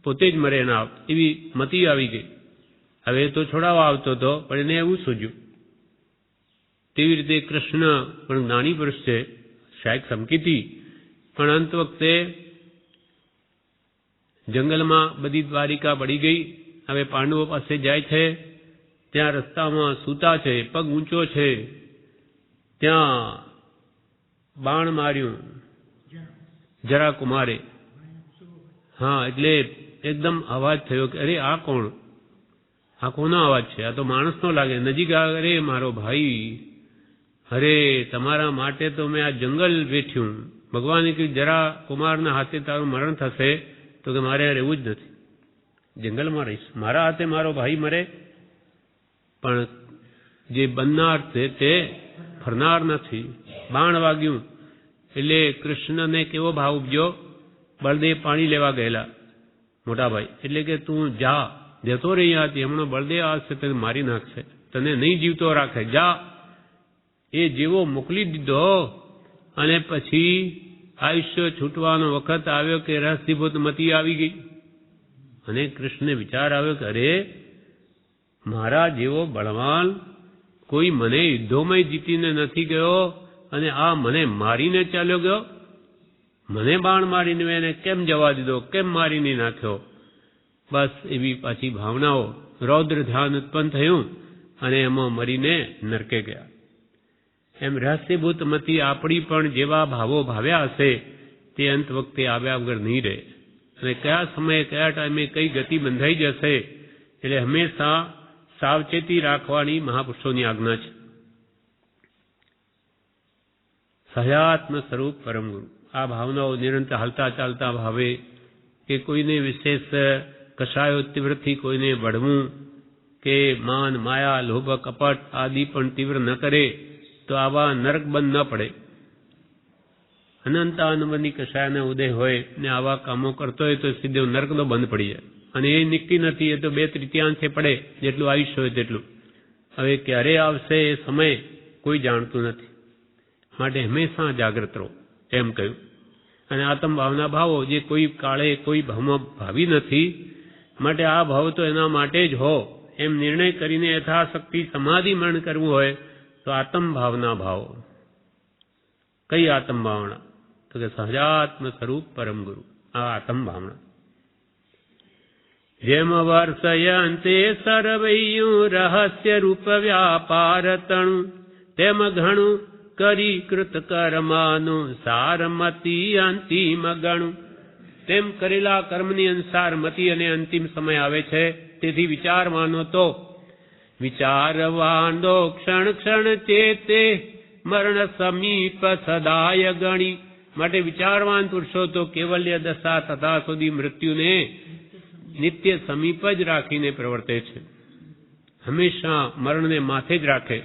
પોતે જ મરે એના, એવી મતિ આવી ગઈ. હવે તો છોડાવવા આવતો હતો પણ એને એવું સૂજ્યું. તેવી રીતે કૃષ્ણ પણ જ્ઞાની પુરુષ છે, શાયદ ધમકીથી, પણ અંત વખતે જંગલમાં બધી દ્વારિકા પડી ગઈ. હવે પાંડવો પાસે જાય છે, ત્યાં રસ્તામાં સૂતા છે, પગ ઊંચો છે, ત્યાં બાણ માર્યું જરા કુમારે. હા, એટલે એકદમ અવાજ થયો કે અરે આ કોણ, આ કોનો અવાજ છે, આ તો માણસનો લાગે. નજીક અરે મારો ભાઈ, અરે તમારા માટે તો મેં આ જંગલ વેઠ્યું. ભગવાને કહ્યું જરા કુમારના હાથે તારું મરણ થશે, તો કે મારે રહેવું જ નથી, જંગલમાં રહીશ, મારા હાથે મારો ભાઈ મરે. પણ જે બનનાર છે તે ફરનાર નથી. બાણ વાગ્યું એટલે કૃષ્ણને કેવો ભાવ ઉપજ્યો, બળદેવ પાણી લેવા ગયેલા મોટા ભાઈ, એટલે કે તું જા, જતો રહી હતી, હમણાં બળદેવ આવશે તને મારી નાખશે, તને નહીં જીવતો રાખે, જા. એ જેવો મોકલી દીધો અને પછી આયુષ્ય છૂટવાનો વખત આવ્યો કે રહસ્યભૂત મતિ આવી ગઈ. અને કૃષ્ણને વિચાર આવ્યો કે અરે મારા જેવો બળવાન કોઈ મને યુદ્ધોમાં જીતીને નથી ગયો, અને આ મને મારીને ચાલ્યો ગયો, મને બાણ મારીને એને કેમ જવા દીધો, કેમ મારી નહીં નાખ્યો. બસ એવી પાછી ભાવનાઓ, રૌદ્ર ધ્યાન ઉત્પન્ન થયું અને એમાં મરીને નરકે ગયા. એમ રહસ્યભૂત મતિ આપણી પણ જેવા ભાવો ભાવ્યા હશે તે અંત વખતે આવ્યા વગર નહીં રહે, અને કયા સમયે કયા ટાઈમે કઈ ગતિ બંધાઈ જશે. એટલે હંમેશા સાવચેતી રાખવાની મહાપુરુષોની આજ્ઞા છે. સહયાત્મ સ્વરૂપ પરમ ગુરુ, આ ભાવનાઓ નિરંતર હાલતા ચાલતા ભાવે કે કોઈને વિશેષ કશાયો તીવ્રથી કોઈને વળવું કે માન માયા લોભ કપટ આદિ પણ તીવ્ર ન કરે તો આવા નરક બંધ ન પડે. અનંતાનુબંધી કશાયના ઉદય હોય ને આવા કામો કરતો હોય તો સીધો નરક તો બંધ પડી જાય. અને એ નક્કી નથી, એ તો 2/3 પડે જેટલું આયુષ્ય હોય તેટલું. હવે ક્યારે આવશે એ સમય કોઈ જાણતું નથી, માટે હંમેશા જાગ્રત રહો એમ કહ્યું. અને આત્મ ભાવના ભાવો જે કોઈ કાળે કોઈ ભાવમાં ભાવી નથી, માટે આ ભાવ તો એના માટે જ હો એમ નિર્ણય કરીને યથાશક્તિ સમાધિ મરણ કરવું હોય તો આત્મ ભાવના ભાવો. કઈ આત્મ ભાવના? તો કે સહજાત્મ સ્વરૂપ પરમ ગુરુ, આ આત્મ ભાવના. જેમ વર્ષયંતે સર્વૈયું રહસ્ય રૂપ વ્યાપાર તણું, તેમ ઘણું કરી કૃત કર્માનું સારમતી અંતિમ ગણું. તેમ કરેલા કર્મની અનુસાર મતિ અને અંતિમ સમય આવે છે. તેથી વિચારવાનો તો વિચારવાનો ક્ષણ ક્ષણ ચેતે મરણ સમીપ સદાય ગણી. માટે વિચારવાન પુરુષો તો કેવલ્ય દશા તથા સુધી મૃત્યુને નિત્ય સમીપ જ રાખીને પ્રવર્તે છે, હંમેશા મરણને માથે જ રાખે.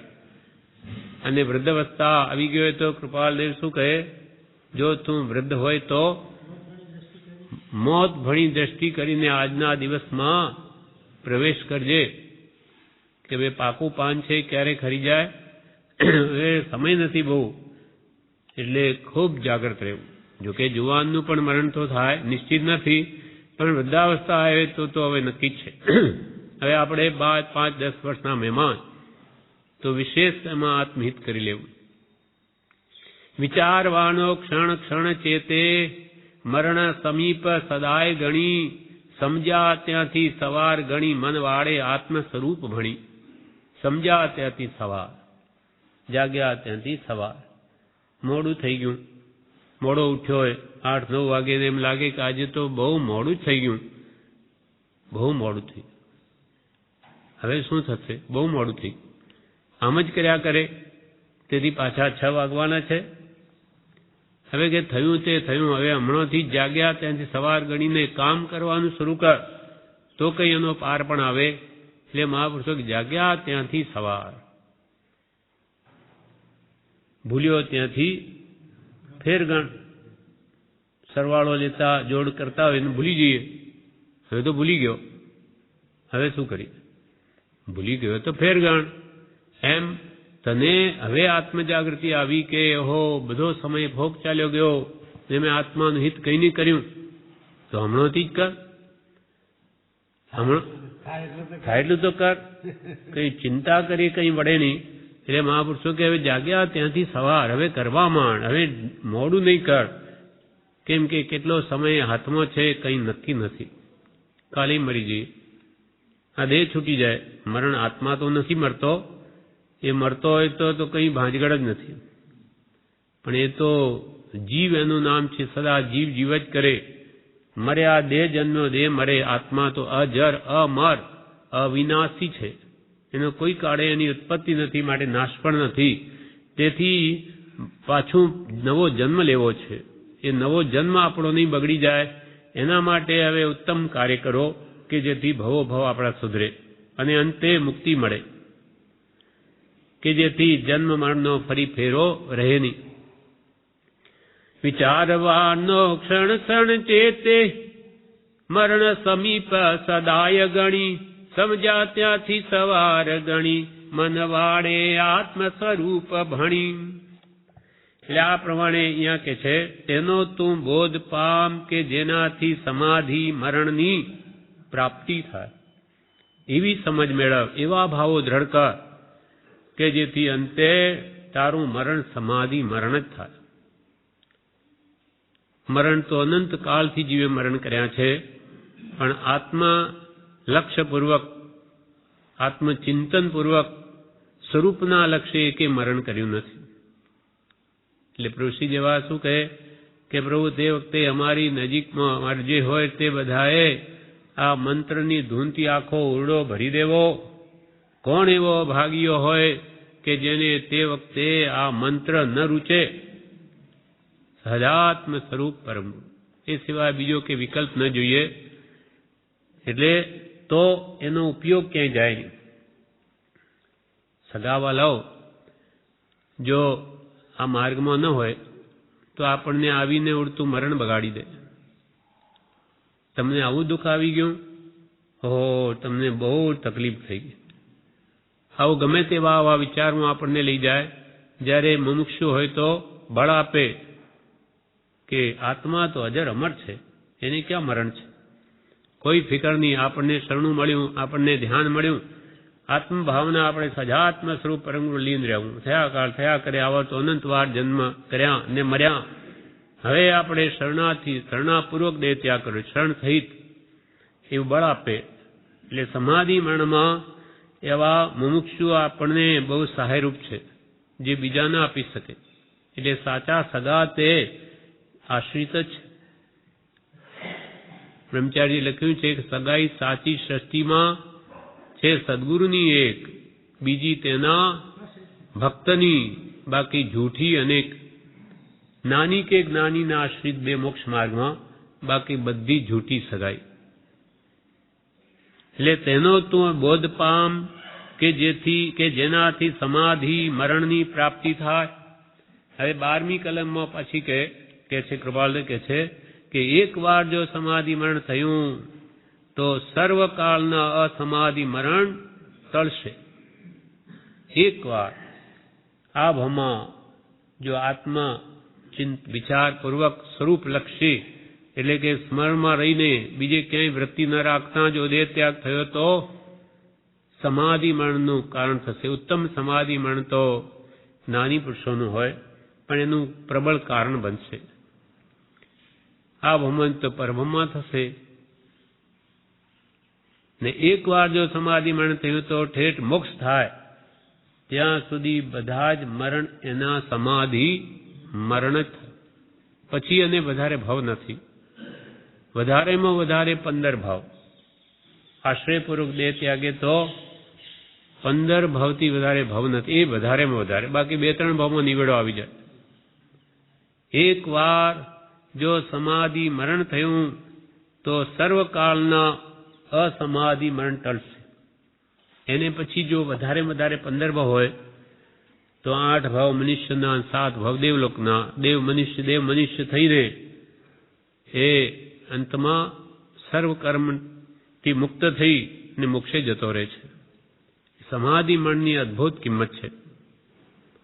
અને વૃદ્ધાવસ્થા આવી ગયો હોય તો કૃપાલદેવ શું કહે, જો તું વૃદ્ધ હોય તો મોત ભણી દ્રષ્ટિ કરીને આજના દિવસમાં પ્રવેશ કરજે, કે ભાઈ પાકું પાન છે ક્યારે ખરી જાય, હવે સમય નથી બહુ, એટલે ખૂબ જાગ્રત રહેવું. જોકે જુવાનનું પણ મરણ તો થાય, નિશ્ચિત નથી, પણ વૃદ્ધાવસ્થા આવે તો હવે નક્કી જ છે. હવે આપણે 5-10 વર્ષના મહેમાન, તો વિશેષ એમાં આત્મહિત કરી લેવું. વિચારવાનો ક્ષણ ક્ષણ ચેતે મરણ સમીપ સદાય ગણી, સમજ્યા ત્યાંથી સવાર ગણી મન વાળે આત્મ સ્વરૂપ ભણી. સમજ્યા ત્યાંથી સવાર, જાગ્યા ત્યાંથી સવાર. મોડું થઈ ગયું, મોડો ઉઠ્યો હોય 8-9 વાગે, એમ લાગે કે આજે તો બહુ મોડું જ થઈ ગયું, બહુ મોડું થયું, હવે શું થશે, બહુ મોડું થયું, આમ જ કર્યા કરે. તેથી પાછા 6 વાગવાના છે. હવે કે થયું તે થયું, હવે હમણાંથી જાગ્યા ત્યાંથી સવાર ગણીને કામ કરવાનું શરૂ કર, તો કઈ એનો પાર પણ આવે. એટલે મહાપુરુષો જાગ્યા ત્યાંથી સવાર, ભૂલ્યો ત્યાંથી ફેરગણ. સરવાળો લેતા જોડ કરતા હોય એને ભૂલી જઈએ, હવે તો ભૂલી ગયો, હવે શું કરી, ભૂલી ગયો તો ફેરગણ. એમ તને હવે આત્મજાગૃતિ આવી કે ઓહો બધો સમય ભોગ ચાલ્યો ગયો ને મેં આત્માનું હિત કઈ નહીં કર્યું, તો હમણાંથી જ કર, હમણાં થાય એટલું તો કર, કઈ ચિંતા કરી કઈ વડે નહીં. એટલે મહાપુરુષો કે હવે જાગ્યા ત્યાંથી સવાર, હવે કરવા માંડ, હવે મોડું નહીં કર. કેમ કે કેટલો સમય હાથમાં છે કઈ નક્કી નથી, કાલે મરી જઈએ, આ દેહ છૂટી જાય. મરણ આત્મા તો નથી મરતો, એ મરતો હોય તો કઈ ભાંજગડ જ નથી, પણ એ તો જીવ એનું નામ છે, સદા જીવ જીવ જ કરે. મર્યા દેહ જન્મ્યો દેહ મરે, આત્મા તો અજર અમર અવિનાશી છે, એનો કોઈ કાળે એની ઉત્પત્તિ નથી, માટે નાશ પણ નથી. તેથી પાછું નવો જન્મ લેવો છે. એ નવો જન્મ આપણો નહીં બગડી જાય, એના માટે હવે ઉત્તમ કાર્ય કરો કે જેથી ભવો ભવ આપણા સુધરે અને અંતે મુક્તિ મળે, કે જેથી જન્મ મરણનો ફરી ફેરો રહે નહીં. વિચારવાનો ક્ષણ ક્ષણ ચેતે મરણ સમીપ સદાય ગણી, સમજ્યા ત્યાંથી સવાર ગણી મન વાળે આત્મ સ્વરૂપ ભણી. એટલે આ પ્રમાણે અહીંયા કે છે, તેનો તું બોધ પામ કે જેનાથી સમાધિ મરણની પ્રાપ્તિ થાય, એવી સમજ મેળવ, એવા ભાવો દ્રઢ કર કે જેથી અંતે તારું મરણ સમાધિ મરણ જ થાય. મરણ તો અનંત કાળથી જીવે મરણ કર્યા છે, પણ આત્મા લક્ષ્યપૂર્વક આત્મચિંતનપૂર્વક સ્વરૂપના લક્ષ્ય એકે મરણ કર્યું નથી. એટલે પ્રભુશ્રી જેવા શું કહે કે પ્રભુ તે વખતે અમારી નજીકમાં અમારે જે હોય તે બધાએ આ મંત્રની ધૂનથી આખો ઓરડો ભરી દેવો. કોણ એવો ભાગ્યો હોય કે જેને તે વખતે આ મંત્ર ન રૂચે. સહજાત્મ સ્વરૂપ પરમ, એ સિવાય બીજો કે વિકલ્પ ન જોઈએ. એટલે તો એનો ઉપયોગ ક્યાંય જાય નહીં. સગાવાલાઓ જો આ માર્ગમાં ન હોય તો આપણને આવીને ઉડતું મરણ બગાડી દે. તમને આવું દુઃખ આવી ગયું, ઓહો તમને બહુ તકલીફ થઈ ગઈ, આવું ગમે તેવા આવા વિચારમાં આપણને લઈ જાય. જ્યારે મુમુક્ષુ હોય તો બળ આપે કે આત્મા તો અજર અમર છે, એને ક્યાં મરણ છે, કોઈ ફિકર નહીં. આપણને શરણું મળ્યું, આપણને ધ્યાન મળ્યું, આત્મભાવના આપણે સજાત્મ સ્વરૂપ પરમ લીન રહેવું. થયા કાળ થયા કરે, આવા તો અનંતવાર જન્મ કર્યા ને મર્યા, હવે આપણે શરણાપૂર્વક દેહ ત્યાગ કર્યો, શરણ સહિત એવું બળ આપે. એટલે સમાધિ મરણમાં એવા મુમુક્ષુ આપણને બહુ સહાયરૂપ છે, જે બીજા ના આપી શકે. એટલે સાચા સગા તે આશ્રિત જ છે. બ્રહ્મચારી લખ્યું છે કે સગાઈ સાચી સૃષ્ટિમાં છે સદગુરુની એક, બીજી તેના ભક્તની, બાકી જૂઠી અનેક. નાની કે જ્ઞાનીના આશ્રિત બે મોક્ષ માર્ગમાં, બાકી બધી જૂઠી સગાઈ. એટલે તેનો તું બોધ પામ કે જેનાથી સમાધિ મરણની પ્રાપ્તિ થાય. હવે 12મી કલમમાં પછી કે છે કૃપાલ કે છે કે એકવાર જો સમાધિ મરણ થયું તો સર્વકાળના અસમાધિ મરણ ટળશે. એકવાર આ ભમાં જો આત્મા વિચારપૂર્વક સ્વરૂપ લક્ષી, એટલે કે સ્મરણમાં રહીને બીજે ક્યાંય વૃત્તિ ન રાખતા જો દેહ ત્યાગ થયો તો સમાધિ મરણનું કારણ થશે. ઉત્તમ સમાધિ મરણ તો જ્ઞાની પુરુષોનું હોય, પણ એનું પ્રબળ કારણ બનશે. આ ભમન તો પરબ્રહ્મમાં થશે. ને એકવાર જો સમાધિ મરણ થયું તો ઠેઠ મોક્ષ થાય ત્યાં સુધી બધા જ મરણ એના સમાધિ મરણ જ. પછી એને વધારે ભાવ નથી. વધારેમાં વધારે 15 ભાવ. આશ્રયપૂર્વક દેહ ત્યાગે તો 15 ભાવથી વધારે ભાવ નથી. એ વધારેમાં વધારે, બાકી 2-3 ભાવમાં નિવેડો આવી જાય. એકવાર જો સમાધિ મરણ થયું તો સર્વકાળના અસમાધિ મરણ ટળશે. એને પછી જો વધારે 15 ભાવ હોય તો 8 ભાવ મનુષ્યના, 7 ભાવ દેવલોકના, દેવ મનુષ્ય થઈને એ અંતમાં સર્વ કર્મથી મુક્ત થઈ ને મોક્ષે જતો રહે છે. સમાધિ મરણની અદ્ભુત કિંમત છે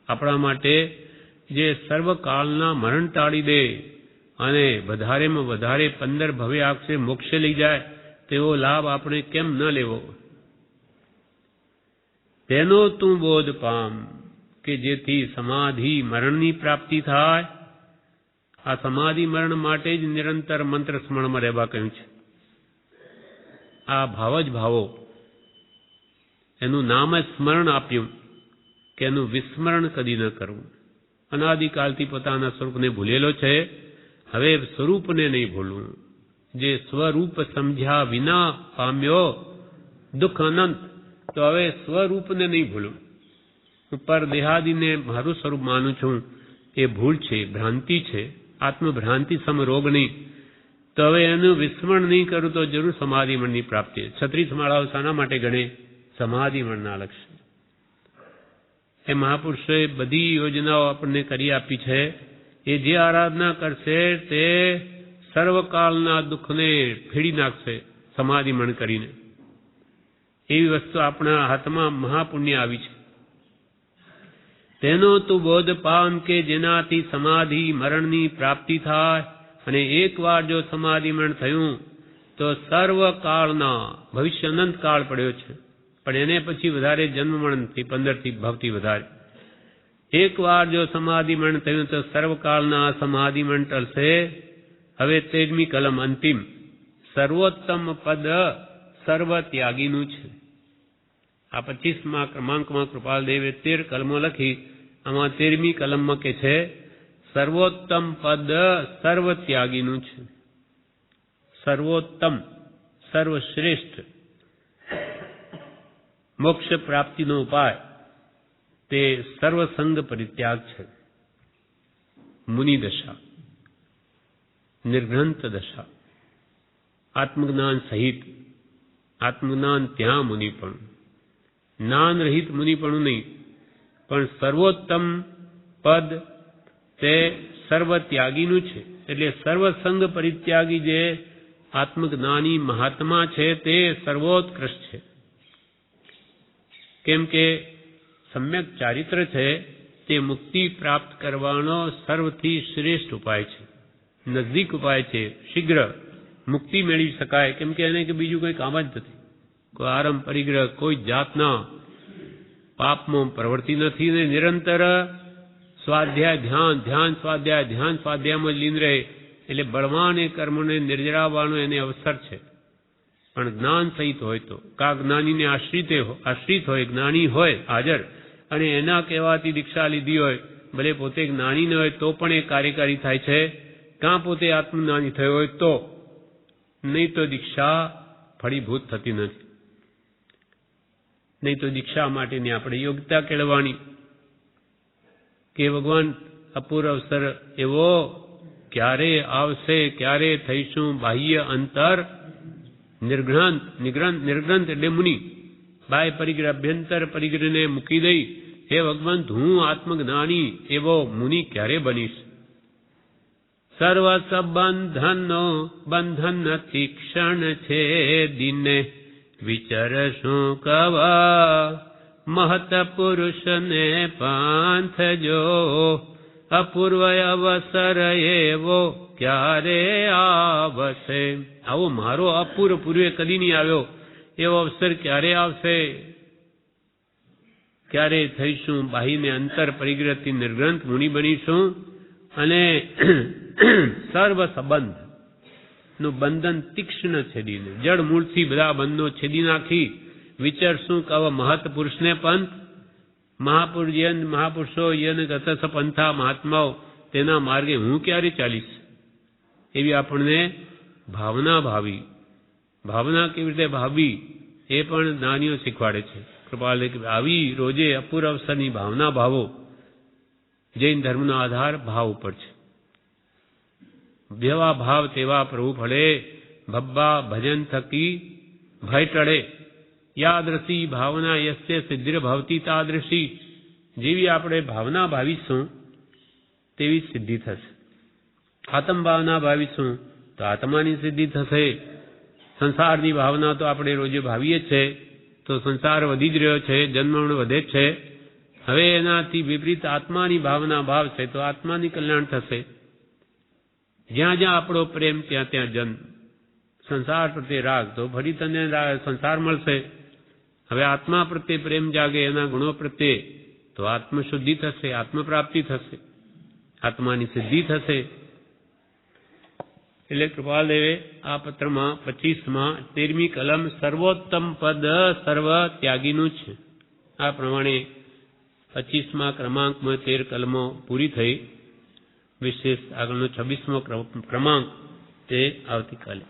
આપણા માટે. જે સર્વકાળના મરણ ટાળી દે અને વધારેમાં વધારે 15 ભવે આક્ષે મોક્ષે લઈ જાય, તેવો લાભ આપણે કેમ ન લેવો? તેનો તું બોધ પામ કે જેથી સમાધિ મરણની પ્રાપ્તિ થાય. આ સમાધિ મરણ માટે જ નિરંતર મંત્ર સ્મરણમાં રહેવા કહ્યું છે. આ ભાવ જ ભાવો, એનું નામ જ સ્મરણ આપ્યું કે એનું વિસ્મરણ કદી ન કરવું. અનાદિકાલથી પોતાના સ્વરૂપને ભૂલેલો છે, હવે સ્વરૂપને નહીં ભૂલવું. જે સ્વરૂપ સમજ્યા વિના પામ્યો દુઃખ અનંત, તો હવે સ્વરૂપને નહીં ભૂલવું. ઉપર દેહાદિને મારું સ્વરૂપ માનું છું એ ભૂલ છે, ભ્રાંતિ છે, આત્મભ્રાંતિ સમ રોગ નહીં. તો હવે એનું વિસ્મરણ નહીં કરું તો જરૂર સમાધિ મણની પ્રાપ્તિ. 36 માળાઓ શાના માટે ગણે? સમાધિ મણના લક્ષ્ય. એ મહાપુરુષોએ બધી યોજનાઓ આપણને કરી આપી છે. એ જે આરાધના કરશે તે સર્વકાળના દુઃખને ફેડી નાખશે સમાધિ મણ કરીને. એવી વસ્તુ આપણા હાથમાં મહાપુણ્ય આવી છે. તેનો તું બોધ પામ કે જેનાથી સમાધિ મરણની પ્રાપ્તિ થાય. અને એકવાર જો સમાધિ મરણ થયું તો સર્વકાળના, ભવિષ્ય અનંત કાળ પડ્યો છે, પણ એને પછી વધારે જન્મ મરણથી 15 ભાવથી વધારે. એકવાર જો સમાધિ મરણ થયું તો સર્વકાળના સમાધિ મરણ ટળશે. હવે 13મી કલમ અંતિમ, સર્વોત્તમ પદ સર્વ ત્યાગીનું છે. આ 25મા ક્રમાંકમાં કૃપાલદેવે 13 કલમો લખી. આમાં 13મી કલમમાં કે છે સર્વોત્તમ પદ સર્વ ત્યાગીનું છે. સર્વોત્તમ, સર્વશ્રેષ્ઠ મોક્ષ પ્રાપ્તિનો ઉપાય તે સર્વસંગ પરિત્યાગ છે. મુનિ દશા, નિર્ગ્રંથ દશા, આત્મજ્ઞાન સહિત. આત્મજ્ઞાન ત્યાં મુનિપણું, જ્ઞાન રહિત મુનિપણું નહીં, પણ સર્વોત્તમ પદ તે સર્વ ત્યાગીનું છે. એટલે સર્વસંગ પરિત્યાગી જે આત્મજ્ઞાની મહાત્મા છે તે સર્વોત્કૃષ્ટ છે. કેમ કે સમ્યક ચારિત્ર છે તે મુક્તિ પ્રાપ્ત કરવાનો સર્વથી શ્રેષ્ઠ ઉપાય છે, નજદીક ઉપાય છે. શીઘ્ર મુક્તિ મેળવી શકાય, કેમ કે એને કે બીજું કોઈ કામ જ નથી. કોઈ આરંભ પરિગ્રહ, કોઈ જાતના પાપમાં પ્રવૃત્તિ નથી ને નિરંતર સ્વાધ્યાય ધ્યાન, ધ્યાન સ્વાધ્યાય, ધ્યાન સ્વાધ્યાયમાં જ લીન રહે એટલે બળવાન એ કર્મોને નિર્જરાવવાનો એને અવસર છે. પણ જ્ઞાન સહિત હોય તો કા જ્ઞાનીને આશ્રિત હોય, જ્ઞાની હોય હાજર, અને એના કહેવાથી દીક્ષા લીધી હોય, ભલે પોતે જ્ઞાની ન હોય તો પણ એ કાર્યકારી થાય છે, કાં પોતે આત્મજ્ઞાની થયો હોય તો, નહીં તો દીક્ષા ફળીભૂત થતી નથી. નહીં તો દીક્ષા માટેની આપણે યોગ્યતા કેળવવાની કે ભગવાન અપૂર્વ અવસર એવો ક્યારે આવશે, ક્યારે થઈશું બાહ્ય અંતર નિર્ગ્રંથ એટલે મુનિ, બાહ્ય પરિગ્રહ અભ્યંતર પરિગ્રહને મૂકી દઈ હે ભગવાન હું આત્મજ્ઞાની એવો મુનિ ક્યારે બનીશ. સર્વ સંબંધનો બંધન તીક્ષણ છે દિને, વિચાર શું કવા મહત પુરુષને પાંથ જો, અપૂર્વ અવસર એવો ક્યારે આવશે. આવો મારો અપૂર્વ પૂર્વે કદી નહીં આવ્યો એવો અવસર ક્યારે આવશે, ક્યારે થઈશું બાહીને અંતર પરિગ્રહથી નિર્ગ્રંથ મુનિ બનીશું, અને સર્વ સંબંધ નું બંધન તીક્ષ્ણ છેદીને જળ મૂળથી બધા બંધનો છેદી નાખી વિચારશું કવ મહત પુરુષને પંથ, મહાપુરુષો યન ગતસ પંથા, મહાત્માઓ તેના માર્ગે હું ક્યારે ચાલીશ. એવી આપણને ભાવના કેવી રીતે ભાવી એ પણ જ્ઞાનીઓ શીખવાડે છે. કૃપાલે આવી રોજે અપૂર્વ અવસરની ભાવના ભાવો. જૈન ધર્મનો આધાર ભાવ ઉપર છે. જેવા ભાવ તેવા પ્રભુ ફળે, ભબ્બા ભજન થકી ભય ટળે. યાદૃશી ભાવના યસ્ય સિદ્ધિર ભવતી તાદૃશી. જેવી આપણે ભાવના ભાવીશું તેવી સિદ્ધિ થશે. આત્મ ભાવના ભાવીશું તો આત્માની સિદ્ધિ થશે. સંસારની ભાવના તો આપણે રોજે ભાવીએ છે તો સંસાર વધી જ રહ્યો છે, જન્મ વધે જ છે. હવે એનાથી વિપરીત આત્માની ભાવના ભાવશે તો આત્માની કલ્યાણ થશે. જ્યાં જ્યાં આપણો પ્રેમ ત્યાં ત્યાં જન્મ, સંસાર પ્રત્યે રાગ તો ફરી તને સંસાર મળશે. હવે આત્મા પ્રત્યે પ્રેમ જાગે, એના ગુણો પ્રત્યે, તો આત્મશુદ્ધિ થશે, આત્મપ્રાપ્તિ થશે, આત્માની સિદ્ધિ થશે. એટલે કૃપાલદેવે આ પત્રમાં 25માં 13મી કલમ સર્વોત્તમ પદ સર્વ ત્યાગીનું છે. આ પ્રમાણે 25મા ક્રમાંકમાં 13 કલમો પૂરી થઈ. વિશેષ આગળનો 26મો ક્રમાંક તે આવતીકાલે.